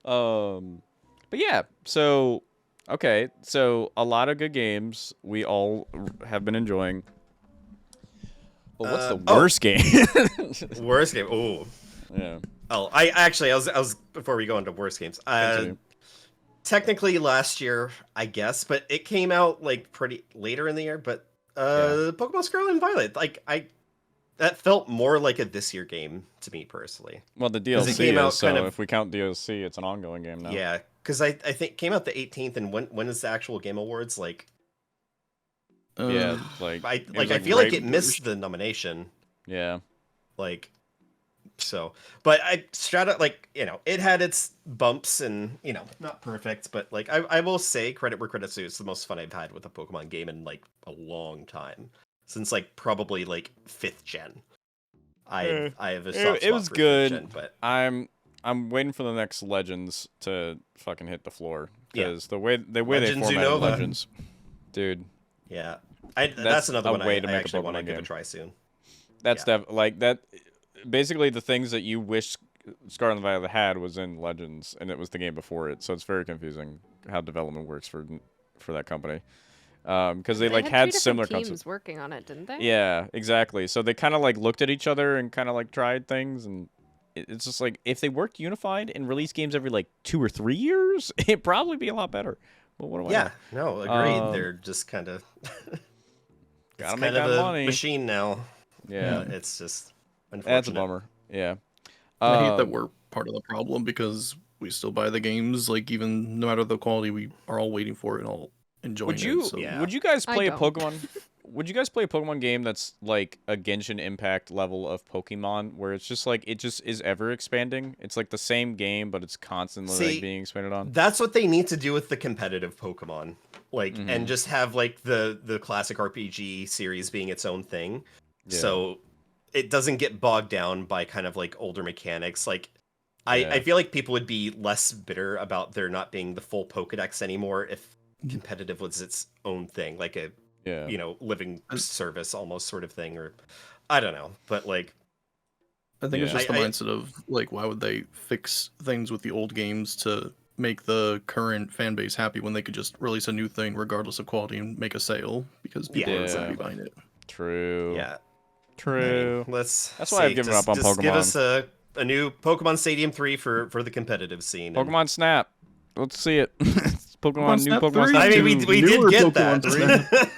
But yeah, so okay, so a lot of good games we all have been enjoying. But what's the worst game? Worst game. Oh. Yeah. Oh, I was before we go into worst games. Continue. Technically last year, I guess, but it came out like pretty later in the year. But Pokemon Scarlet and Violet, that felt more like a this year game to me personally. Well, the 'Cause it DLC came is, out so kind of- if we count DLC, it's an ongoing game now. Yeah, because I think it came out the 18th, and when is the actual Game Awards? Like, Yeah, like I it was, feel like right- it missed the nomination. Yeah. Like, so, but it had its bumps and not perfect, but like I will say credit where credit's due. It's the most fun I've had with a Pokemon game in like a long time, since like probably like 5th gen. I have a soft It spot was for 5th good. gen, but I'm waiting for the next Legends to fucking hit the floor, Yeah. because the way they Legends formatted Unova. Legends, dude. yeah, That's that's another a one way I to make a actually want to Pokemon give a game. try soon. That's Yeah. like that. Basically, the things that you wish Scarlet and Violet had was in Legends, and it was the game before it. So it's very confusing how development works for that company, because they like had had two different similar teams concepts. working on it, didn't they? Yeah, exactly. So they kind of like looked at each other and kind of like tried things, and it's just like if they worked unified and released games every like 2 or 3 years, it'd probably be a lot better. But what do I know? No, agreed. Um, They're just kind of Gotta it's make kind of that a money. machine now. Yeah, It's just unfortunate. that's a bummer. Yeah. I hate that Um, we're part of the problem because we still buy the games, like even no matter the quality, we are all waiting for it and all enjoying Would you it. So Yeah. would you guys I play a don't. Pokemon? Would you guys play a Pokemon game that's like a Genshin Impact level of Pokemon, where it's just like it just is ever expanding? It's like the same game, but it's constantly See, like being expanded on. That's what they need to do with the competitive Pokemon, like, Mhm. and just have like the classic RPG series being its own thing, Yeah. so it doesn't get bogged down by kind of like older mechanics. Like, I Yeah. feel like people would be less bitter about there not being the full Pokedex anymore if Mhm. competitive was its own thing, like a Yeah. living As- service almost sort of thing, or I don't know, but like I think it's Yeah. just the I- mindset of like, why would they fix things with the old games to make the current fan base happy when they could just release a new thing regardless of quality and make a sale because people Yeah, are going to be exactly. buying it. True. yeah. True. Let's. That's why I've see, given just- up on just Give Pokemon. us a new Pokemon Stadium 3 for the competitive scene. and- Pokemon Snap. Let's see it. It's Pokemon, new Snap Pokemon 3? Snap I mean, 2. we did Newer get Pokemon that.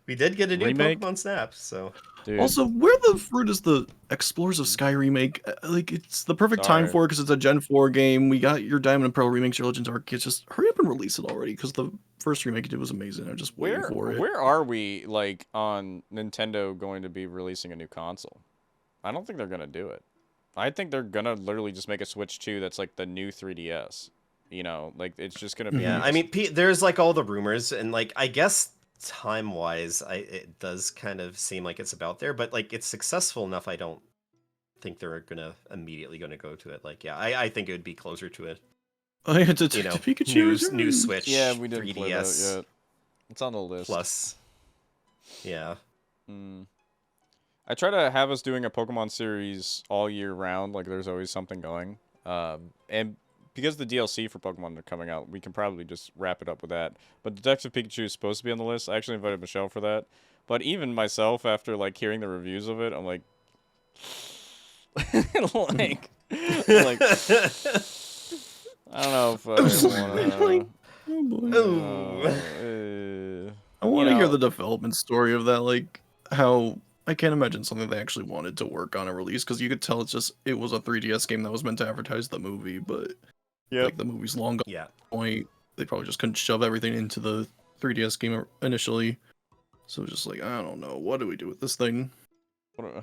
We did get a new Remake? Pokemon Snap. So Dude. Also, where the fruit is the Explorers of Sky remake? Like, it's the perfect time Sorry. for it because it's a Gen 4 game. We got your Diamond and Pearl remakes, your Legends Arc. It's just hurry up and release it already because the first remake it did was amazing. I'm just waiting for it. Where are we like on Nintendo going to be releasing a new console? I don't think they're gonna do it. I think they're gonna literally just make a Switch 2 that's like the new 3DS. You know, like it's just gonna be. yeah, I mean, there's like all the rumors, and like I guess time wise, it does kind of seem like it's about there, but like it's successful enough. I don't think they're immediately gonna go to it. Like, yeah, I think it would be closer to it. Oh, yeah, to Pikachu. New Switch. Yeah, we didn't 3DS play that yet. It's on the list. Plus. Yeah. Hmm. I try to have us doing a Pokemon series all year round. Like, there's always something going. And because the DLC for Pokemon are coming out, we can probably just wrap it up with that. But Detective Pikachu is supposed to be on the list. I actually invited Michelle for that. But even myself, after like hearing the reviews of it, I'm like, like, I don't know if I want Oh boy. Ooh. I want to you hear know- the development story of that, like how I can't imagine something they actually wanted to work on a release because you could tell it was a 3DS game that was meant to advertise the movie, but like the movie's long gone Yeah. point. They probably just couldn't shove everything into the 3DS game initially. So it's just like, I don't know, what do we do with this thing?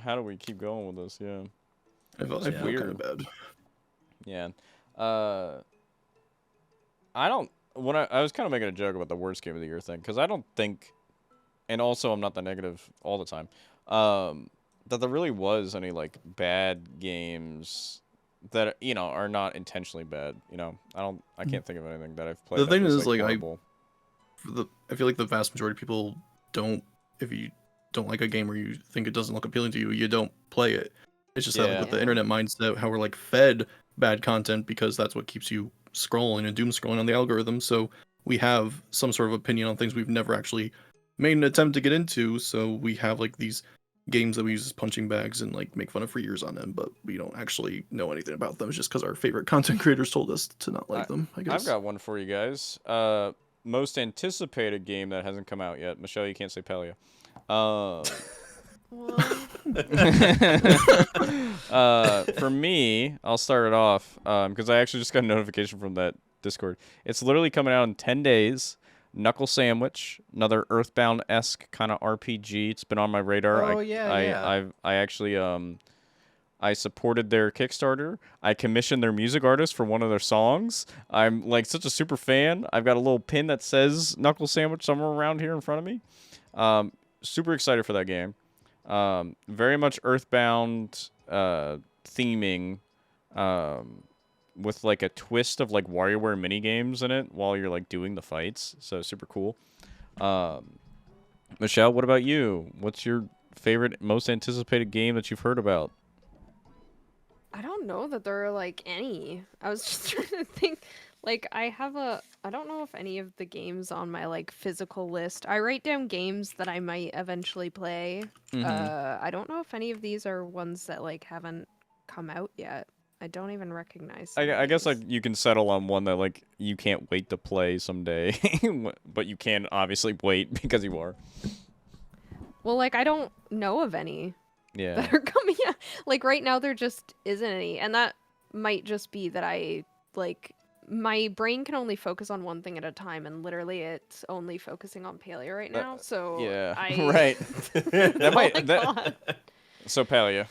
how do we keep going with this? Yeah. I felt Yeah. kind of bad. Yeah. I don't. When I was kind of making a joke about the worst game of the year thing, because I don't think, and also I'm not the negative all the time, that there really was any like bad games that are not intentionally bad. I can't think of anything that I've played. The that thing was, is, like, horrible. I feel like the vast majority of people don't, if you don't like a game or you think it doesn't look appealing to you, you don't play it. It's just that like Yeah. with the internet mindset, how we're like fed bad content because that's what keeps you scrolling and doom scrolling on the algorithm. So we have some sort of opinion on things we've never actually made an attempt to get into. So we have like these games that we use as punching bags and like make fun of for years on them, but we don't actually know anything about them. It's just because our favorite content creators told us to not like them, I guess. I've got one for you guys. Most anticipated game that hasn't come out yet. Michelle, you can't say Palia. For me, I'll start it off because I actually just got a notification from that Discord. It's literally coming out in 10 days. Knuckle Sandwich, another Earthbound-esque kind of RPG. It's been on my radar. Oh, yeah. I actually I supported their Kickstarter. I commissioned their music artist for one of their songs. I'm like such a super fan. I've got a little pin that says Knuckle Sandwich somewhere around here in front of me. Super excited for that game. Very much Earthbound theming, with like a twist of like WarioWare mini games in it while you're like doing the fights. So super cool. Michelle, what about you? What's your favorite, most anticipated game that you've heard about? I don't know that there are like any. I was just trying to think. Like I don't know if any of the games on my like physical list. I write down games that I might eventually play. I don't know if any of these are ones that like haven't come out yet. I don't even recognize. I guess like you can settle on one that like you can't wait to play someday, but you can obviously wait because you are. Well, like I don't know of any Yeah. that are coming out. Like right now there just isn't any, and that might just be that I like my brain can only focus on one thing at a time, and literally it's only focusing on Paleo right now. So Yeah. I Right. That might. Oh my God. So Palia,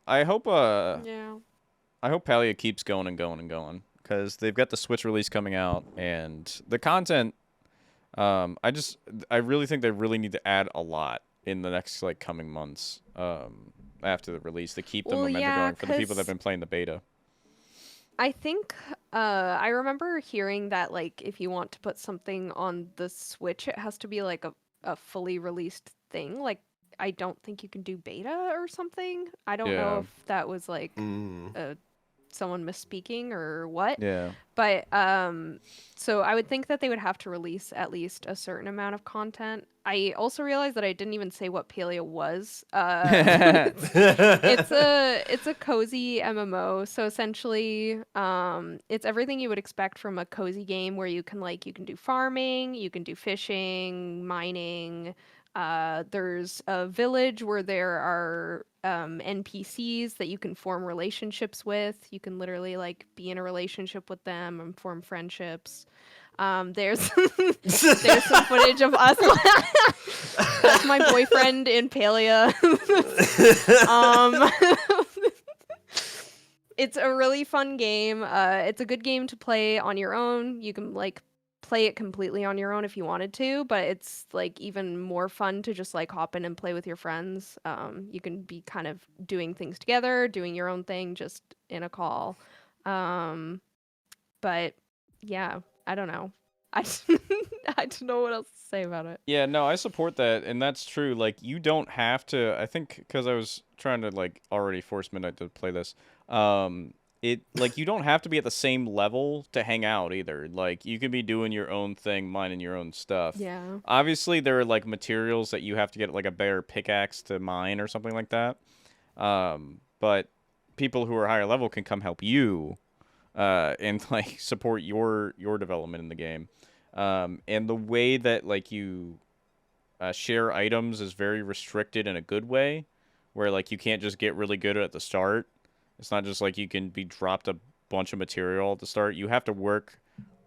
I hope Yeah. I hope Palia keeps going and going and going because they've got the Switch release coming out and the content. I really think they really need to add a lot in the next like coming months. After the release to keep the momentum going for the people that have been playing the beta. I think I remember hearing that like if you want to put something on the Switch, it has to be like a fully released thing. Like I don't think you can do beta or something. I don't know if that was like someone misspeaking or what. Yeah. But so I would think that they would have to release at least a certain amount of content. I also realized that I didn't even say what Paleo was. It's a cozy MMO. So essentially, it's everything you would expect from a cozy game where you can do farming, you can do fishing, mining. There's a village where there are NPCs that you can form relationships with. You can literally like be in a relationship with them and form friendships. There's there's some footage of us. That's my boyfriend in Palia. It's a really fun game. It's a good game to play on your own. You can like play it completely on your own if you wanted to, but it's like even more fun to just like hop in and play with your friends. You can be kind of doing things together, doing your own thing just in a call. But yeah, I don't know. I don't know what else to say about it. Yeah, no, I support that, and that's true. Like, you don't have to. I think because I was trying to like already force Midnight to play this. It like you don't have to be at the same level to hang out either. Like, you can be doing your own thing, mining your own stuff. Yeah. Obviously, there are like materials that you have to get like a better pickaxe to mine or something like that. But people who are higher level can come help you, and like support your development in the game. And the way that like you share items is very restricted in a good way, where like you can't just get really good at the start. It's not just like you can be dropped a bunch of material at the start. You have to work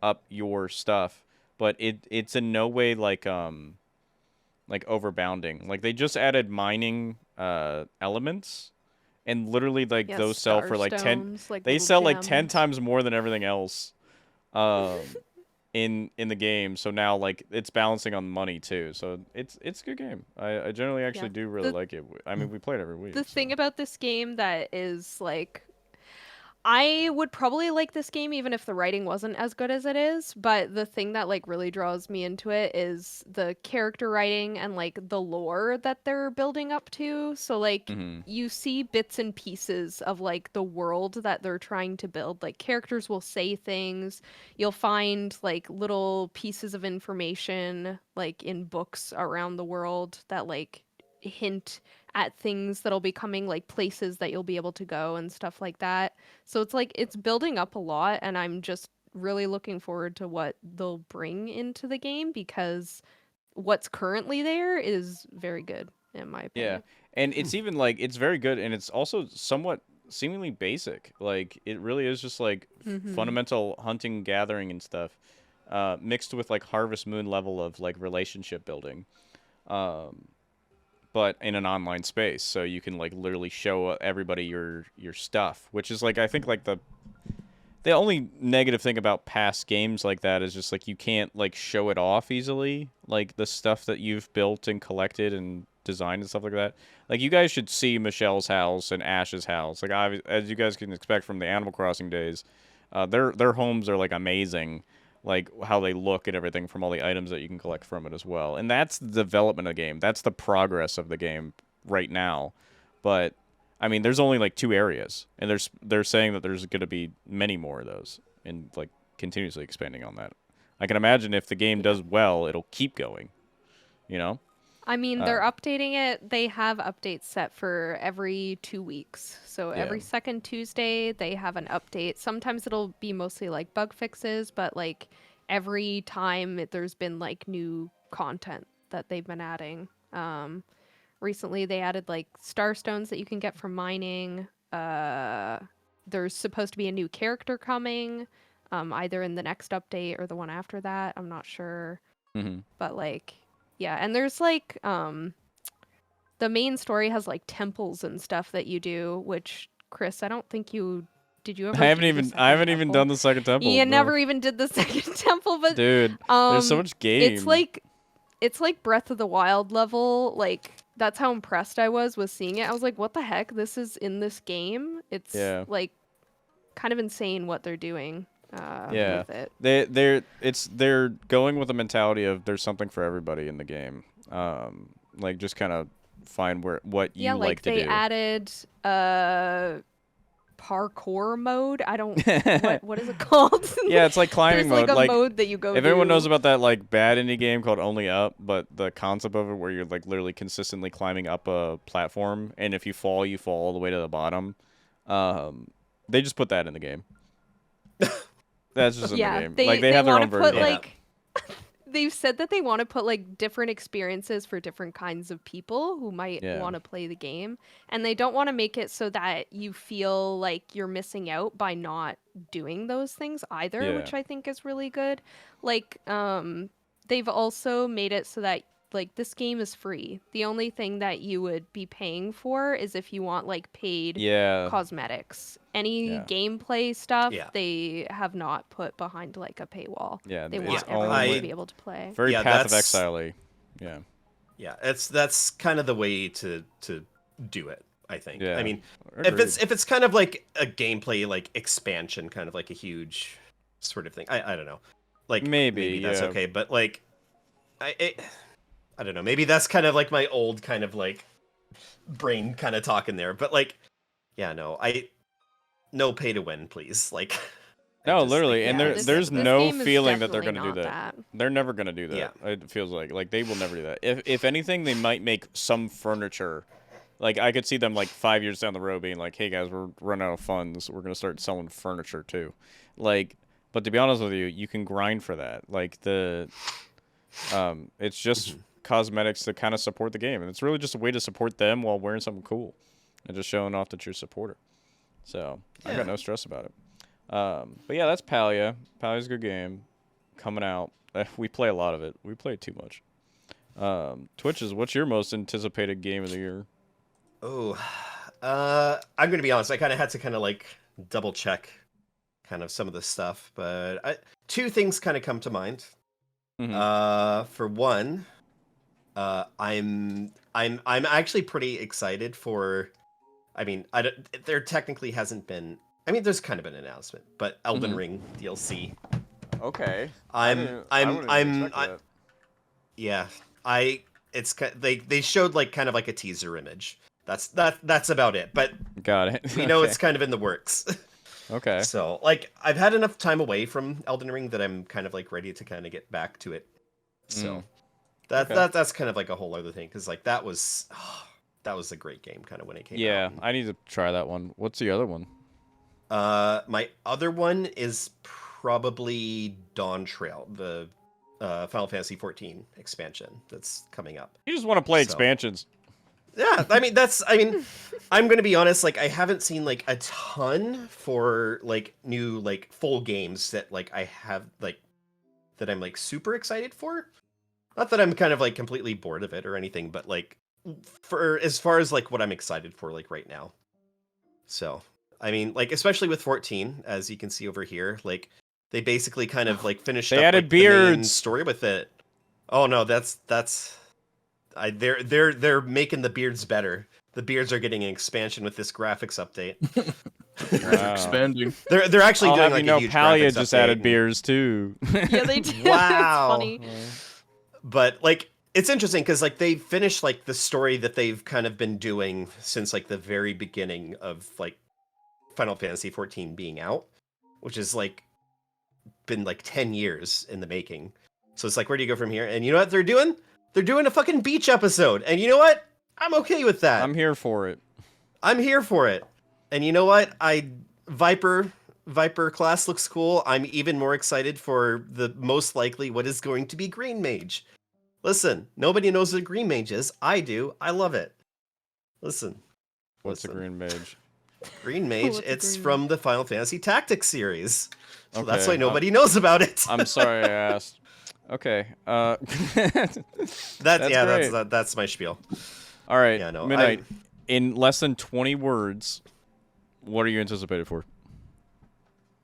up your stuff, but it's in no way like overbounding. Like they just added mining elements, and literally like those sell for like 10. Like they little sell like 10 gems. times more than everything else. In the game, so now like it's balancing on money too, so it's a good game. I generally actually do really like it. I mean, we play it every week. The thing about this game that is like I would probably like this game even if the writing wasn't as good as it is, but the thing that like really draws me into it is the character writing and like the lore that they're building up to. So like Hmm. you see bits and pieces of like the world that they're trying to build. Like characters will say things. You'll find like little pieces of information like in books around the world that like hint at things that'll be coming, like places that you'll be able to go and stuff like that. So it's like it's building up a lot, and I'm just really looking forward to what they'll bring into the game because what's currently there is very good in my Yeah, opinion. and it's even like it's very good, and it's also somewhat seemingly basic. Like it really is just like Mm-hmm. fundamental hunting, gathering, and stuff, mixed with like Harvest Moon level of like relationship building, um, but in an online space, so you can like literally show everybody your stuff, which is like I think like the only negative thing about past games like that is just like you can't like show it off easily, like the stuff that you've built and collected and designed and stuff like that. Like you guys should see Michelle's house and Ash's house. Like as you guys can expect from the Animal Crossing days, their homes are like amazing, like how they look and everything from all the items that you can collect from it as well. And that's the development of the game. That's the progress of the game right now. But I mean, there's only like 2 areas, and they're saying that there's going to be many more of those, and like continuously expanding on that. I can imagine if the game Yeah. does well, it'll keep going. You know? I mean, Uh, they're updating it. They have updates set for every 2 weeks. So yeah. every second Tuesday, they have an update. Sometimes it'll be mostly like bug fixes, but like every time there's been like new content that they've been adding. Recently, they added like star stones that you can get from mining. There's supposed to be a new character coming, either in the next update or the one after that. I'm not sure. Hmm. But like, yeah, and there's like the main story has like temples and stuff that you do, which Chris, I don't think you did. You I ever haven't do the even I second haven't even temple? done the second temple, You bro. never even did the second temple, but Dude, there's so much it's game. like Breath of the Wild level. Like that's how impressed I was with seeing it. I was like, what the heck? This is in this game. It's Yeah. like kind of insane what they're doing Yeah. with it. They're going with the mentality of there's something for everybody in the game. Like just kind of find what Yeah, you like like to they do. added parkour mode. I don't what is it called? Yeah, it's like climbing There's like mode. a Like mode that you go if anyone knows do. about that like bad indie game called Only Up, but the concept of it where you're like literally consistently climbing up a platform, and if you fall all the way to the bottom. They just put that in the game. That's just in the Yeah, game. Like they they have their want to own put version of it. Yeah. like they've said that they want to put like different experiences for different kinds of people who might Yeah. want to play the game, and they don't want to make it so that you feel like you're missing out by not doing those things either, Yeah. which I think is really good. Like they've also made it so that like this game is free. The only thing that you would be paying for is if you want like paid Yeah. cosmetics. Any Yeah. gameplay stuff Yeah. they have not put behind like a paywall. Yeah. They It's want Yeah, everyone to I- be able to play. very Yeah, Path of that's- Exile-y. Yeah. Yeah, that's kind of the way to do it, I think. Yeah. I mean, Agreed. if it's kind of like a gameplay like expansion, kind of like a huge sort of thing. I don't know. Like Maybe, that's yeah. okay, but like I don't know. Maybe that's kind of like my old kind of like brain kind of talking there, but like yeah, no pay to win, please. Like I No, just literally, think and that's- there's this no game is feeling that they're definitely gonna do not that. They're never gonna do that. Yeah. It feels like they will never do that. If anything, they might make some furniture. Like I could see them like 5 years down the road being like, "Hey guys, we're running out of funds. We're gonna start selling furniture too." Like, but to be honest with you, you can grind for that. Like it's just cosmetics to kind of support the game, and it's really just a way to support them while wearing something cool, and just showing off that you're a supporter. So I Yeah. got no stress about it. But yeah, that's Palia. Palia's a good game. Coming out. We play a lot of it. We play too much. Twitches, what's your most anticipated game of the year? Oh, I'm gonna be honest. I kind of had to kind of like double check kind of some of the stuff, but two things kind of come to mind. Mhm. For one, I'm actually pretty excited for. I mean, there technically hasn't been I mean, there's kind of an announcement, but Elden Mhm. Ring DLC. Okay. I'm I wouldn't even expect that. yeah. They showed like kind of like a teaser image. That's about it. But Got it. we know Okay. it's kind of in the works. Okay. So, like, I've had enough time away from Elden Ring that I'm kind of like ready to kind of get back to it. So, Okay. that's kind of like a whole other thing because like that was a great game kind of when it came Yeah, out. I need to try that one. What's the other one? My other one is probably Dawn Trail, the Final Fantasy 14 expansion that's coming up. You just want to play So- expansions. Yeah, I mean, I'm gonna be honest, like I haven't seen like a ton for like new like full games that like I have like that I'm like super excited for. Not that I'm kind of like completely bored of it or anything, but like for as far as like what I'm excited for like right now. So, I mean, like especially with 14, as you can see over here, like they basically kind of like finished They up added like, the main beards. story with it. Oh no, they're making the beards better. The beards are getting an expansion with this graphics update. Wow. Expanding. They're actually I'll doing have like you know, a huge Palia graphics just update added and- beers too. Yeah, they did. Wow. It's funny. But like it's interesting because like they finished like the story that they've kind of been doing since like the very beginning of like Final Fantasy 14 being out, which is like been like 10 years in the making. So it's like, where do you go from here? And you know what they're doing? They're doing a fucking beach episode. And you know what? I'm okay with that. I'm here for it. I'm here for it. And you know what? Viper class looks cool. I'm even more excited for the most likely what is going to be Green Mage. Listen, nobody knows what Green Mage is. I do. I love it. Listen. What's a listen. green mage? Green Mage, What's a it's Green from the Final Fantasy Tactics series. So that's Okay, why nobody knows about it. I'm sorry I asked. Okay. That's my spiel. All right. Yeah, no, Midnight. In less than 20 words, what are you anticipated for?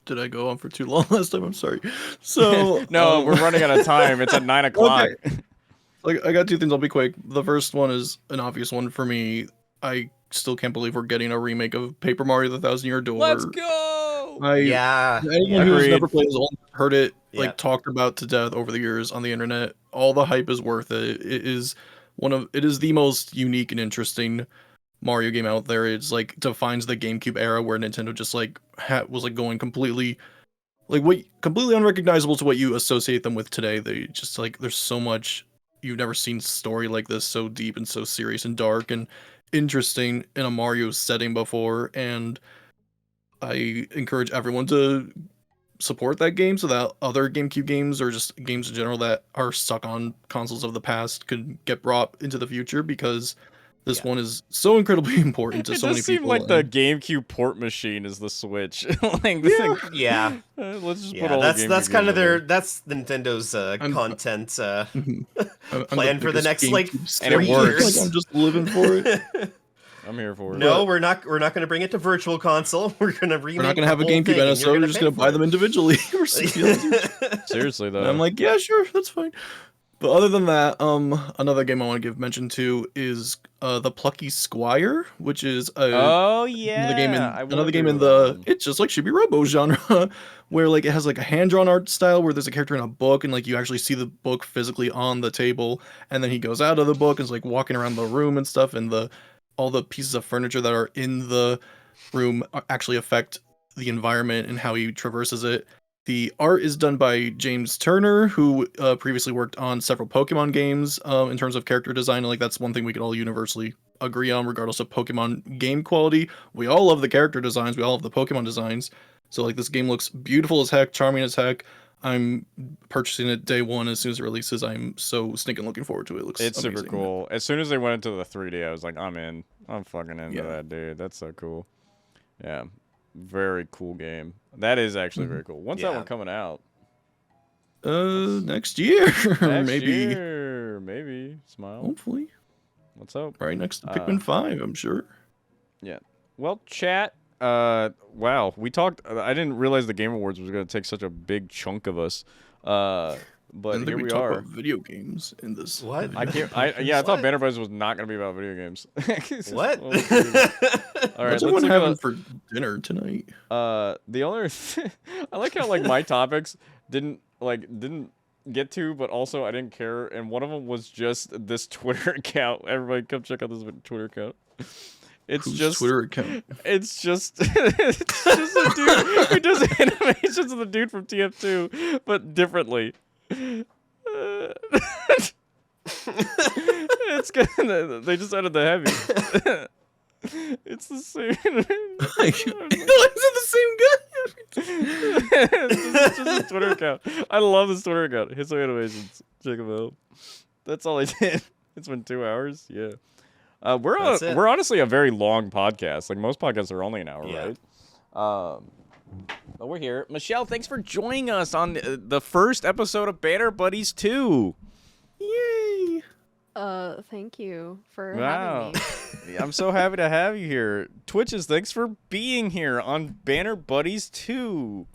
Did I go on for too long last time? I'm sorry. So No, we're running out of time. It's at 9 o'clock. Like, I got two things. I'll be quick. The first one is an obvious one for me. I still can't believe we're getting a remake of Paper Mario: The Thousand Year Door. Let's go. Yeah. Anyone who's Agreed. never played has only heard it like Yeah. talked about to death over the years on the internet. All the hype is worth it. It is the most unique and interesting Mario game out there. It's like defines the GameCube era where Nintendo just like was like going completely completely unrecognizable to what you associate them with today. They just like there's so much you've never seen story like this so deep and so serious and dark and interesting in a Mario setting before, and I encourage everyone to support that game so that other GameCube games or just games in general that are stuck on consoles of the past could get brought into the future, because this Yeah. one is so incredibly important to It so many does seem people. like the and- GameCube port machine is the Switch. Like, this thing- Yeah. let's just put Yeah, all that's the that's GameCube kind games of on there. that's Nintendo's content Mhm. I'm plan for the biggest next like GameCube And it 3 works. years. Like, I'm just living for it. I'm here for it. No, we're not going to bring it to Virtual Console. We're going to remake We're not gonna have a the whole GameCube thing, and episode. you're We're just pay gonna buy for them it. individually. For $60 each. Seriously though. And I'm like, yeah, sure, that's fine. But other than that, another game I want to give mention to is the Plucky Squire, which is oh yeah. another game in the it's just like Chibi Robo genre, where like it has like a hand drawn art style where there's a character in a book and like you actually see the book physically on the table, and then he goes out of the book and is like walking around the room and stuff, and all the pieces of furniture that are in the room actually affect the environment and how he traverses it. The art is done by James Turner, who previously worked on several Pokemon games in terms of character design. And, like, that's one thing we could all universally agree on, regardless of Pokemon game quality. We all love the character designs. We all love the Pokemon designs. So, like, this game looks beautiful as heck, charming as heck. I'm purchasing it day one as soon as it releases. I'm so stinking looking forward to it. It looks It's amazing. super cool. As soon as they went into the 3D, I was like, I'm in. I'm fucking into Yeah. that, dude. That's so cool. Yeah. Very cool game. That is actually very cool. When's that Yeah. one coming out? Next year, Next maybe. year. Maybe. Smile. Hopefully, What's up? right next to Pikmin 5, I'm sure. Yeah. Well, chat. Wow. We talked. I didn't realize the Game Awards was going to take such a big chunk of us. but think here we we talk are. about video games in this. What? video. I can't. Yeah, I thought What? Banter Buddies was not gonna be about video games. What? Oh, Jesus. All right, What's let's everyone look having at for dinner tonight? the only. I like how like my topics didn't get to, but also I didn't care, and one of them was just this Twitter account. Everybody, come check out this Twitter account. It's Whose just Twitter account? It's just a dude who does animations of the dude from TF2, but differently. It's good. They just added the heavy. It's the same. Is it the same guy? It's just his Twitter account. I love his Twitter account. His animations. Check him out. That's all I did. It's been 2 hours. Yeah. We're honestly a very long podcast. Like most podcasts are only an hour, Yeah. right? But we're here. Michelle, thanks for joining us on the first episode of Banter Buddies 2. Yay! Thank you for Wow. having me. I'm so happy to have you here. Twitches, thanks for being here on Banter Buddies 2.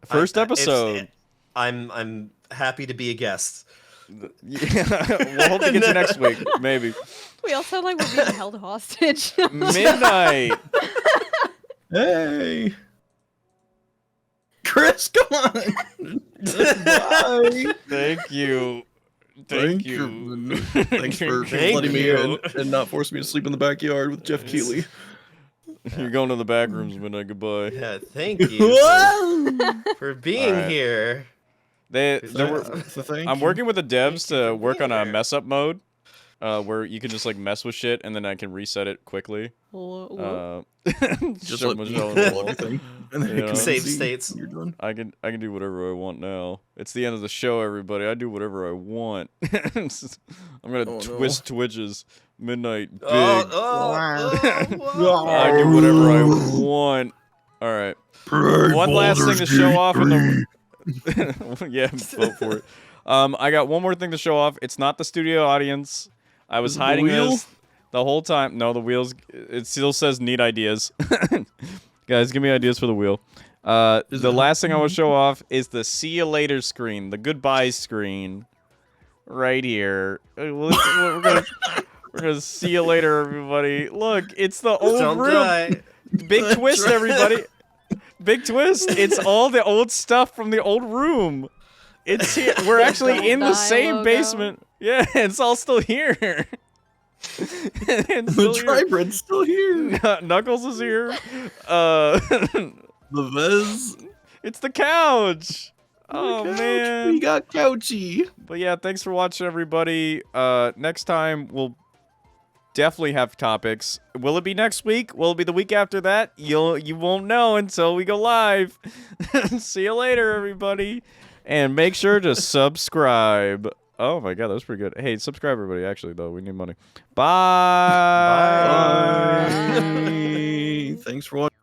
First episode. I'm happy to be a guest. Yeah, we'll hope to get you next week, maybe. We all sound like we're being held hostage. Midnight. Hey, Chris, come on. Bye. Thank you. Thank you. Thanks for Thank letting me you. in and not forcing me to sleep in the backyard with Jeff Keighley. You're going to the back rooms, Midnight. Goodbye. Yeah, thank you for being Alright. here. I'm working with the devs to for work on being a here. mess up mode, where you can just like mess with shit and then I can reset it quickly. Just Show let me Michelle on know the wall. everything, and then You you know? can Save see states. when you're done. I can do whatever I want now. It's the end of the show, everybody. I do whatever I want. I'm gonna twist Twitches. Midnight big. I do whatever I want. All right. One last thing to show off in the. Yeah, vote for it. I got one more thing to show off. It's not the studio audience. I was Is it the hiding wheel? this the whole time. No, the wheels. It still says need ideas. Guys, give me ideas for the wheel. The last thing I want to show off is the see you later screen, the goodbye screen, right here. We're gonna see you later, everybody. Look, it's the old Don't room. die. Big twist, everybody. Big twist. It's all the old stuff from the old room. It's here. We're actually in the Die same logo. basement. Yeah, it's all still here. It's The still here. tribread's still here. Knuckles is here. The Vez. It's the couch. Oh Couch. man. We got Couchy. But yeah, thanks for watching, everybody. Next time we'll definitely have topics. Will it be next week? Will it be the week after that? You won't know until we go live. See you later, everybody. And make sure to subscribe. Oh my god, that was pretty good. Hey, subscribe, everybody. Actually, though, we need money. Bye. Bye. Thanks for watching.